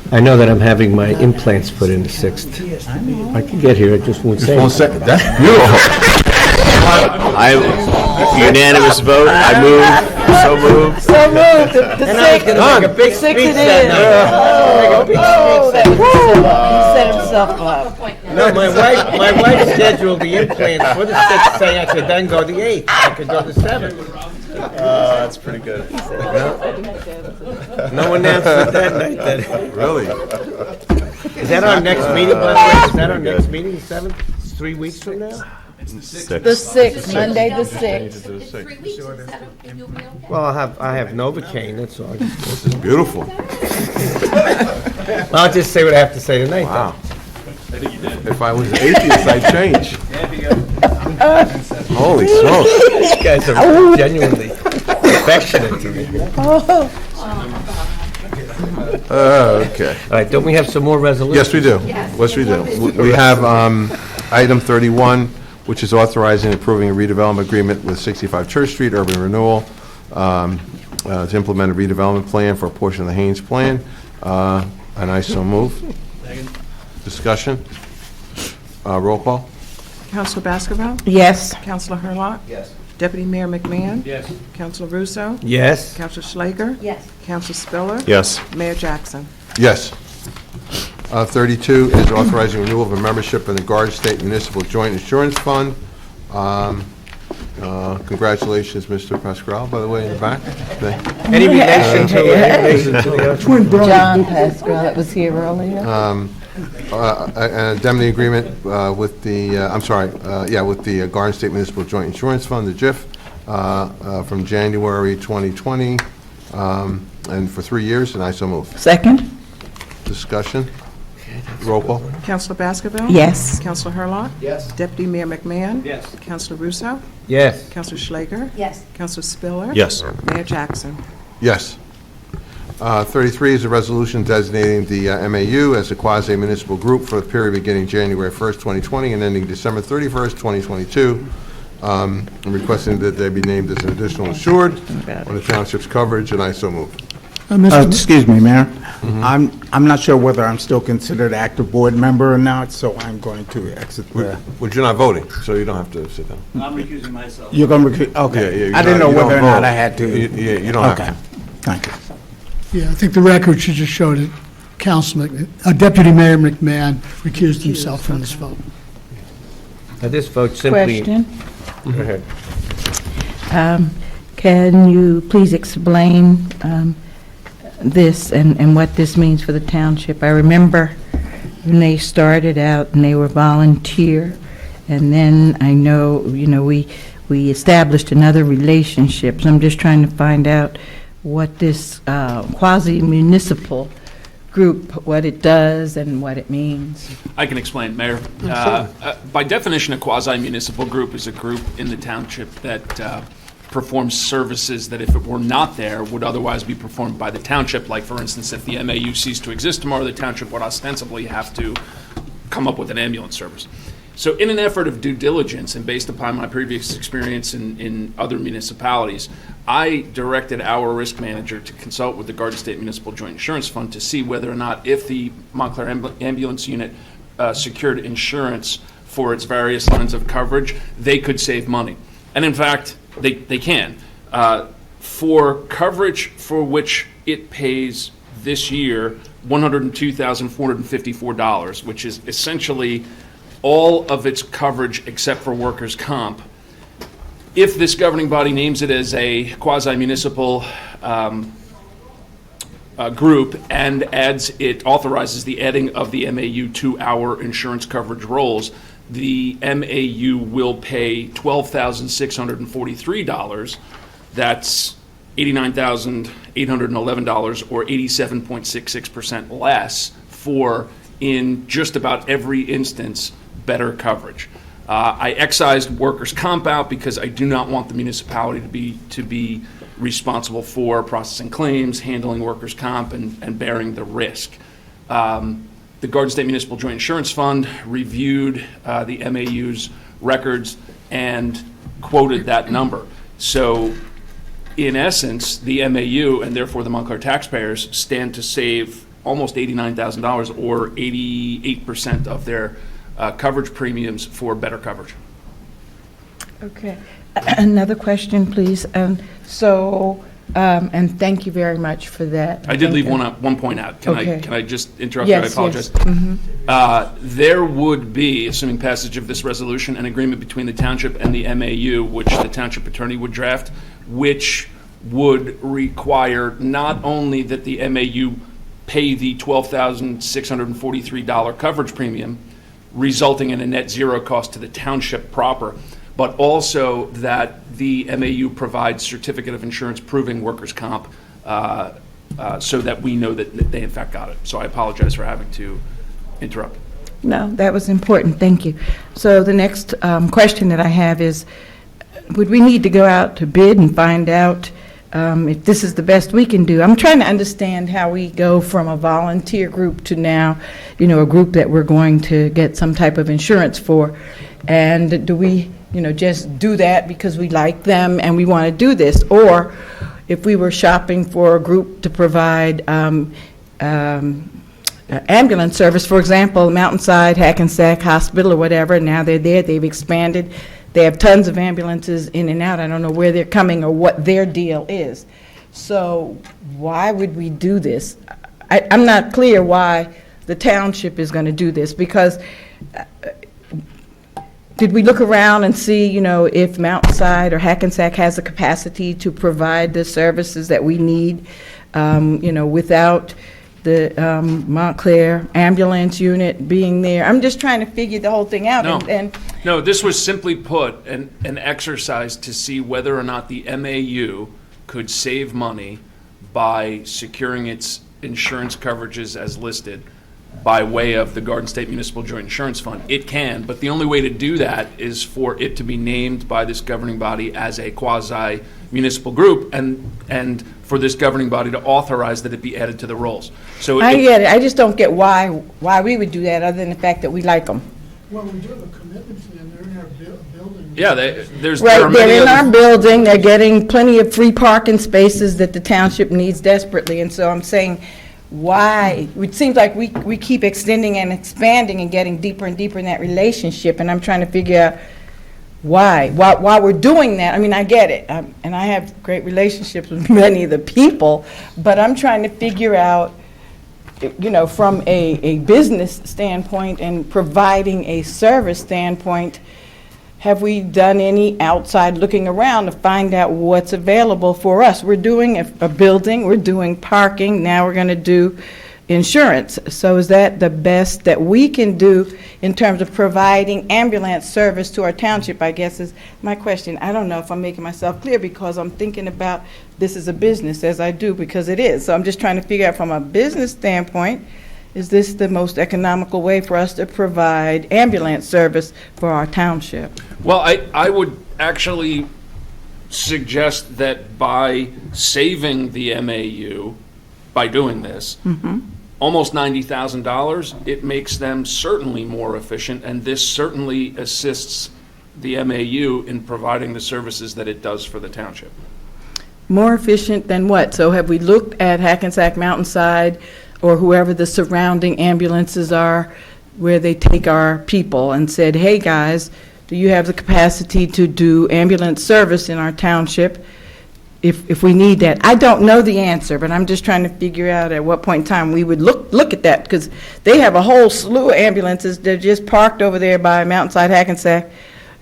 I know that I'm having my implants put in the 6th. I can get here, I just won't say. Just 1 second, that's beautiful. Unanimous vote, I move, so moved. So moved, the 6th. Make a big 6th speech it that is. night. Oh, that was he set himself up. No, my wife scheduled the implants for the 6th, saying I could then go the 8th, I could go the 7th. That's pretty good. No announcement that night, then. Really? Is that our next meeting, by the way? Is that our next meeting, the 7th? It's 3 weeks from now? The 6th, Monday the 6th. 3 weeks, is that, you'll be okay? Well, I have Novocaine, that's all. This is beautiful. I'll just say what I have to say tonight, Wow. If I was an atheist, I'd change. Holy smokes. These guys are genuinely affectionate to me. Okay. All right, don't we have some more resolutions? Yes, we do. Yes, we do. We have item 31, which is authorizing and approving a redevelopment agreement with 65 Church Street Urban Renewal to implement a redevelopment plan for a portion of the Haynes Plan. And I so move. Discussion? Roll call? Councilor Baskerville? Yes. Councilor Hurlock? Yes. Deputy Mayor McMahon? Yes. Councilor Russo? Yes. Councilor Schlager? Yes. Councilor Spiller? Yes. Mayor Jackson? Yes. 32 is authorizing renewal of a membership in the Garden State Municipal Joint Insurance Fund. Congratulations, Mr. Pasquale, by the way, in the back. Any relation to the John Pascal that was here earlier. An indemnity agreement with the, with the Garden State Municipal Joint Insurance Fund, the JIF, from January 2020, and for 3 years, and I so move. Second? Discussion? Roll call? Councilor Baskerville? Yes. Councilor Hurlock? Yes. Deputy Mayor McMahon? Yes. Councilor Russo? Yes. Councilor Schlager? Yes. Councilor Spiller? Yes. Mayor Jackson? Yes. 33 is a resolution designating the MAU as a quasi-municipal group for the period beginning January 1st, 2020 and ending December 31st, 2022. I'm requesting that they be named as an additional insured on the township's coverage, and I so move. Excuse me, Mayor. I'm not sure whether I'm still considered active board member or not, so I'm going to exit the... Well, you're not voting, so you don't have to sit down. I'm recusing myself. You're going to... Okay. Yeah, I didn't know you don't whether or not vote. I had to... Yeah, you don't have Okay. to. Thank you. Yeah, I think the record should just show that Deputy Mayor McMahon recused himself from this vote. Now, this vote simply... Question? Go ahead. Can you please explain this and what this means for the township? I remember when they started out and they were volunteer, and then I know, we established another relationship. So I'm just trying to find out what this quasi-municipal group, what it does and what it means. I can explain, Mayor. By definition, a quasi-municipal group is a group in the township that performs services that if it were not there, would otherwise be performed by the township. Like, for instance, if the MAU ceased to exist tomorrow, the township would ostensibly have to come up with an ambulance service. So in an effort of due diligence and based upon my previous experience in other municipalities, I directed our risk manager to consult with the Garden State Municipal Joint Insurance Fund to see whether or not, if the Montclair Ambulance Unit secured insurance for its various lines of coverage, they could save money. And in fact, they can. For coverage for which it pays this year $102,454, which is essentially all of its coverage except for workers' comp. If this governing body names it as a quasi-municipal group and authorizes the adding of the MAU to our insurance coverage rolls, the MAU will pay $12,643. That's $89,811, or 87.66% less, for, in just about every instance, better coverage. I excised workers' comp out because I do not want the municipality to be responsible for processing claims, handling workers' comp, and bearing the risk. The Garden State Municipal Joint Insurance Fund reviewed the MAU's records and quoted that number. So, in essence, the MAU, and therefore the Montclair taxpayers, stand to save almost $89,000, or 88% of their coverage premiums for better coverage. Okay. Another question, please. And thank you very much for that. I did leave one point out. Can I just interrupt you? I apologize. Yes. Mm-hmm. There would be, assuming passage of this resolution, an agreement between the township and the MAU, which the township attorney would draft, which would require not only that the MAU pay the $12,643 coverage premium, resulting in a net zero cost to the township proper, but also that the MAU provides certificate of insurance proving workers' comp, so that we know that they in fact got it. So I apologize for having to interrupt. No, that was important. Thank you. So the next question that I have is, would we need to go out to bid and find out if this is the best we can do? I'm trying to understand how we go from a volunteer group to now, a group that we're going to get some type of insurance for. And do we, just do that because we like them and we want to do this? Or if we were shopping for a group to provide ambulance service, for example, Mountainside, Hackensack Hospital or whatever, now they're there, they've expanded. They have tons of ambulances in and out. I don't know where they're coming or what their deal is. So why would we do this? I'm not clear why the township is going to do this, because did we look around and see, if Mountainside or Hackensack has the capacity to provide the services that we need, without the Montclair Ambulance Unit being there? I'm just trying to figure the whole thing out. No, this was simply put an exercise to see whether or not the MAU could save money by securing its insurance coverages as listed by way of the Garden State Municipal Joint Insurance Fund. It can, but the only way to do that is for it to be named by this governing body as a quasi-municipal group, and for this governing body to authorize that it be added to the rolls. So I get it. I just don't get why we would do that, other than the fact that we like them. Well, we do have a commitment to them. They're in our building. Yeah, there Right, are many they're in other- our building, they're getting plenty of free parking spaces that the township needs desperately, and so I'm saying, why? It seems like we keep extending and expanding and getting deeper and deeper in that relationship, and I'm trying to figure out why we're doing that. I mean, I get it, and I have great relationships with many of the people, but I'm trying to figure out, from a business standpoint and providing a service standpoint, have we done any outside looking around to find out what's available for us? We're doing a building, we're doing parking, now we're going to do insurance. So is that the best that we can do in terms of providing ambulance service to our township, I guess is my question. I don't know if I'm making myself clear, because I'm thinking about this as a business, as I do, because it is. So I'm just trying to figure out from a business standpoint, is this the most economical way for us to provide ambulance service for our township? Well, I would actually suggest that by saving the MAU, by doing this, almost $90,000, it makes them certainly more efficient, and this certainly assists the MAU in providing the services that it does for the township. More efficient than what? So have we looked at Hackensack Mountainside or whoever the surrounding ambulances are where they take our people and said, hey, guys, do you have the capacity to do ambulance service in our township if we need that? I don't know the answer, but I'm just trying to figure out at what point in time we would look at that, because they have a whole slew of ambulances. They're just parked over there by Mountainside Hackensack.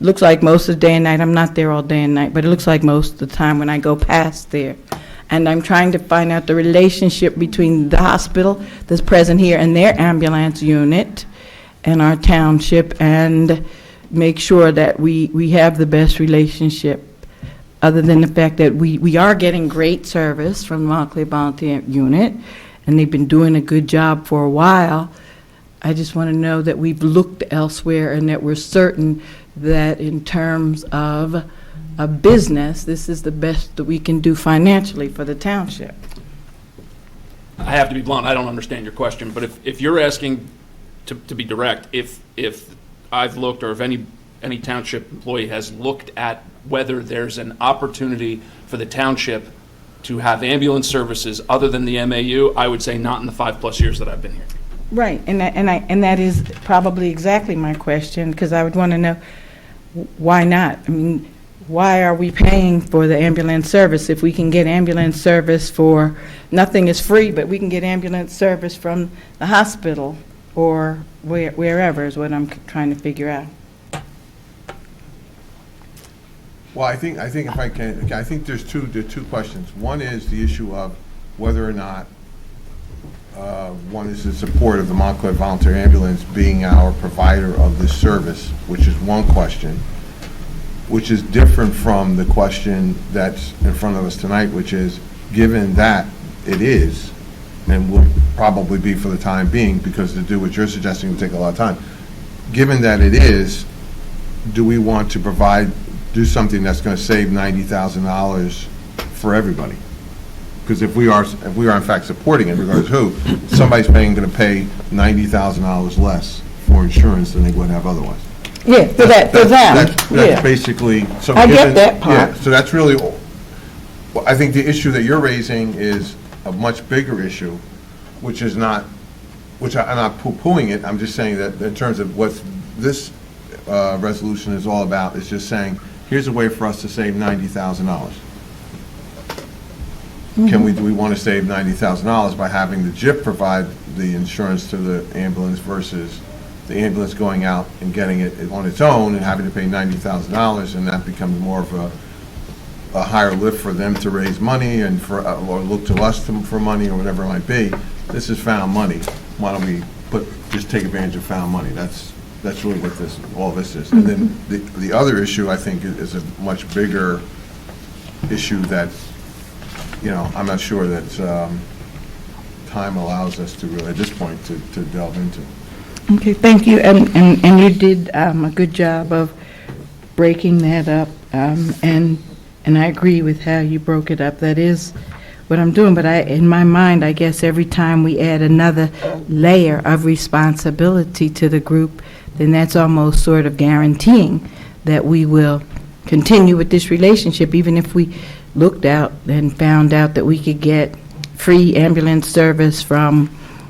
Looks like most of the day and night. I'm not there all day and night, but it looks like most of the time when I go past there. And I'm trying to find out the relationship between the hospital that's present here and their ambulance unit and our township, and make sure that we have the best relationship, other than the fact that we are getting great service from the Montclair Volunteer Unit, and they've been doing a good job for a while. I just want to know that we've looked elsewhere and that we're certain that in terms of a business, this is the best that we can do financially for the township. I have to be blunt, I don't understand your question, but if you're asking to be direct, if I've looked, or if any township employee has looked at whether there's an opportunity for the township to have ambulance services other than the MAU, I would say not in the 5+ years that I've been here. Right, and that is probably exactly my question, because I would want to know, why not? I mean, why are we paying for the ambulance service if we can get ambulance service for, nothing is free, but we can get ambulance service from the hospital or wherever is what I'm trying to figure out. Well, I think if I can, I think there's two questions. One is the issue of whether or not one is the support of the Montclair Volunteer Ambulance being our provider of this service, which is one question, which is different from the question that's in front of us tonight, which is, given that it is, and will probably be for the time being, because to do what you're suggesting will take a lot of time, given that it is, do we want to do something that's going to save $90,000 for everybody? Because if we are in fact supporting it, regardless of who, somebody's going to pay $90,000 less for insurance than they would have otherwise. Yeah, for them. That's basically, so I get that part. Yeah, so that's really, well, I think the issue that you're raising is a much bigger issue, which is not, which I'm not poo-pooing it, I'm just saying that in terms of what this resolution is all about, is just saying, here's a way for us to save $90,000. Do we want to save $90,000 by having the JIP provide the insurance to the ambulance versus the ambulance going out and getting it on its own and having to pay $90,000, and that becomes more of a higher lift for them to raise money and or look to us for money or whatever it might be. This is found money. Why don't we just take advantage of found money? That's really what all this is. And then the other issue, I think, is a much bigger issue that, I'm not sure that time allows us to really, at this point, to delve into. Okay, thank you, and you did a good job of breaking that up, and I agree with how you broke it up. That is what I'm doing, but in my mind, I guess every time we add another layer of responsibility to the group, then that's almost sort of guaranteeing that we will continue with this relationship, even if we looked out and found out that we could get free ambulance service from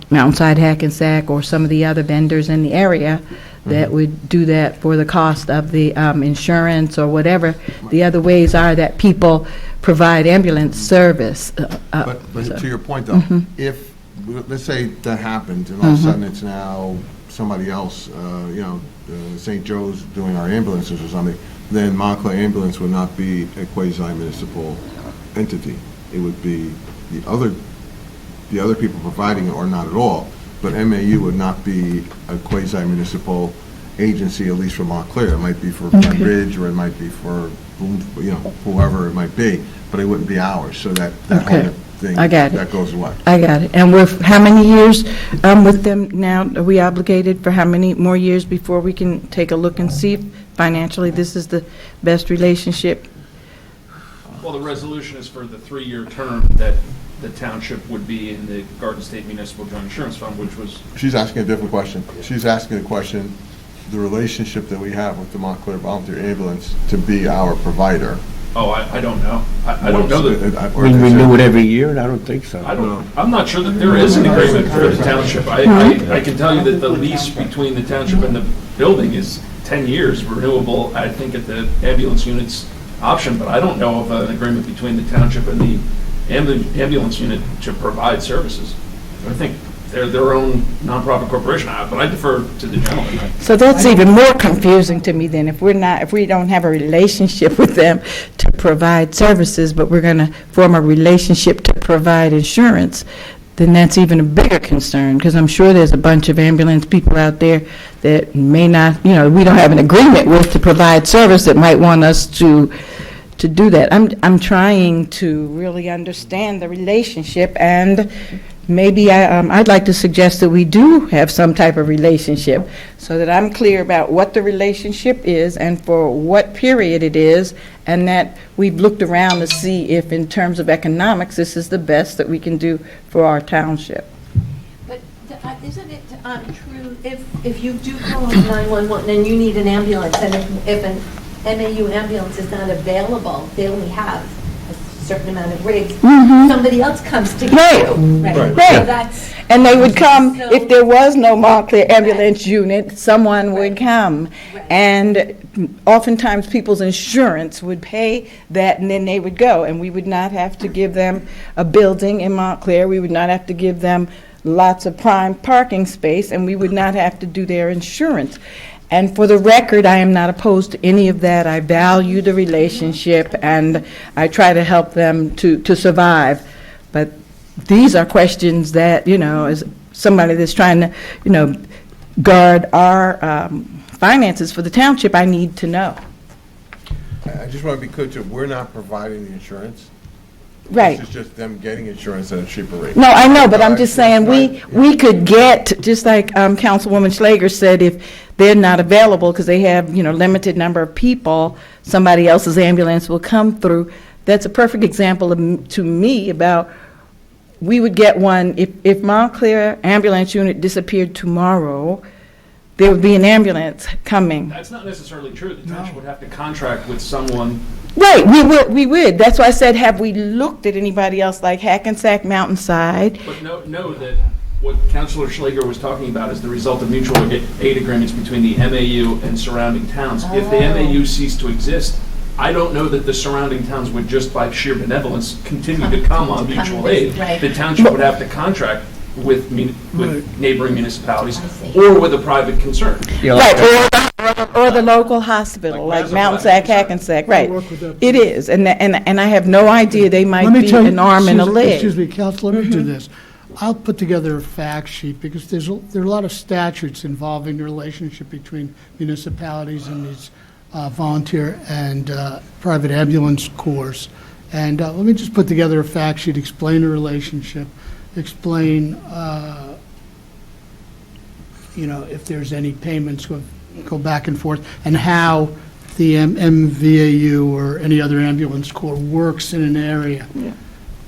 Mountainside Hackensack or some of the other vendors in the area that would do that for the cost of the insurance or whatever. The other ways are that people provide ambulance service. But to your point, though, if, let's say that happened, and all of a sudden it's now somebody else, St. Joe's doing our ambulances or something, then Montclair Ambulance would not be a quasi-municipal entity. It would be the other people providing it, or not at all. But MAU would not be a quasi-municipal agency, at least for Montclair. It might be for Glen Ridge, or it might be for whoever it might be, but it wouldn't be ours. So that whole thing, I got it. That goes away. I got it. And we're how many years with them now? Are we obligated for how many more years before we can take a look and see if financially this is the best relationship? Well, the resolution is for the 3-year term that the township would be in the Garden State Municipal Joint Insurance Fund, which was, She's asking a different question. She's asking the question, the relationship that we have with the Montclair Volunteer Ambulance to be our provider. oh, I don't know. I don't know that, We renew it every year? I don't think so. I'm not sure that there is an agreement for the township. I can tell you that the lease between the township and the building is 10 years renewable, I think, at the ambulance unit's option, but I don't know of an agreement between the township and the ambulance unit to provide services. I think they're their own nonprofit corporation, but I defer to the gentleman. So that's even more confusing to me then, if we don't have a relationship with them to provide services, but we're going to form a relationship to provide insurance, then that's even a bigger concern, because I'm sure there's a bunch of ambulance people out there that may not, we don't have an agreement with to provide service that might want us to do that. I'm trying to really understand the relationship, and maybe I'd like to suggest that we do have some type of relationship, so that I'm clear about what the relationship is and for what period it is, and that we've looked around to see if, in terms of economics, this is the best that we can do for our township. But isn't it true, if you do call 911 and you need an ambulance, and if an MAU ambulance is not available, they only have a certain amount of rigs, somebody else comes to get you. Right. So that's, And they would come, So- if there was no Montclair Ambulance Unit, someone would come. And oftentimes, people's insurance would pay that, and then they would go. And we would not have to give them a building in Montclair. We would not have to give them lots of prime parking space, and we would not have to do their insurance. And for the record, I am not opposed to any of that. I value the relationship, and I try to help them to survive. But these are questions that, as somebody that's trying to, guard our finances for the township, I need to know. I just want to be clear, too, we're not providing the insurance. Right. This is just them getting insurance at a cheaper rate. No, I know, but I'm just saying, we could get, just like Councilwoman Schlager said, if they're not available because they have, limited number of people, somebody else's ambulance will come through. That's a perfect example to me about, we would get one, if Montclair Ambulance Unit disappeared tomorrow, there would be an ambulance coming. That's not necessarily true. The township would have to contract with someone. Right, we would. That's why I said, have we looked at anybody else like Hackensack Mountainside? But know that what Councilor Schlager was talking about is the result of mutual aid agreements between the MAU and surrounding towns. If the MAU ceased to exist, I don't know that the surrounding towns would just by sheer benevolence continue to come on mutual aid. Right. The township would have to contract with neighboring municipalities or with a private concern. Right, or the local hospital, like Mountainside, Hackensack, right. It is, and I have no idea, they might be an arm and a leg. Excuse me, Counsel, let me do this. I'll put together a fact sheet, because there are a lot of statutes involving the relationship between municipalities and these volunteer and private ambulance corps. And let me just put together a fact sheet, explain the relationship, explain, if there's any payments go back and forth, and how the MVAU or any other ambulance corps works in an area. Yeah.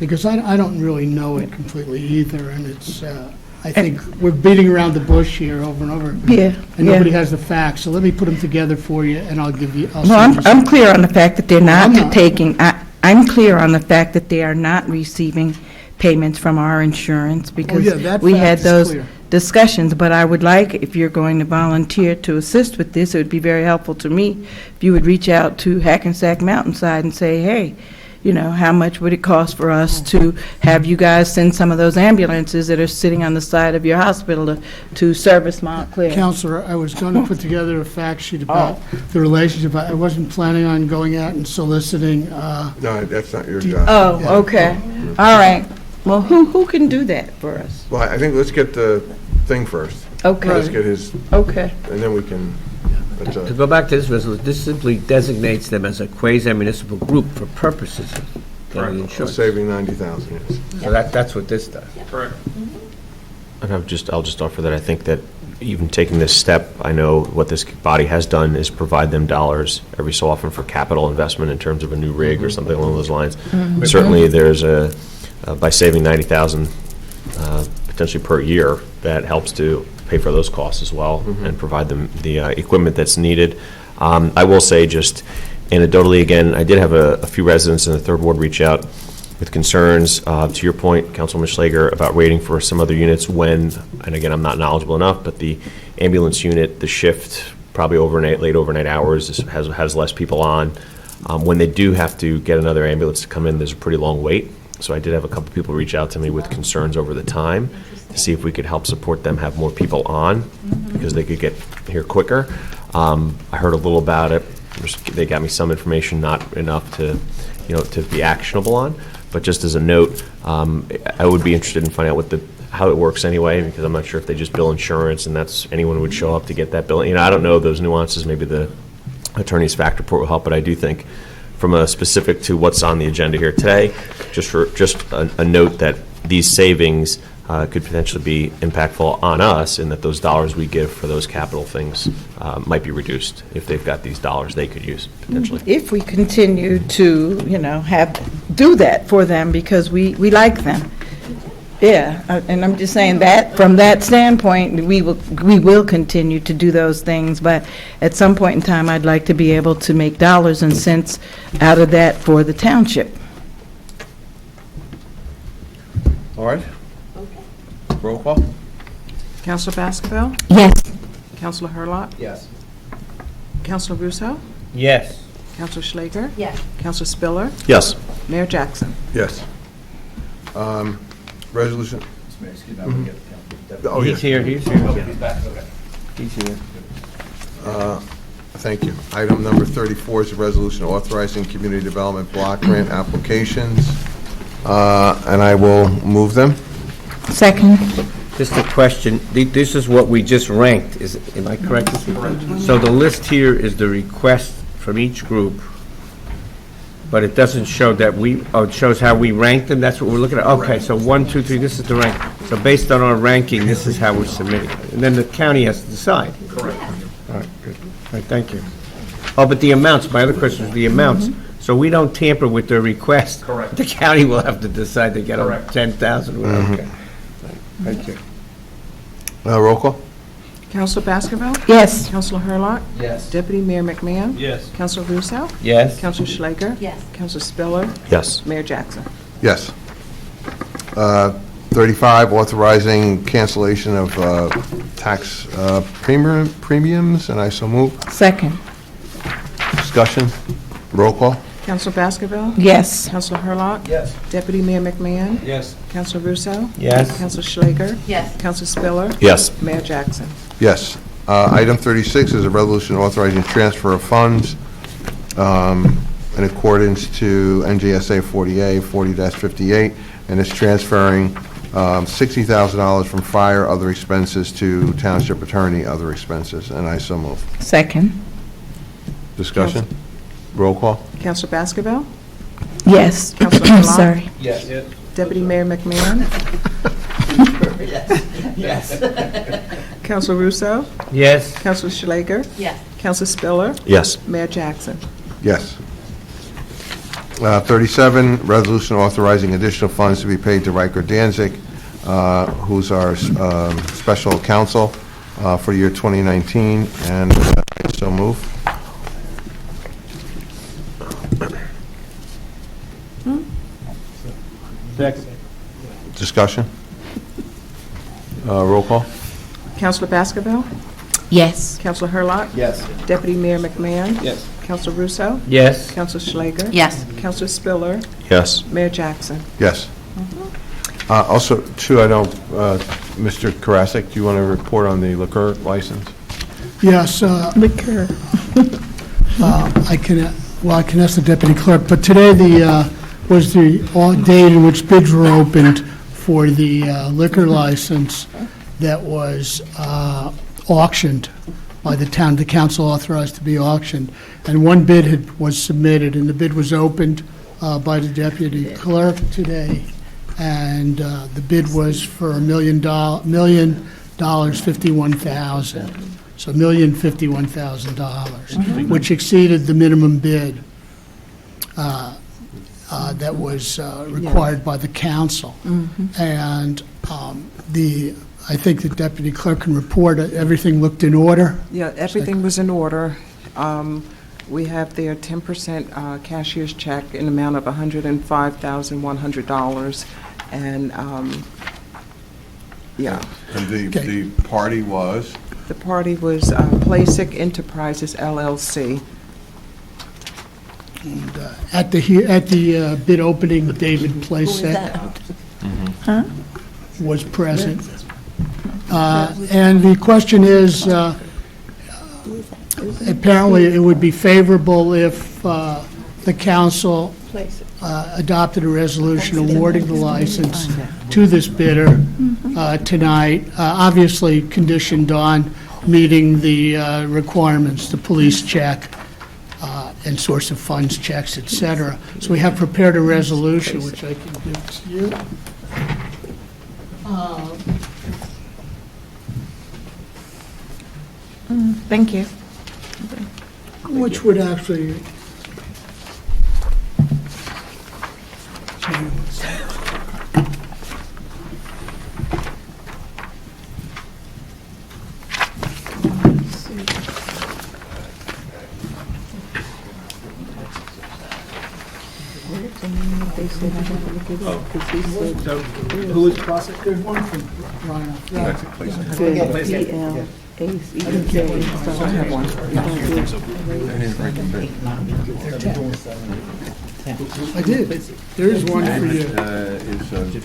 Because I don't really know it completely either, and it's, I think we're beating around the bush here over and over. Yeah, And nobody has the facts, so let me put them together for you, and I'll give you, I'll No, send you I'm some. clear on the fact that they're I'm not not. taking, I'm clear on the fact that they are not receiving payments from our insurance, because yeah, that we fact had is those clear. discussions. But I would like, if you're going to volunteer to assist with this, it would be very helpful to me if you would reach out to Hackensack Mountainside and say, hey, how much would it cost for us to have you guys send some of those ambulances that are sitting on the side of your hospital to service Montclair? Counselor, I was going to put together a fact sheet about the relationship. I wasn't planning on going out and soliciting. No, that's not your job. Oh, Yeah. okay. All right. Well, who can do that for us? Well, I think let's get the thing first. Okay. Let's get his, Okay. and then we can, To go back to this resolution, this simply designates them as a quasi-municipal group for purposes of getting we're insurance. saving 90,000, yes. So that's what this does. Correct. And I'll just offer that I think that even taking this step, I know what this body has done is provide them dollars every so often for capital investment in terms of a new rig or something along those lines. Certainly, there's by saving $90,000 potentially per year, that helps to pay for those costs as well and provide them the equipment that's needed. I will say, just anecdotally again, I did have a few residents in the third ward reach out with concerns, to your point, Councilman Schlager, about waiting for some other units when, and again, I'm not knowledgeable enough, but the ambulance unit, the shift, probably late overnight hours, has less people on. When they do have to get another ambulance to come in, there's a pretty long wait. So I did have a couple people reach out to me with concerns over the time to see if we could help support them have more people on because they could get here quicker. I heard a little about it. They got me some information, not enough to be actionable on. But just as a note, I would be interested in finding out how it works anyway, because I'm not sure if they just bill insurance and that's anyone would show up to get that bill. I don't know those nuances. Maybe the attorney's fact report will help, but I do think from a specific to what's on the agenda here today, just a note that these savings could potentially be impactful on us in that those dollars we give for those capital things might be reduced if they've got these dollars they could use potentially. If we continue to, do that for them because we like them. Yeah, and I'm just saying that from that standpoint, we will continue to do those things, but at some point in time, I'd like to be able to make dollars and cents out of that for the township. All right. Roll call? Counselor Baskerville? Yes. Counselor Hurlock? Yes. Counselor Russo? Yes. Counselor Schlager? Yes. Counselor Spiller? Yes. Mayor Jackson? Yes. Resolution? Oh, He's yeah. here, he's here. He's here. Thank you. Item number 34 is a resolution authorizing community development block grant applications, and I will move them. Second. Just a question, this is what we just ranked, am I correct? So the list here is the request from each group, but it doesn't show that it shows how we ranked them, that's what we're looking at? Okay, so 1, 2, 3, this is the rank. So based on our ranking, this is how we're submitting. And then the county has to decide. Correct. All right, good. All right, thank you. Oh, but the amounts, my other question is the amounts. So we don't tamper with their request. Correct. The county will have to decide to get them Correct. 10,000. Okay. Thank you. Roll call? Counselor Baskerville? Yes. Counselor Hurlock? Yes. Deputy Mayor McMahon? Yes. Counselor Russo? Yes. Counselor Schlager? Yes. Counselor Spiller? Yes. Mayor Jackson? Yes. 35, authorizing cancellation of tax premiums, and I so move. Second. Discussion? Roll call? Counselor Baskerville? Yes. Counselor Hurlock? Yes. Deputy Mayor McMahon? Yes. Counselor Russo? Yes. Counselor Schlager? Yes. Counselor Spiller? Yes. Mayor Jackson? Yes. Item 36 is a resolution authorizing transfer of funds in accordance to NJSA 40-58, and it's transferring $60,000 from fire other expenses to township attorney other expenses, and I so move. Second. Discussion? Roll call? Counselor Baskerville? Yes. Counselor Hurlock? Sorry. Yes. Deputy Mayor McMahon? Yes. Counselor Russo? Yes. Counselor Schlager? Yes. Counselor Spiller? Yes. Mayor Jackson? Yes. 37, resolution authorizing additional funds to be paid to Riker Danzig, who's our special counsel for year 2019, and I so move. Second. Discussion? Roll call? Counselor Baskerville? Yes. Counselor Hurlock? Yes. Deputy Mayor McMahon? Yes. Counselor Russo? Yes. Counselor Schlager? Yes. Counselor Spiller? Yes. Mayor Jackson? Yes. Also, too, I don't, Mr. Karasik, do you want to report on the liquor license? Yes, Liquor. I can ask the deputy clerk, but today was the date in which bids were opened for the liquor license that was auctioned by the town. The council authorized to be auctioned, and one bid was submitted, and the bid was opened by the deputy clerk today, and the bid was for $1,000,000 $51,000. So $1,051,000, which exceeded the minimum bid that was required by the council. And I think the deputy clerk can report everything looked in order. Yeah, everything was in order. We have their 10% cashier's check in the amount of $105,100. And, yeah. And the party was? The party was Playsic Enterprises, LLC. And at the bid opening, David Playsic was present. And the question is, apparently it would be favorable if the council adopted a resolution awarding the license to this bidder tonight, obviously conditioned on meeting the requirements, the police check, and source of funds checks, et cetera. So we have prepared a resolution, which I can give to you. Thank you. Which would actually... Who is the process? There's one from Ryan. I did. There is one for you.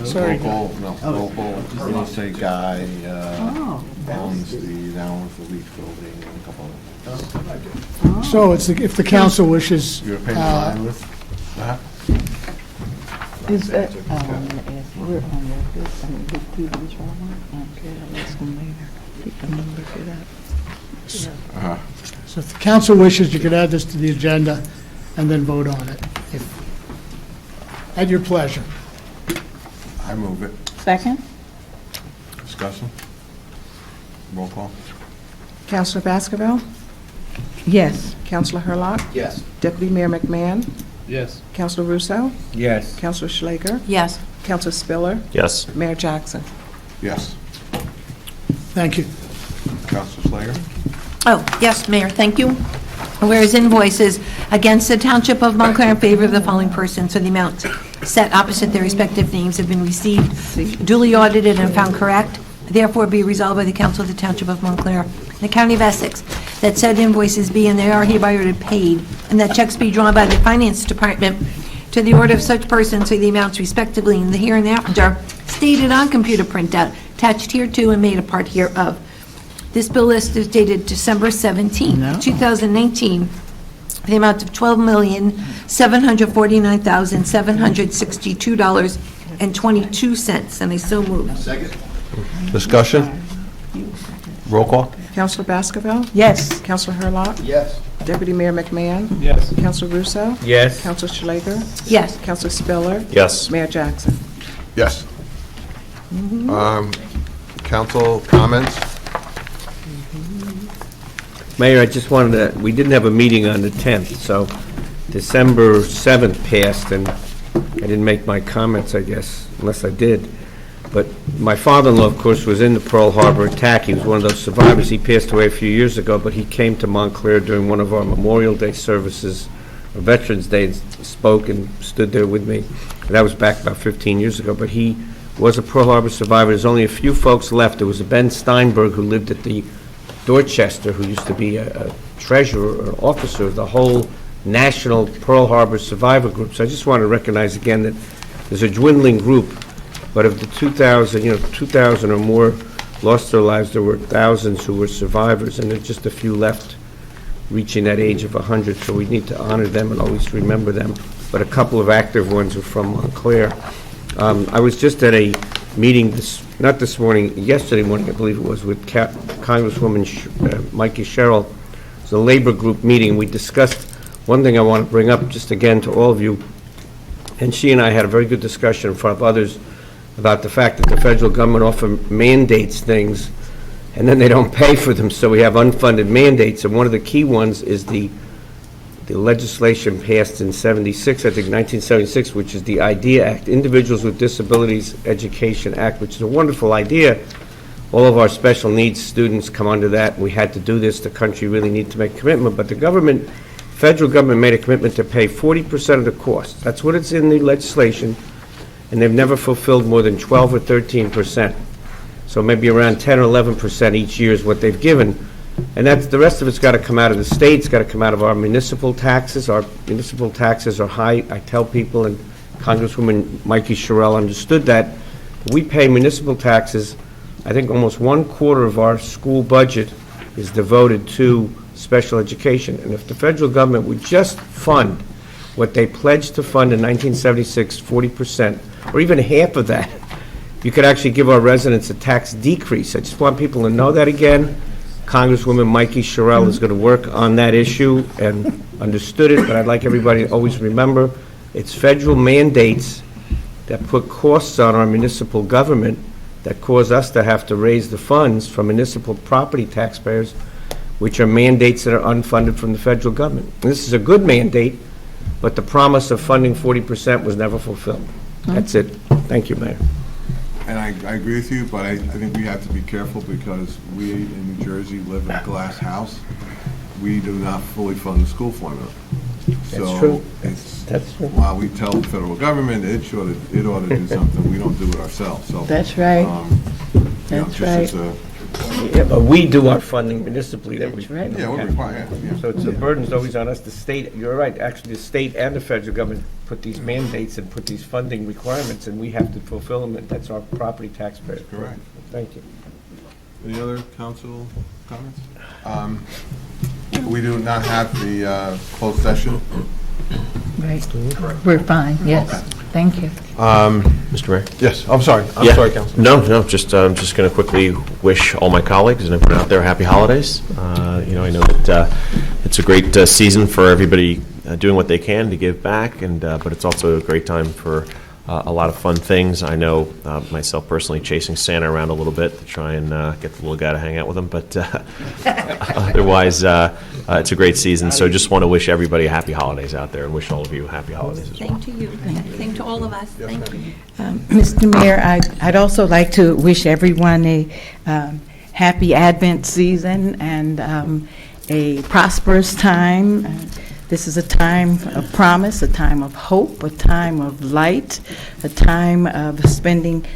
Sorry. Roll call. You say Guy owns the Leach building and a couple of... So it's, if the council wishes... Your opinion line with that? Is that, we're on record, the TV drama, let's go later. Pick the number for that. So if the council wishes, you could add this to the agenda and then vote on it, at your pleasure. I move it. Second? Discussion? Roll call. Councilor Baskerville? Yes. Councilor Hurlock? Yes. Deputy Mayor McMahon? Yes. Councilor Russo? Yes. Councilor Schlager? Yes. Councilor Spiller? Yes. Mayor Jackson? Yes. Thank you. Councilor Slager? Oh, yes, Mayor, thank you. Whereas invoices against the Township of Montclair in favor of the following persons for the amount set opposite their respective names have been received, duly audited and found correct, therefore be resolved by the Council of the Township of Montclair, the County of Essex, that said invoices be and they are hereby ordered paid, and that checks be drawn by the Finance Department to the order of such persons for the amounts respectively in the hereinafter stated on computer printout, attached hereto and made a part hereof. This bill list is dated December 17, 2019, the amount of $12,749,762.22, and I so move. Second? Discussion? Roll call? Councilor Baskerville? Yes. Councilor Hurlock? Yes. Deputy Mayor McMahon? Yes. Councilor Russo? Yes. Councilor Schlager? Yes. Councilor Spiller? Yes. Mayor Jackson? Yes. Council comments? Mayor, I just wanted to, we didn't have a meeting on the 10th, so December 7th passed, and I didn't make my comments, I guess, unless I did. But my father-in-law, of course, was in the Pearl Harbor attack. He was one of those survivors. He passed away a few years ago, but he came to Montclair during one of our Memorial Day services, or Veterans Day, and spoke and stood there with me. And that was back about 15 years ago, but he was a Pearl Harbor survivor. There's only a few folks left. There was a Ben Steinberg who lived at the Dorchester, who used to be a treasurer or officer of the whole National Pearl Harbor Survivor Group. So I just want to recognize again that there's a dwindling group, but of the 2,000, 2,000 or more lost their lives, there were thousands who were survivors, and there's just a few left reaching that age of 100, so we need to honor them and always remember them. But a couple of active ones are from Montclair. I was just at a meeting, not this morning, yesterday morning, I believe it was, with Congresswoman Mikey Sherrill. It was a labor group meeting. We discussed one thing I want to bring up just again to all of you, and she and I had a very good discussion in front of others about the fact that the federal government often mandates things and then they don't pay for them, so we have unfunded mandates, and one of the key ones is the legislation passed in 76, I think 1976, which is the IDEA Act, Individuals with Disabilities Education Act, which is a wonderful idea. All of our special needs students come under that. We had to do this. The country really needed to make a commitment, but the government, federal government made a commitment to pay 40% of the cost. That's what it's in the legislation, and they've never fulfilled more than 12 or 13%. So maybe around 10 or 11% each year is what they've given. And that's, the rest of it's got to come out of the state. It's got to come out of our municipal taxes. Our municipal taxes are high. I tell people, and Congresswoman Mikey Scherer understood that. We pay municipal taxes. I think almost 1/4 of our school budget is devoted to special education. And if the federal government would just fund what they pledged to fund in 1976, 40%, or even half of that, you could actually give our residents a tax decrease. I just want people to know that again. Congresswoman Mikey Scherer is going to work on that issue and understood it, but I'd like everybody to always remember it's federal mandates that put costs on our municipal government that cause us to have to raise the funds from municipal property taxpayers, which are mandates that are unfunded from the federal government. And this is a good mandate, but the promise of funding 40% was never fulfilled. That's it. Thank you, Mayor. And I agree with you, but I think we have to be careful because we in New Jersey live in a glass house. We do not fully fund the school formula. That's true. That's true. While we tell the federal government it ought to do something, we don't do it ourselves. So That's right. That's right. Yeah, but we do our funding municipally. That's right. Yeah, we're required. Yeah. So the burden's always on us. The state, you're right, actually, the state and the federal government put these mandates and put these funding requirements, and we have to fulfill them, and that's our property taxpayers. Correct. Thank you. Any other council comments? We do not have the closed session. Right. We're fine, yes. Thank you. Mr. Mayor? Yes, I'm sorry. I'm Yeah. sorry, Council. No, just I'm just going to quickly wish all my colleagues and everyone out there happy holidays. I know that it's a great season for everybody doing what they can to give back, and but it's also a great time for a lot of fun things. I know myself personally chasing Santa around a little bit to try and get the little guy to hang out with him, but otherwise it's a great season. So just want to wish everybody happy holidays out there and wish all of you happy holidays as well. Same to you. Same to all of us. Thank you. Mr. Mayor, I'd also like to wish everyone a happy Advent season and a prosperous time. This is a time of promise, a time of hope, a time of light, a time of spending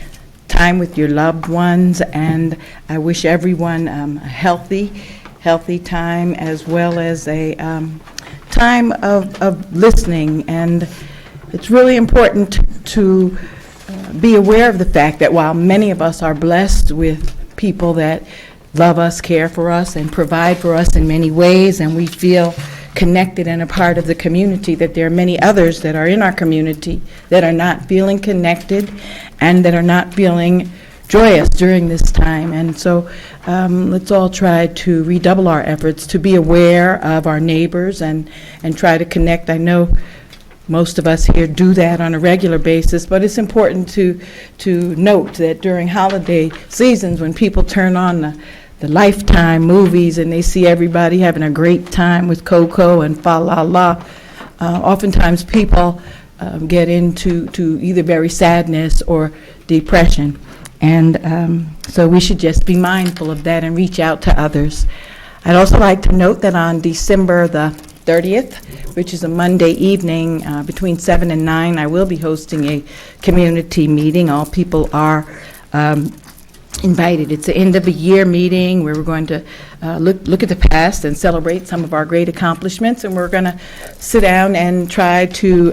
time with your loved ones, and I wish everyone a healthy time as well as a time of listening. And it's really important to be aware of the fact that while many of us are blessed with people that love us, care for us, and provide for us in many ways, and we feel connected and a part of the community, that there are many others that are in our community that are not feeling connected and that are not feeling joyous during this time. And so let's all try to redouble our efforts to be aware of our neighbors and try to connect. I know most of us here do that on a regular basis, but it's important to note that during holiday seasons when people turn on the Lifetime movies and they see everybody having a great time with Coco and Fa La La, oftentimes people get into either very sadness or depression. And so we should just be mindful of that and reach out to others. I'd also like to note that on December the 30th, which is a Monday evening, between 7 and 9, I will be hosting a community meeting. All people are invited. It's the end of a year meeting where we're going to look at the past and celebrate some of our great accomplishments, and we're going to sit down and try to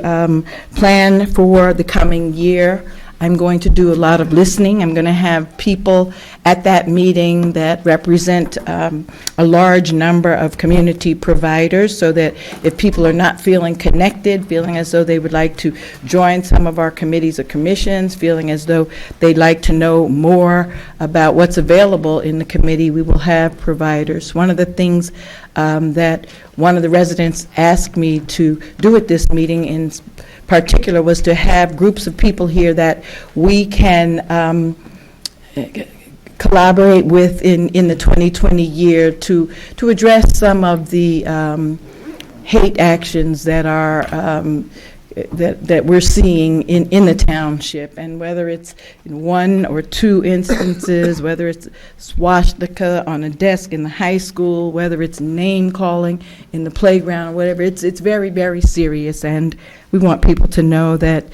plan for the coming year. I'm going to do a lot of listening. I'm going to have people at that meeting that represent a large number of community providers, so that if people are not feeling connected, feeling as though they would like to join some of our committees or commissions, feeling as though they'd like to know more about what's available in the committee, we will have providers. One of the things that one of the residents asked me to do at this meeting in particular was to have groups of people here that we can collaborate with in the 2020 year to address some of the hate actions that are that we're seeing in the township, and whether it's in 1 or 2 instances, whether it's swastika on a desk in the high school, whether it's name calling in the playground or whatever, it's very, very serious, and we want people to know that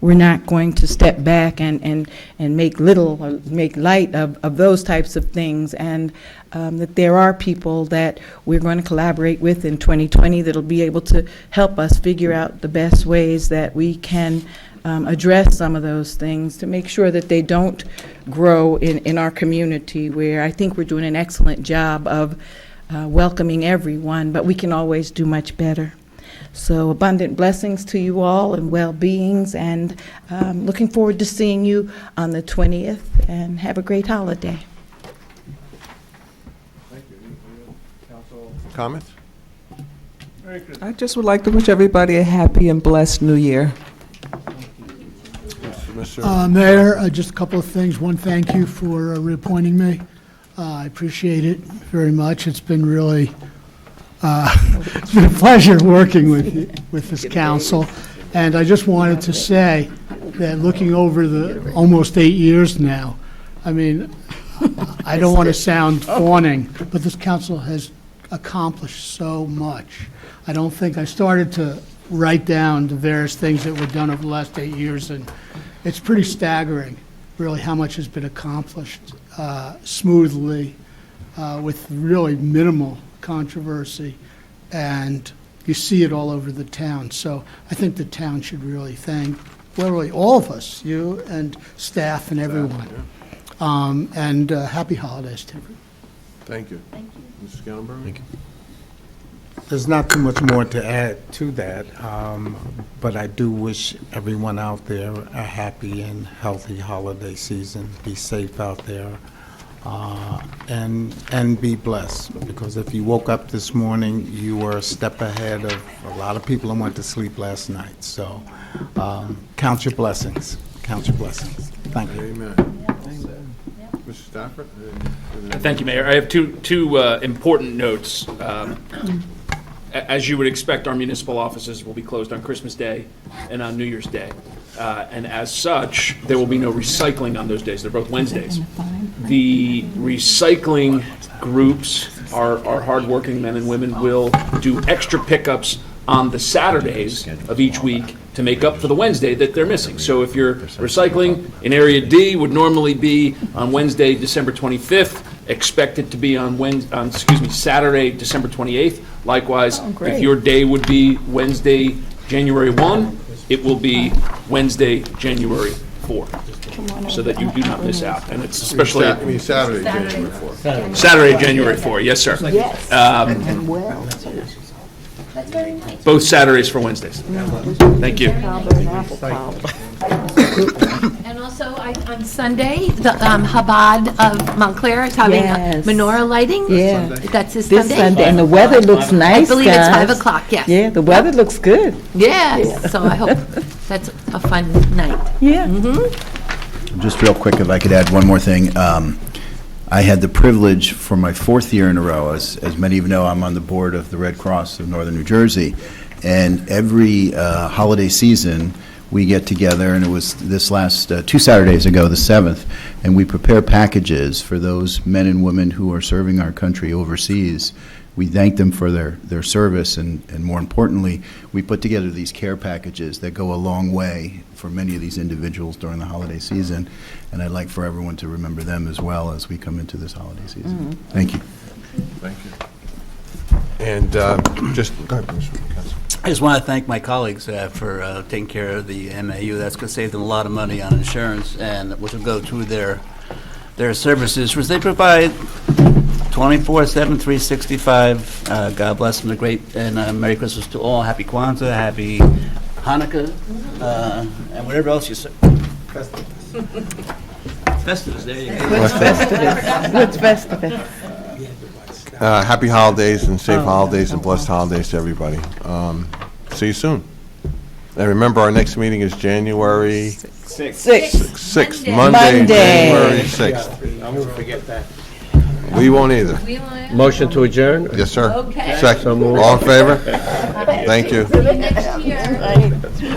we're not going to step back and make little or make light of those types of things, and that there are people that we're going to collaborate with in 2020 that'll be able to help us figure out the best ways that we can address some of those things to make sure that they don't grow in our community, where I think we're doing an excellent job of welcoming everyone, but we can always do much better. So abundant blessings to you all and well-beings, and looking forward to seeing you on the 20th, and have a great holiday. Thank you. Any council comments? I just would like to wish everybody a happy and blessed New Year. Mayor, just a couple of things. One, thank you for reappointing me. I appreciate it very much. It's been really, it's been a pleasure working with this council. And I just wanted to say that looking over the almost 8 years now, I mean, I don't want to sound fawning, but this council has accomplished so much. I don't think I started to write down the various things that were done over the last 8 years, and it's pretty staggering, really, how much has been accomplished smoothly with really minimal controversy, and you see it all over the town. So I think the town should really thank, well, really all of us, you and staff and everyone. And happy holidays to everyone. Thank you. Thank you. Mr. Scannellberg? Thank you. There's not too much more to add to that, but I do wish everyone out there a happy and healthy holiday season. Be safe out there, and be blessed, because if you woke up this morning, you were a step ahead of a lot of people who went to sleep last night. So count your blessings. Count your blessings. Thank you. Amen. Mr. Stafford? Thank you, Mayor. I have two important notes. As you would expect, our municipal offices will be closed on Christmas Day and on New Year's Day. And as such, there will be no recycling on those days. They're both Wednesdays. The recycling groups, our hardworking men and women, will do extra pickups on the Saturdays of each week to make up for the Wednesday that they're missing. So if you're recycling in Area D, would normally be on Wednesday, December 25th, expect it to be on Saturday, December 28th. Likewise, if your day would be Wednesday, January 1, it will be Wednesday, January 4, so that you do not miss out. And it's especially... I mean Saturday, January 4. Saturday, January 4, yes, sir. Yes. And well. That's very nice. Both Saturdays for Wednesdays. Thank you. And also, on Sunday, the Chabad of Montclair is having a menorah lighting. Yeah. That's this This Sunday. Sunday, and the weather looks nice, I believe it's guys. 5 o'clock, yes. Yeah, the weather looks good. Yes, so I hope that's a fun night. Yeah. Just real quick, if I could add one more thing. I had the privilege for my 4th year in a row, as many of you know, I'm on the board of the Red Cross of Northern New Jersey, and every holiday season, we get together, and it was this last 2 Saturdays ago, the 7th, and we prepare packages for those men and women who are serving our country overseas. We thank them for their service, and more importantly, we put together these care packages that go a long way for many of these individuals during the holiday season, and I'd like for everyone to remember them as well as we come into this holiday season. Thank you. Thank you. And just, go ahead, Mr. Council. I just want to thank my colleagues for taking care of the MAU. That's going to save them a lot of money on insurance, and which will go to their services, which they provide 24/7, 365. God bless them. And Merry Christmas to all. Happy Kwanzaa, Happy Hanukkah, and whatever else you say. Festivus, there you go. What's Festivus? Happy holidays and safe holidays and blessed holidays to everybody. See you soon. And remember, our next meeting is January Six. 6th, Monday, Monday. January 6th. I won't forget that. We won't either. Motion to adjourn? Yes, sir. Okay. Second. So moved. All in favor? Thank you. Next year.